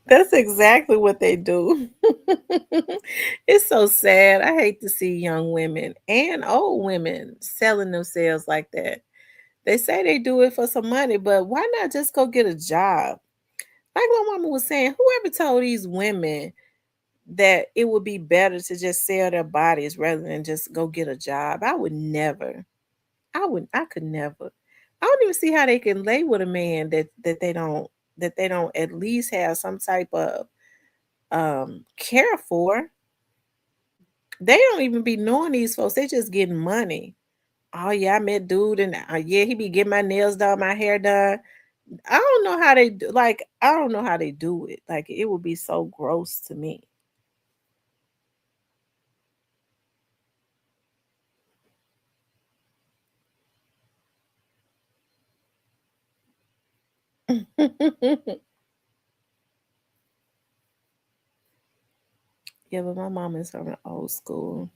That's exactly what they do. It's so sad. I hate to see young women and old women selling themselves like that. They say they do it for some money, but why not just go get a job? Like my mama was saying, whoever told these women that it would be better to just sell their bodies rather than just go get a job? I would never. I could never. I don't even see how they can lay with a man that they don't at least have some type of care for. They don't even be knowing these folks. They just getting money. Oh yeah, I met dude, and yeah, he be getting my nails done, my hair done. I don't know how they do. Like I don't know how they do it. Like it would be so gross to me. Yeah, but my mom is from the old school.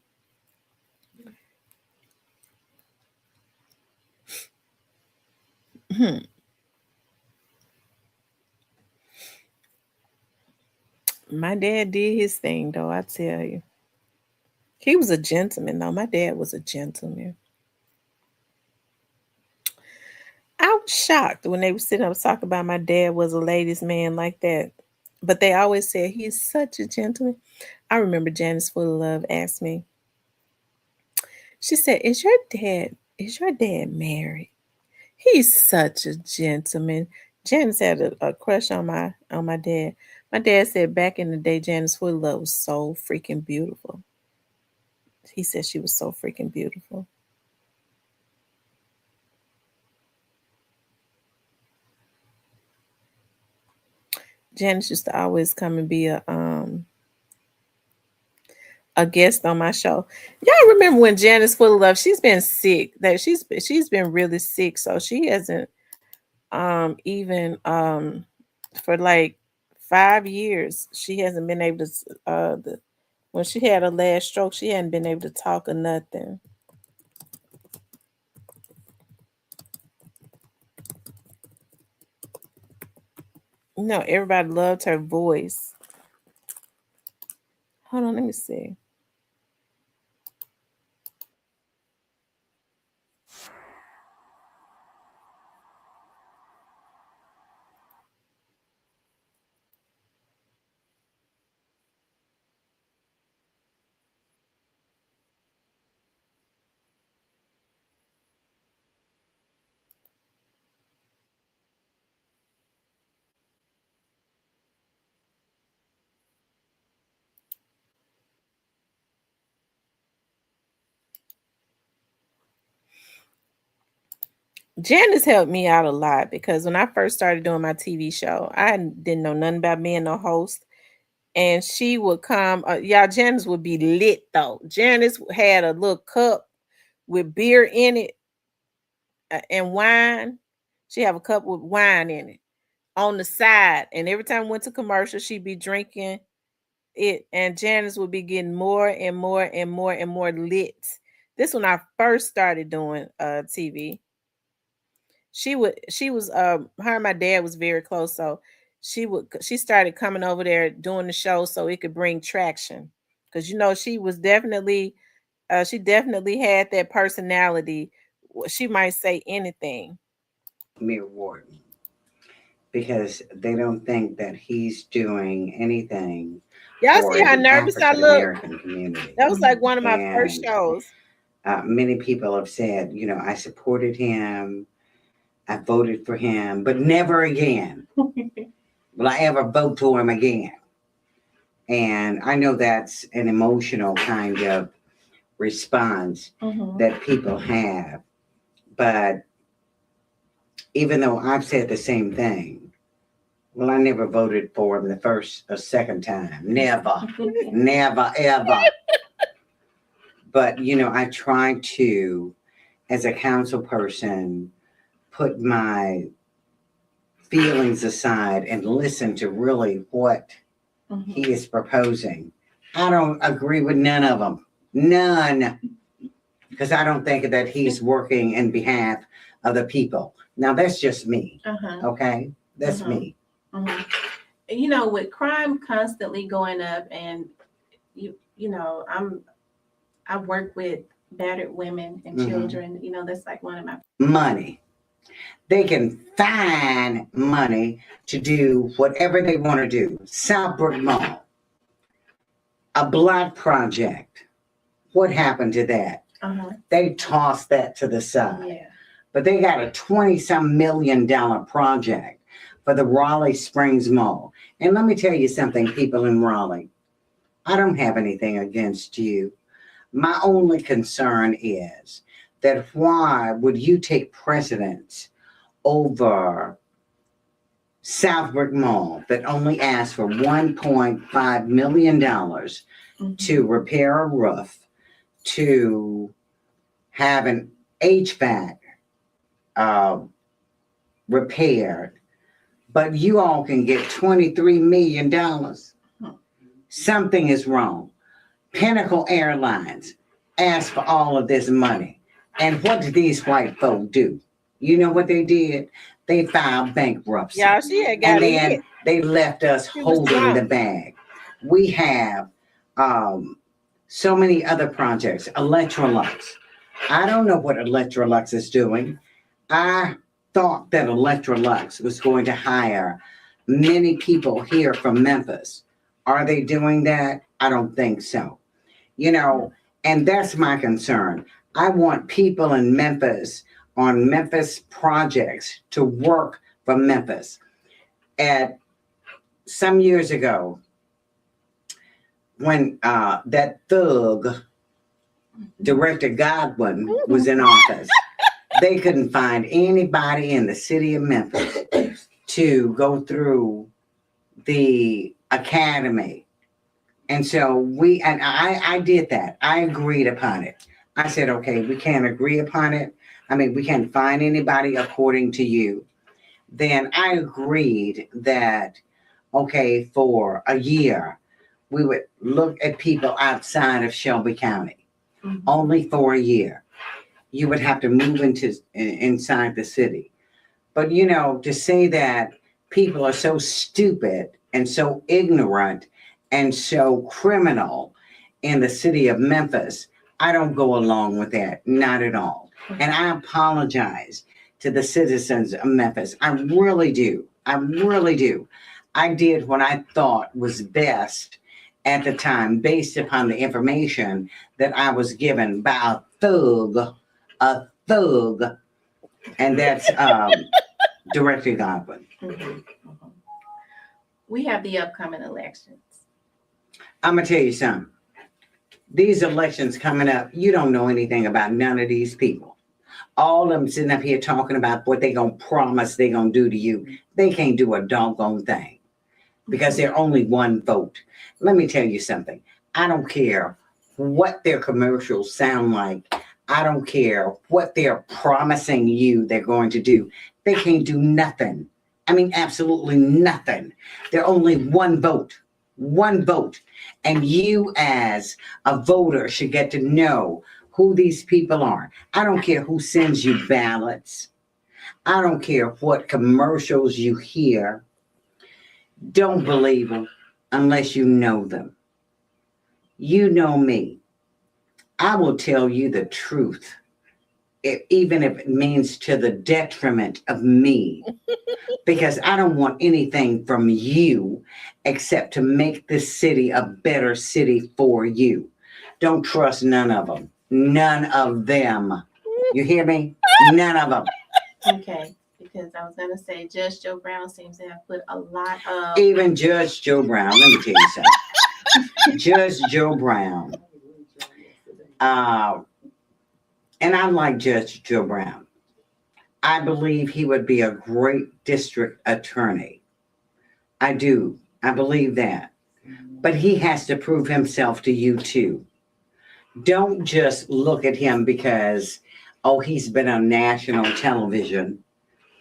My dad did his thing, though. I tell you, he was a gentleman. Though my dad was a gentleman. I was shocked when they were sitting up talking about my dad was a ladies' man like that. But they always said he's such a gentleman. I remember Janice Full of Love asked me, she said, "Is your dad Is your dad married? He's such a gentleman. Janice had a crush on my dad. My dad said back in the day, Janice Woodlove was so freaking beautiful. He said she was so freaking beautiful. Janice used to always come and be a guest on my show. Y'all remember when Janice Full of Love? She's been sick. That she's been really sick, so she hasn't even for like 5 years she hasn't been able to when she had her last stroke she hadn't been able to talk or nothing. No, everybody loved her voice. Hold on, let me see. Janice helped me out a lot because when I first started doing my TV show, I didn't know nothing about being a host. And she would come, y'all, Janice would be lit though. Janice had a little cup with beer in it and wine. She have a cup with wine in it on the side. And every time we went to commercial, she'd be drinking it. And Janice would be getting more and more and more and more lit. This when I first started doing TV. She was her and my dad was very close, so she started coming over there doing the show so it could bring traction, because she definitely had that personality. She might say anything. Mayor Wharton, because they don't think that he's doing anything Y'all see for how the nervous I African look? American community. That was like one of my first And shows. many people have said, I supported him, I voted for him, but never again will I ever vote for him again. And I know that's an emotional kind of response that people have. But even though I've said the same thing, well, I never voted for him the first or second time. Never, never, ever. But, I try to, as a council person, put my feelings aside and listen to really what he is proposing. I don't agree with none of them. None. Because I don't think that he's working in behalf of the people. Now, that's just me. Okay? That's me. With crime constantly going up, and I work with battered women and children. That's like one of my money. They can find money to do whatever they want to do. Southbrook Mall, a black project. What happened to that? They tossed that to the side. Yeah. But they got a $20-some million project for the Raleigh Springs Mall. And let me tell you something, people in Raleigh. I don't have anything against you. My only concern is that why would you take precedence over Southbrook Mall that only asked for $1.5 million to repair a roof, to have an HVAC repaired, but you all can get $23 million. Something is wrong. Pinnacle Airlines asked for all of this money. And what did these white folk do? You know what they did? They filed bankruptcy. Y'all, she had got and then hit. They left us holding the bag. We have so many other projects. Electrolux. I don't know what Electrolux is doing. I thought that Electrolux was going to hire many people here from Memphis. Are they doing that? I don't think so. And that's my concern. I want people in Memphis on Memphis projects to work for Memphis. At some years ago, when that thug, Director Godwin, was in office, they couldn't find anybody in the city of Memphis to go through the academy. And so I did that. I agreed upon it. I said, okay, we can't agree upon it. I mean, we can't find anybody according to you. Then I agreed that, okay, for a year, we would look at people outside of Shelby County, only for a year. You would have to move inside the city. But, you know, to say that people are so stupid and so ignorant and so criminal in the city of Memphis, I don't go along with that, not at all. And I apologize to the citizens of Memphis. I really do. I really do. I did what I thought was best at the time based upon the information that I was given by a thug, and that's Director Godwin. We have the upcoming elections. I'm going to tell you something. These elections coming up, you don't know anything about none of these people. All of them sitting up here talking about what they're going to promise they're going to do to you. They can't do a doggone thing because they're only one vote. Let me tell you something. I don't care what their commercials sound like. I don't care what they're promising you they're going to do. They can't do nothing. I mean, absolutely nothing. They're only one vote. One vote. And you as a voter should get to know who these people are. I don't care who sends you ballots. I don't care what commercials you hear. Don't believe them unless you know them. You know me. I will tell you the truth, even if it means to the detriment of me, because I don't want anything from you except to make this city a better city for you. Don't trust none of them. None of them. You hear me? None of them. Okay, because I was going to say Judge Joe Brown seems to have put a lot of... Even Judge Joe Brown, let me tell you something. Judge Joe Brown. And I like Judge Joe Brown. I believe he would be a great district attorney. I do. I believe that. But he has to prove himself to you too. Don't just look at him because, oh, he's been on national television.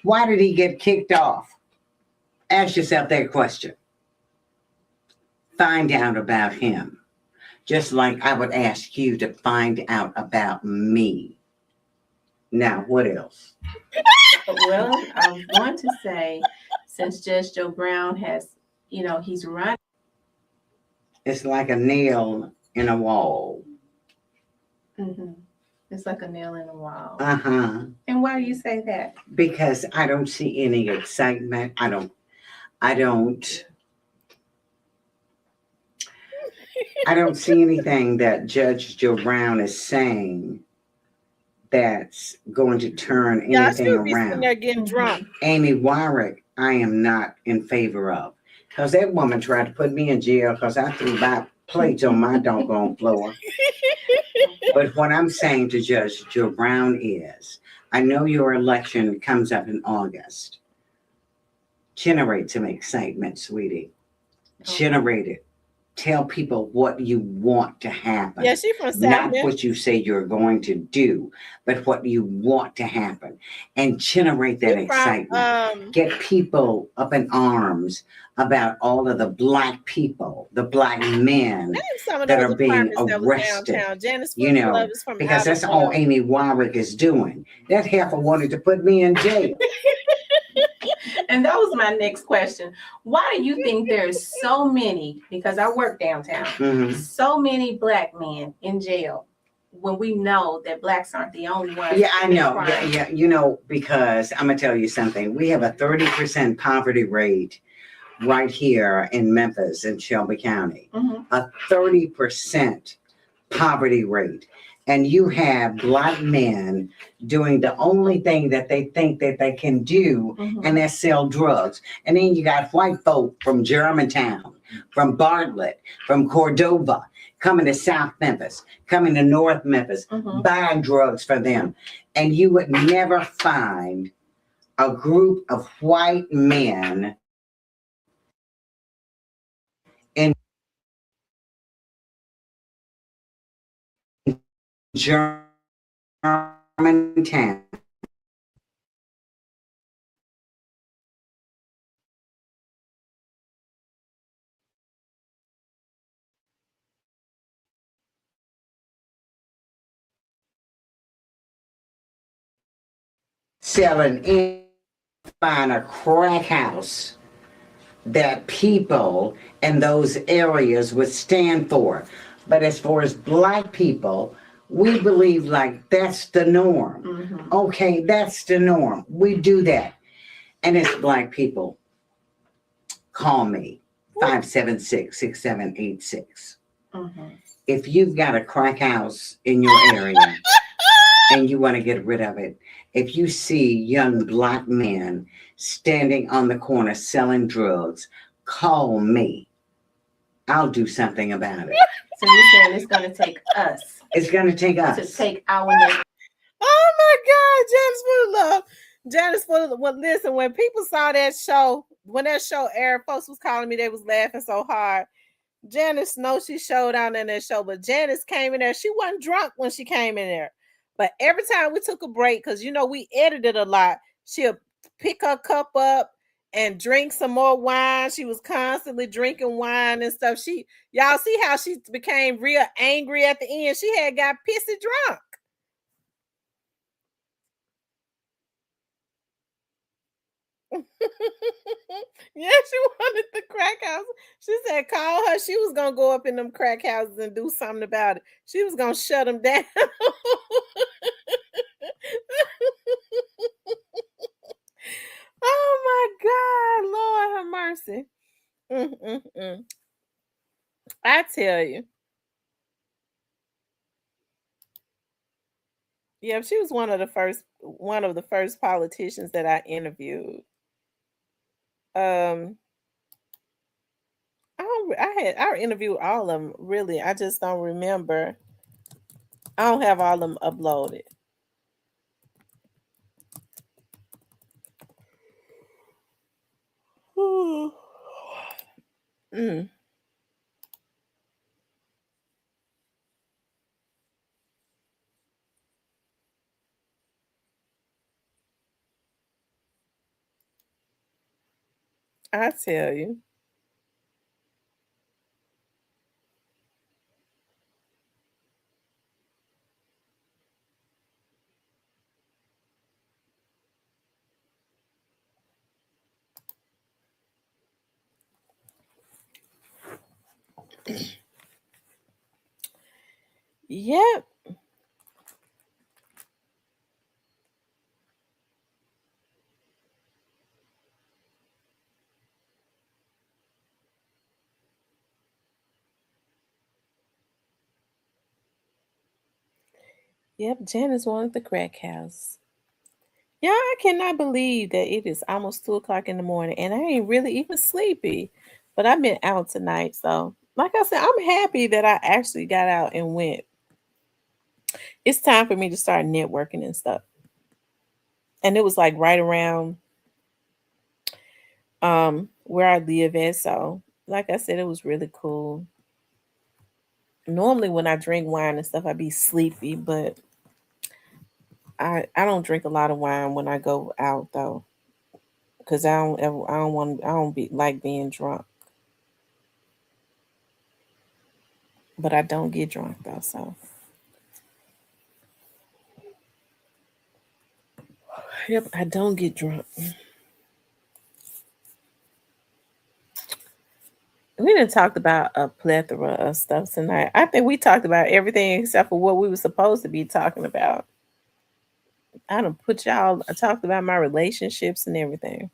Why did he get kicked off? Ask yourself that question. Find out about him. Just like I would ask you to find out about me. Now, what else? Well, I was going to say, since Judge Joe Brown has, he's running. It's like a nail in a wall. Mm-hmm. It's like a nail in a wall. Uh-huh. And why do you say that? Because I don't see any excitement. I don't see anything that Judge Joe Brown is saying that's going to turn anything around. They're getting drunk. Amy Warwick, I am not in favor of. Because that woman tried to put me in jail because I threw my plates on my doggone floor. But what I'm saying to Judge Joe Brown is, I know your election comes up in August. Generate some excitement, sweetie. Generate it. Tell people what you want to happen. Yeah, she's from South Not Memphis. what you say you're going to do, but what you want to happen. And generate that excitement. Get people up in arms about all of the black people, the black men that are being arrested. Because that's all Amy Warwick is doing. That heifer wanted to put me in jail. And that was my next question. Why do you think there's so many, because I work downtown, so many black men in jail when we know that blacks aren't the only ones? Yeah, I know. Yeah, because I'm going to tell you something. We have a 30% poverty rate right here in Memphis in Shelby County. A 30% poverty rate. and you have black men doing the only thing that they think that they can do, and that's sell drugs. And then you got white folk from Germantown, from Bartlett, from Cordova, coming to South Memphis, coming to North Memphis, buying drugs for them. And you would never find a group of white men in Germantown selling in a crack house that people in those areas would stand for. But as far as black people, we believe like that's the norm. Okay, that's the norm. We do that. And as black people, call me 576-6786. If you've got a crack house in your area and you want to get rid of it, if you see young black men standing on the corner selling drugs, call me. I'll do something about it. So you're saying it's going to take us. It's going to take us. To take our neighbor. Oh my God, Janice full of love. Janice full of love. Well, listen, when people saw that show, when that show aired, folks was calling me, they was laughing so hard. Janice knows she showed out in that show, but Janice came in there. She wasn't drunk when she came in there. But every time we took a break, because, you know, we edited a lot, she'll pick her cup up and drink some more wine. She was constantly drinking wine and stuff. Y'all see how she became real angry at the end. She had got pissy drunk. Yeah, she wanted the crack house. She said, call her. She was going to go up in them crack houses and do something about it. She was going to shut them down. Oh my God, Lord have mercy. I tell you. Yeah, she was one of the first politicians that I interviewed. I interviewed all of them, really. I just don't remember. I don't have all of them uploaded. Mm. I tell you. Yep. Yep, Janice wanted the crack house. Yeah, I cannot believe that it is almost 2 o'clock in the morning and I ain't really even sleepy. But I've been out tonight. So, like I said, I'm happy that I actually got out and went. It's time for me to start networking and stuff. And it was like right around where I live at. So, like I said, it was really cool. Normally when I drink wine and stuff, I be sleepy, but I don't drink a lot of wine when I go out though. Because I don't be like being drunk. But I don't get drunk though, so yep, I don't get drunk. We done talked about a plethora of stuff tonight. I think we talked about everything except for what we were supposed to be talking about. I talked about my relationships and everything.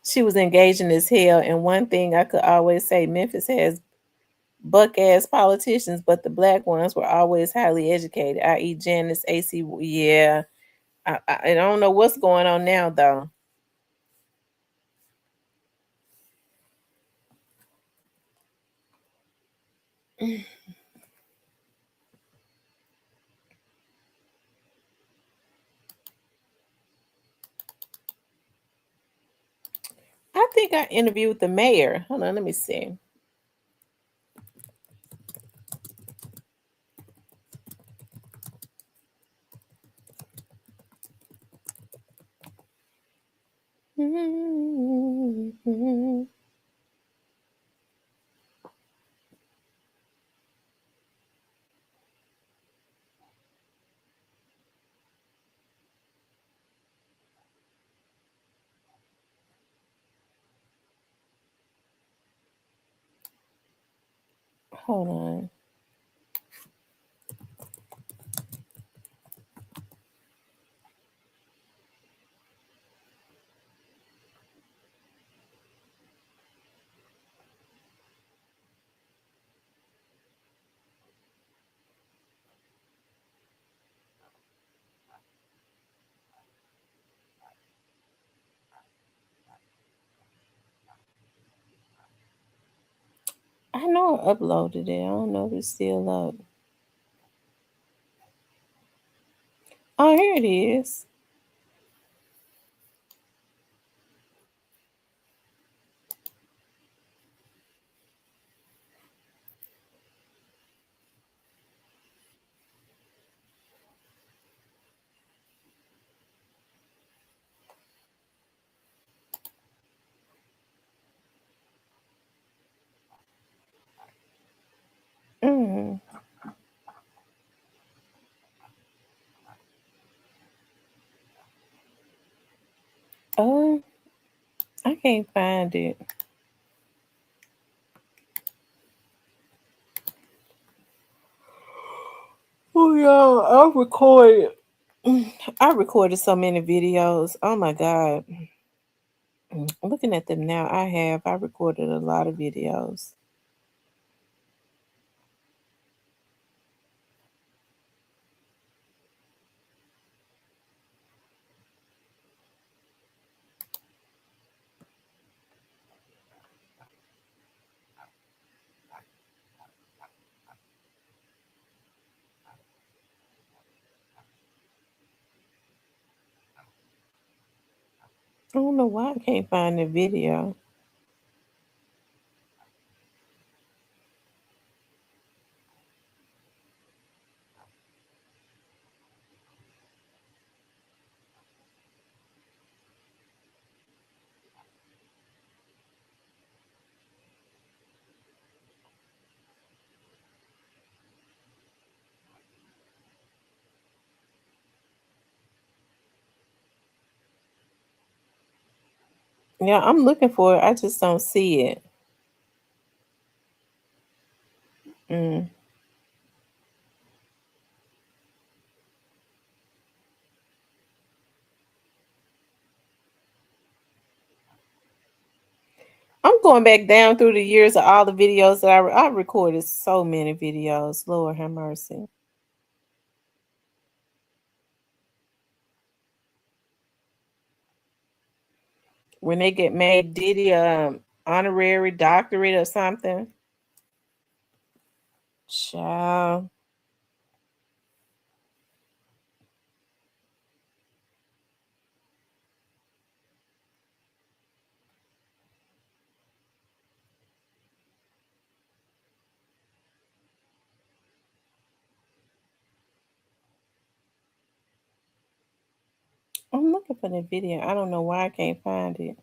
She was engaging as hell, and one thing I could always say, Memphis has buck ass politicians, but the black ones were always highly educated, i.e., Janice, AC. Yeah, I don't know what's going on now, though. I think I interviewed the mayor. Hold on, let me see. Hold on. I know I uploaded it. I don't know if it's still up. Oh, here it is. Mm. Oh, I can't find it. Oh yeah, I recorded. I recorded so many videos. Oh my god. Looking at them now, I recorded a lot of videos. I don't know why I can't find the video. Yeah, I'm looking for it. I just don't see it. Mm. I'm going back down through the years of all the videos that I recorded so many videos. Lord have mercy. When they get made Diddy honorary doctorate or something. Child. I'm looking for the video. I don't know why I can't find it.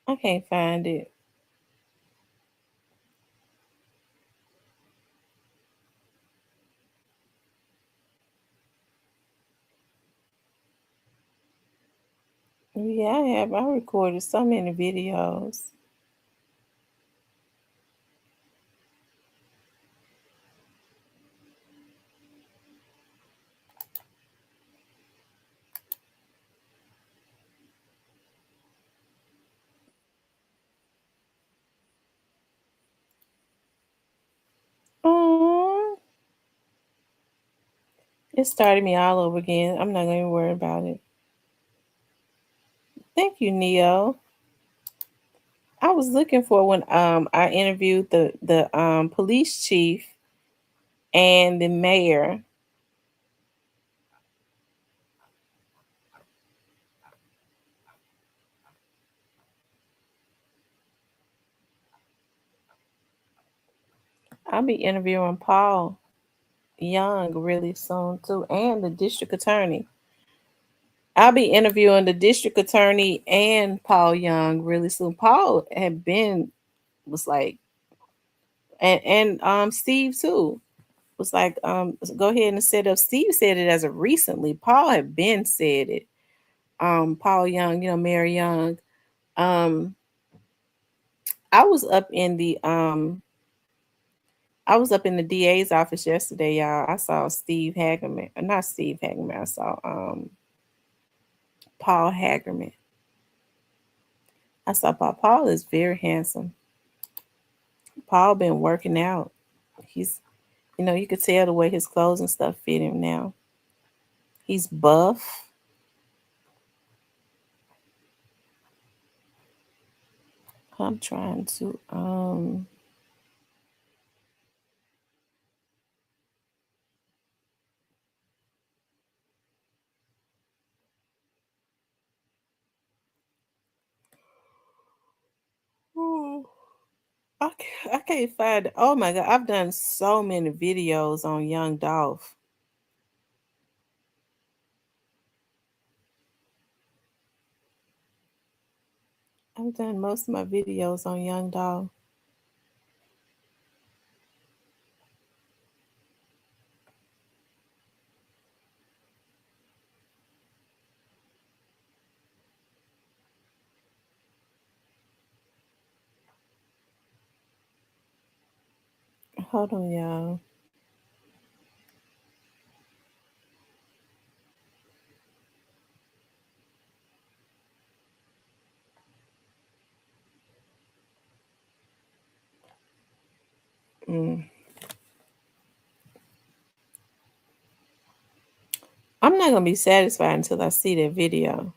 I can't find it. Yeah, I have. I recorded so many videos. Oh, it started me all over again. I'm not going to worry about it. Thank you, Neo. I was looking for when I interviewed the police chief and the mayor. I'll be interviewing Paul Young really soon too, and the district attorney. I'll be interviewing the district attorney and Paul Young really soon. Paul had been was like, and Steve too was like, go ahead and set up. Steve said it as of recently. Paul had been said it. Paul Young, Mayor Young. Um, I was up in the I was up in the DA's office yesterday, y'all. I saw Steve Hagerman, not Steve Hagerman. I saw Paul Hagerman. I saw Paul. Paul is very handsome. Paul been working out. He's, you could tell the way his clothes and stuff fit him now. He's buff. I'm trying to ooh, I can't find it. Oh my god, I've done so many videos on Young Dolph. I've done most of my videos on Young Dolph. Hold on, y'all. Mm. I'm not gonna be satisfied until I see that video.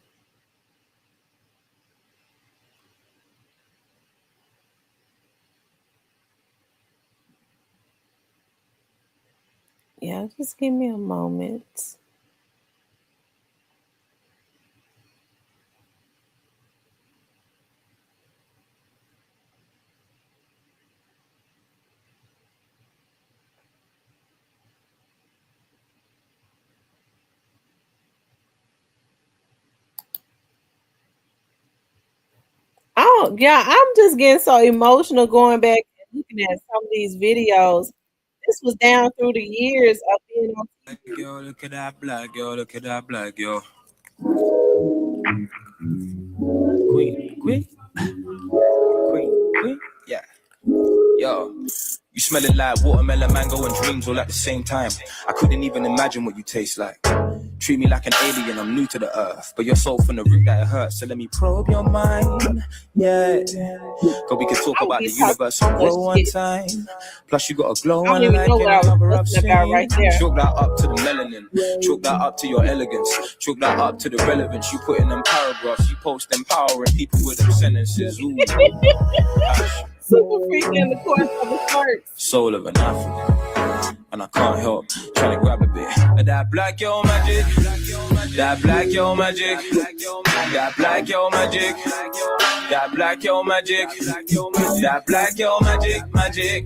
Yeah, just give me a moment. Oh, yeah, I'm just getting so emotional going back and looking at some of these videos. This was down through the years of being on TV. Yo, look at that black, yo, look at that black, yo. Queen, yeah. Yo, you smell it like watermelon, mango, and dreams all at the same time. I couldn't even imagine what you taste like. Treat me like an alien, I'm new to the earth. But you're so from the root that it hurts, so let me probe your mind. Yeah. Cause we can talk about the universe and grow one time. Plus you got a glow I don't on even like know any what I was other I've talking about right seen. there. Chalk that up to the melanin. Chalk that up to your elegance. Chalk that up to the relevance. You put in them paragraphs. You post empowering people with them sentences. Ooh. Super freak in the course of the shorts. Soul of an African. And I can't help trying to grab a bit of that black yo magic, that black yo magic, that black yo magic, that black yo magic, that black yo magic, magic,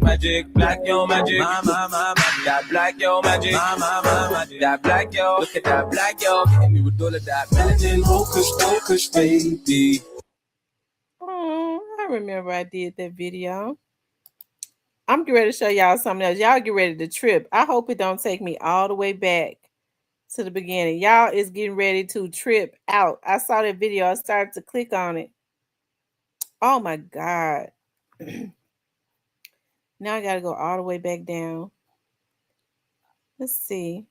black yo magic, that black yo magic, that black yo, look at that black yo, hit me with all of that melanin, focus, baby. Oh, I remember I did that video. I'm getting ready to show y'all something else. Y'all get ready to trip. I hope it don't take me all the way back to the beginning. Y'all is getting ready to trip out. I saw that video. I started to click on it. Oh my God. Now I got to go all the way back down. Let's see.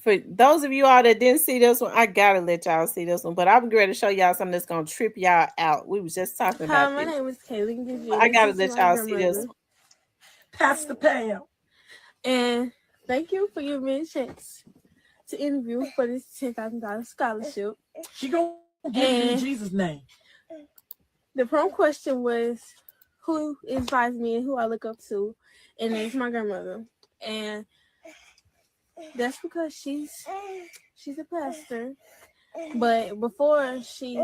For those of you all that didn't see this one, I gotta let y'all see this one. But I'm ready to show y'all something that's gonna trip y'all out. We was just talking about Hi, my this. name is Kaylee. I gotta let y'all see this one. Pastor Pam. And thank you for giving me a chance to interview for this $10,000 scholarship. She gonna give you in Jesus' name. The prom question was who inspires me and who I look up to, and it's my grandmother. And that's because she's a pastor, but before she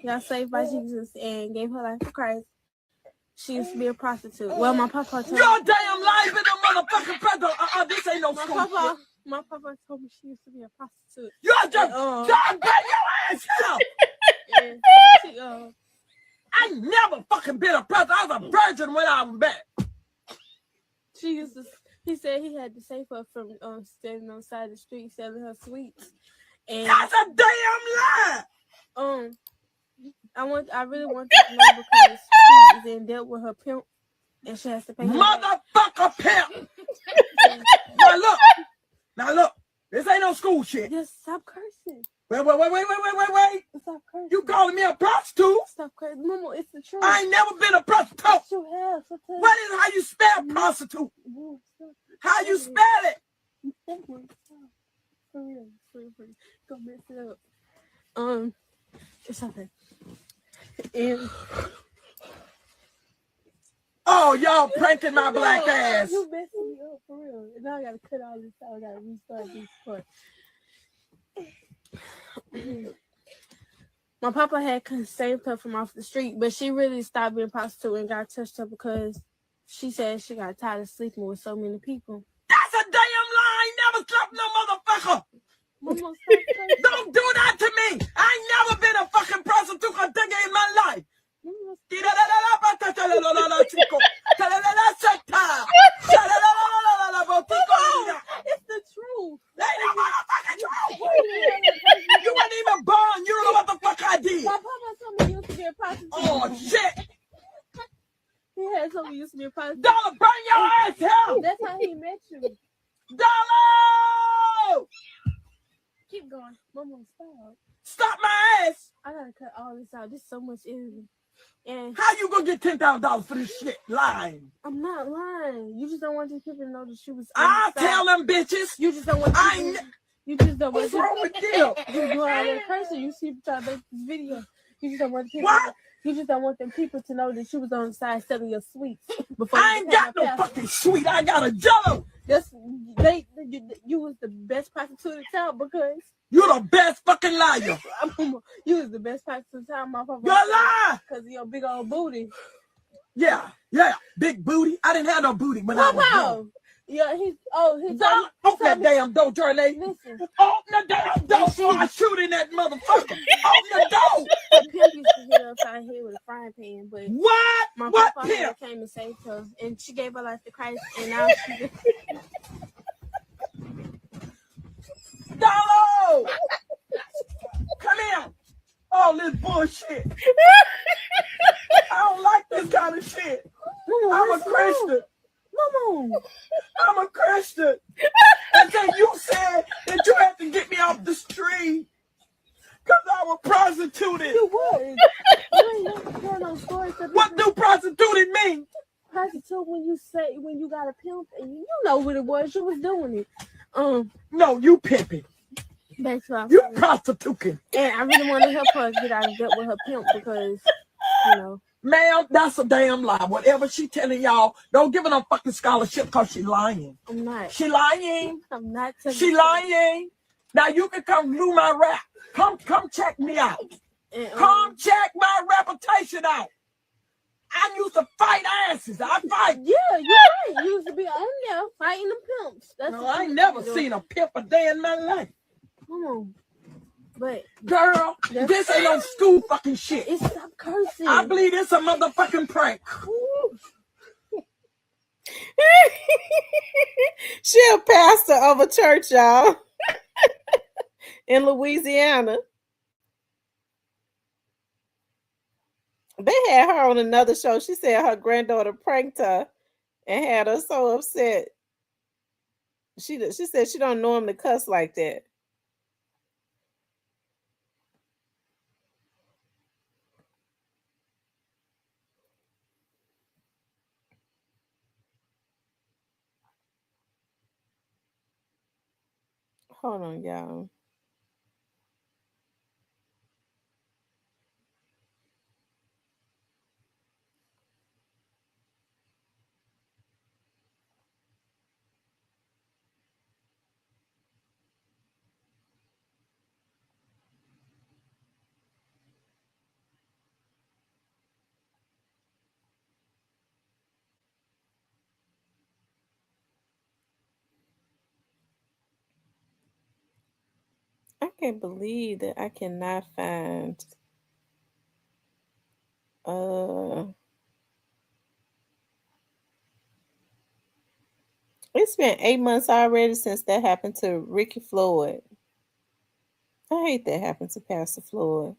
got saved by Jesus and gave her life to Christ, she used to be a prostitute. Well, my papa told me. Your damn life in the motherfucking present. This ain't no school. My papa told me she used to be a prostitute. You're just God bang your ass out. And she, I never fucking been a prostitute. I was a virgin when I was back. She used to. He said he had to save her from standing on the side of the street selling her sweets. And that's a damn lie. I really want to know because she is in debt with her pimp, and she has to pay. Motherfucker pimp. Now look. This ain't no school shit. Just stop cursing. Wait. Stop cursing. You calling me a prostitute? Stop cursing, Mama. It's the truth. I ain't never been a prostitute. Yes, you have. So what is how you spell prostitute? No, how you spell it? For real. Don't mess it up. It's something. And oh, y'all pranking my black ass. You messing me up for real. And now I gotta cut all this out. I gotta restart this part. My papa had saved her from off the street, but she really stopped being a prostitute and got touched her because she said she got tired of sleeping with so many people. That's a damn lie. I ain't never slept no motherfucker. Mama, don't do that to me. I ain't never been a fucking prostitute a thing in my life. It's the truth. That ain't no motherfucking truth. You weren't even born. You don't know what the fuck I did. My papa told me you used to be a prostitute. Oh, shit. He had told me you used to be a prostitute. Dollar, burn your ass out. That's how he met you. Dollar! Keep going. Mama, stop. Stop my ass. I gotta cut all this out. There's so much energy. And how you gonna get $10,000 for this shit? Lying. I'm not lying. You just don't want these people to know that she was. I'll tell them bitches. You just don't want. You just don't want. What's wrong with you? You doing all that cursing. You see, trying to make this video. You just don't want people. What? You just don't want them people to know that she was on the side selling your sweets. Before I ain't got no fucking sweet. I got a Jello. You was the best prostitute in town because. You're the best fucking liar. You was the best prostitute in town, my papa. You're a liar. Because of your big old booty. Yeah, big booty. I didn't have no booty when I was young. Yeah, he's open that damn door, Charlie. Listen. Open the damn door before I shoot in that motherfucker. Open the door. The pimp used to hit her upside here with a frying pan, but what? My what papa pimp? Came and saved her, and she gave her life to Christ, and now she. Dollar! Come here. All this bullshit. I don't like this kind of shit. I'm a Christian. Mama. I'm a Christian. And then you said that you had to get me off the street because I was prostituted. You was. What do prostituted mean? Prostitute when you got a pimp and you know what it was. You was doing it. No, you pimping. That's right. You prostituting. And I really want to help her get out of debt with her pimp because, Ma'am, that's a damn lie. Whatever she telling y'all, don't give her no fucking scholarship because she lying. I'm not. She lying. I'm not. She lying. Now you can come do my rap. Come check me out. Come check my reputation out. I used to fight asses. I fight. Yeah, you're right. You used to be on there fighting the pimps. That's no, I ain't never seen a pimp a day in my life. Come on. But girl, this ain't no school fucking shit. It's stop cursing. I believe it's a motherfucking prank. She a pastor of a church, y'all, in Louisiana. They had her on another show. She said her granddaughter pranked her and had her so upset. She said she don't normally cuss like that. Hold on, y'all. I can't believe that I cannot find it's been 8 months already since that happened to Ricky Floyd. I hate that happened to Pastor Floyd.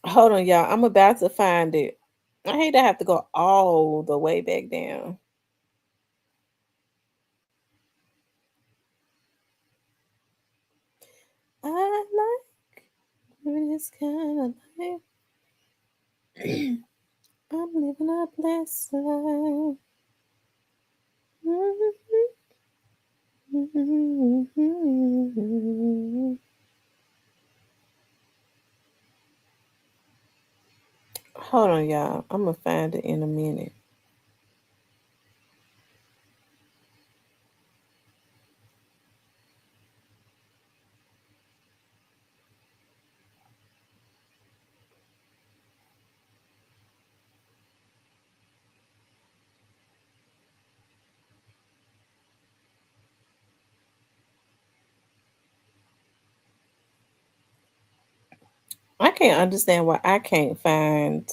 Hold on, y'all. I'm about to find it. I hate to have to go all the way back down. I like this kind of life. I'm living a blessed life. Hold on, y'all. I'm gonna find it in a minute. I can't understand why I can't find.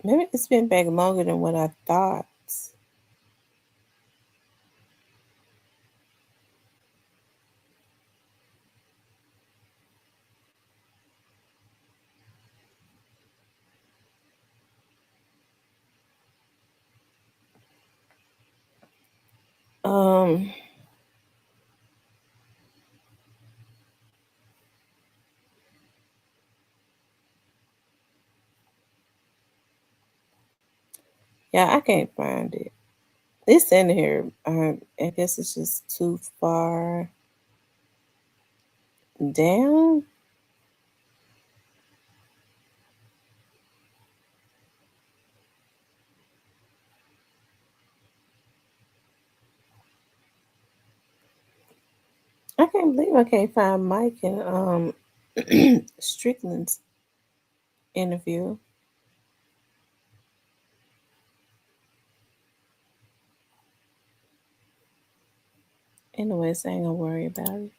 Maybe it's been back longer than what I thought. Um, yeah, I can't find it. It's in here. I guess it's just too far down. I can't believe I can't find Mike and Strickland's interview. Anyways, I ain't gonna worry about it.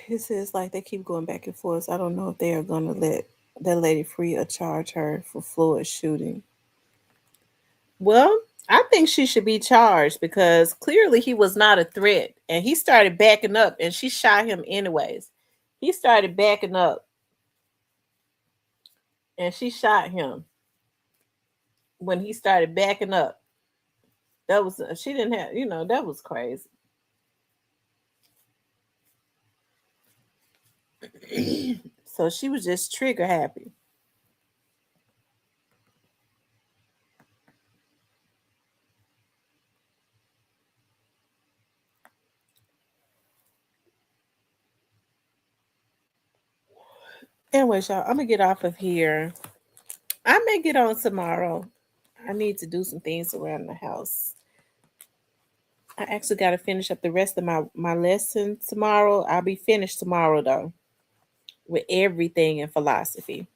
It says like they keep going back and forth. I don't know if they are gonna let that lady free or charge her for Floyd's shooting. Well, I think she should be charged because clearly he was not a threat and he started backing up and she shot him anyways. He started backing up and she shot him when he started backing up. That was, she didn't have, that was crazy. So she was just trigger happy. Anyway, y'all, I'm gonna get off of here. I may get on tomorrow. I need to do some things around the house. I actually got to finish up the rest of my lesson tomorrow. I'll be finished tomorrow though with everything in philosophy.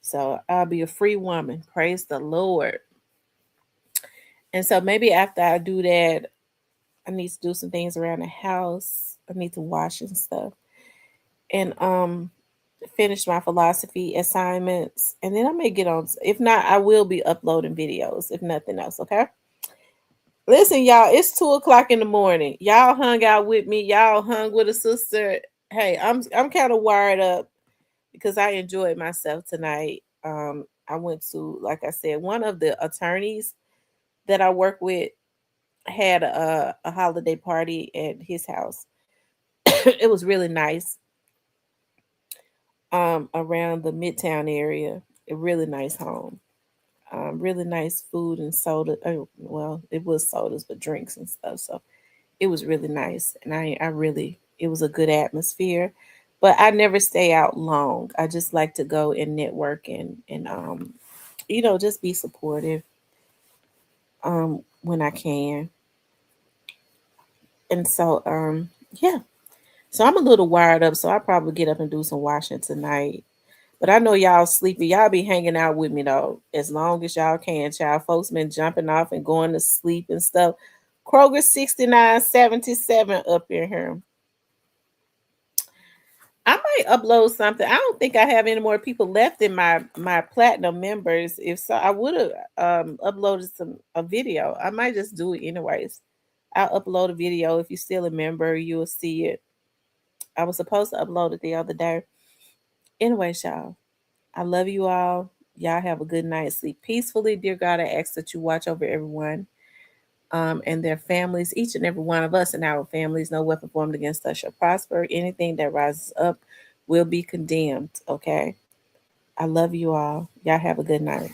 So I'll be a free woman. Praise the Lord. And so maybe after I do that, I need to do some things around the house. I need to wash and stuff. And finish my philosophy assignments. And then I may get on. If not, I will be uploading videos, if nothing else, okay? Listen, y'all, it's 2 o'clock in the morning. Y'all hung out with me. Y'all hung with a sister. Hey, I'm kind of wired up because I enjoyed myself tonight. I went to, like I said, one of the attorneys that I work with had a holiday party at his house. It was really nice. Around the Midtown area, a really nice home. Really nice food and soda. Well, it was sodas, but drinks and stuff. So it was really nice, and I really, it was a good atmosphere. But I never stay out long. I just like to go and network and just be supportive when I can. And so yeah. So I'm a little wired up, so I'll probably get up and do some washing tonight. But I know y'all sleepy. Y'all be hanging out with me though, as long as y'all can. Child, folks been jumping off and going to sleep and stuff. Kroger 6977 up in here. I might upload something. I don't think I have any more people left in my platinum members. If so, I would have uploaded a video. I might just do it anyways. I'll upload a video. If you're still a member, you'll see it. I was supposed to upload it the other day. Anyway, y'all, I love you all. Y'all have a good night. Sleep peacefully. Dear God, I ask that you watch over everyone and their families, each and every one of us and our families. No weapon formed against us shall prosper. Anything that rises up will be condemned. Okay. I love you all. Y'all have a good night.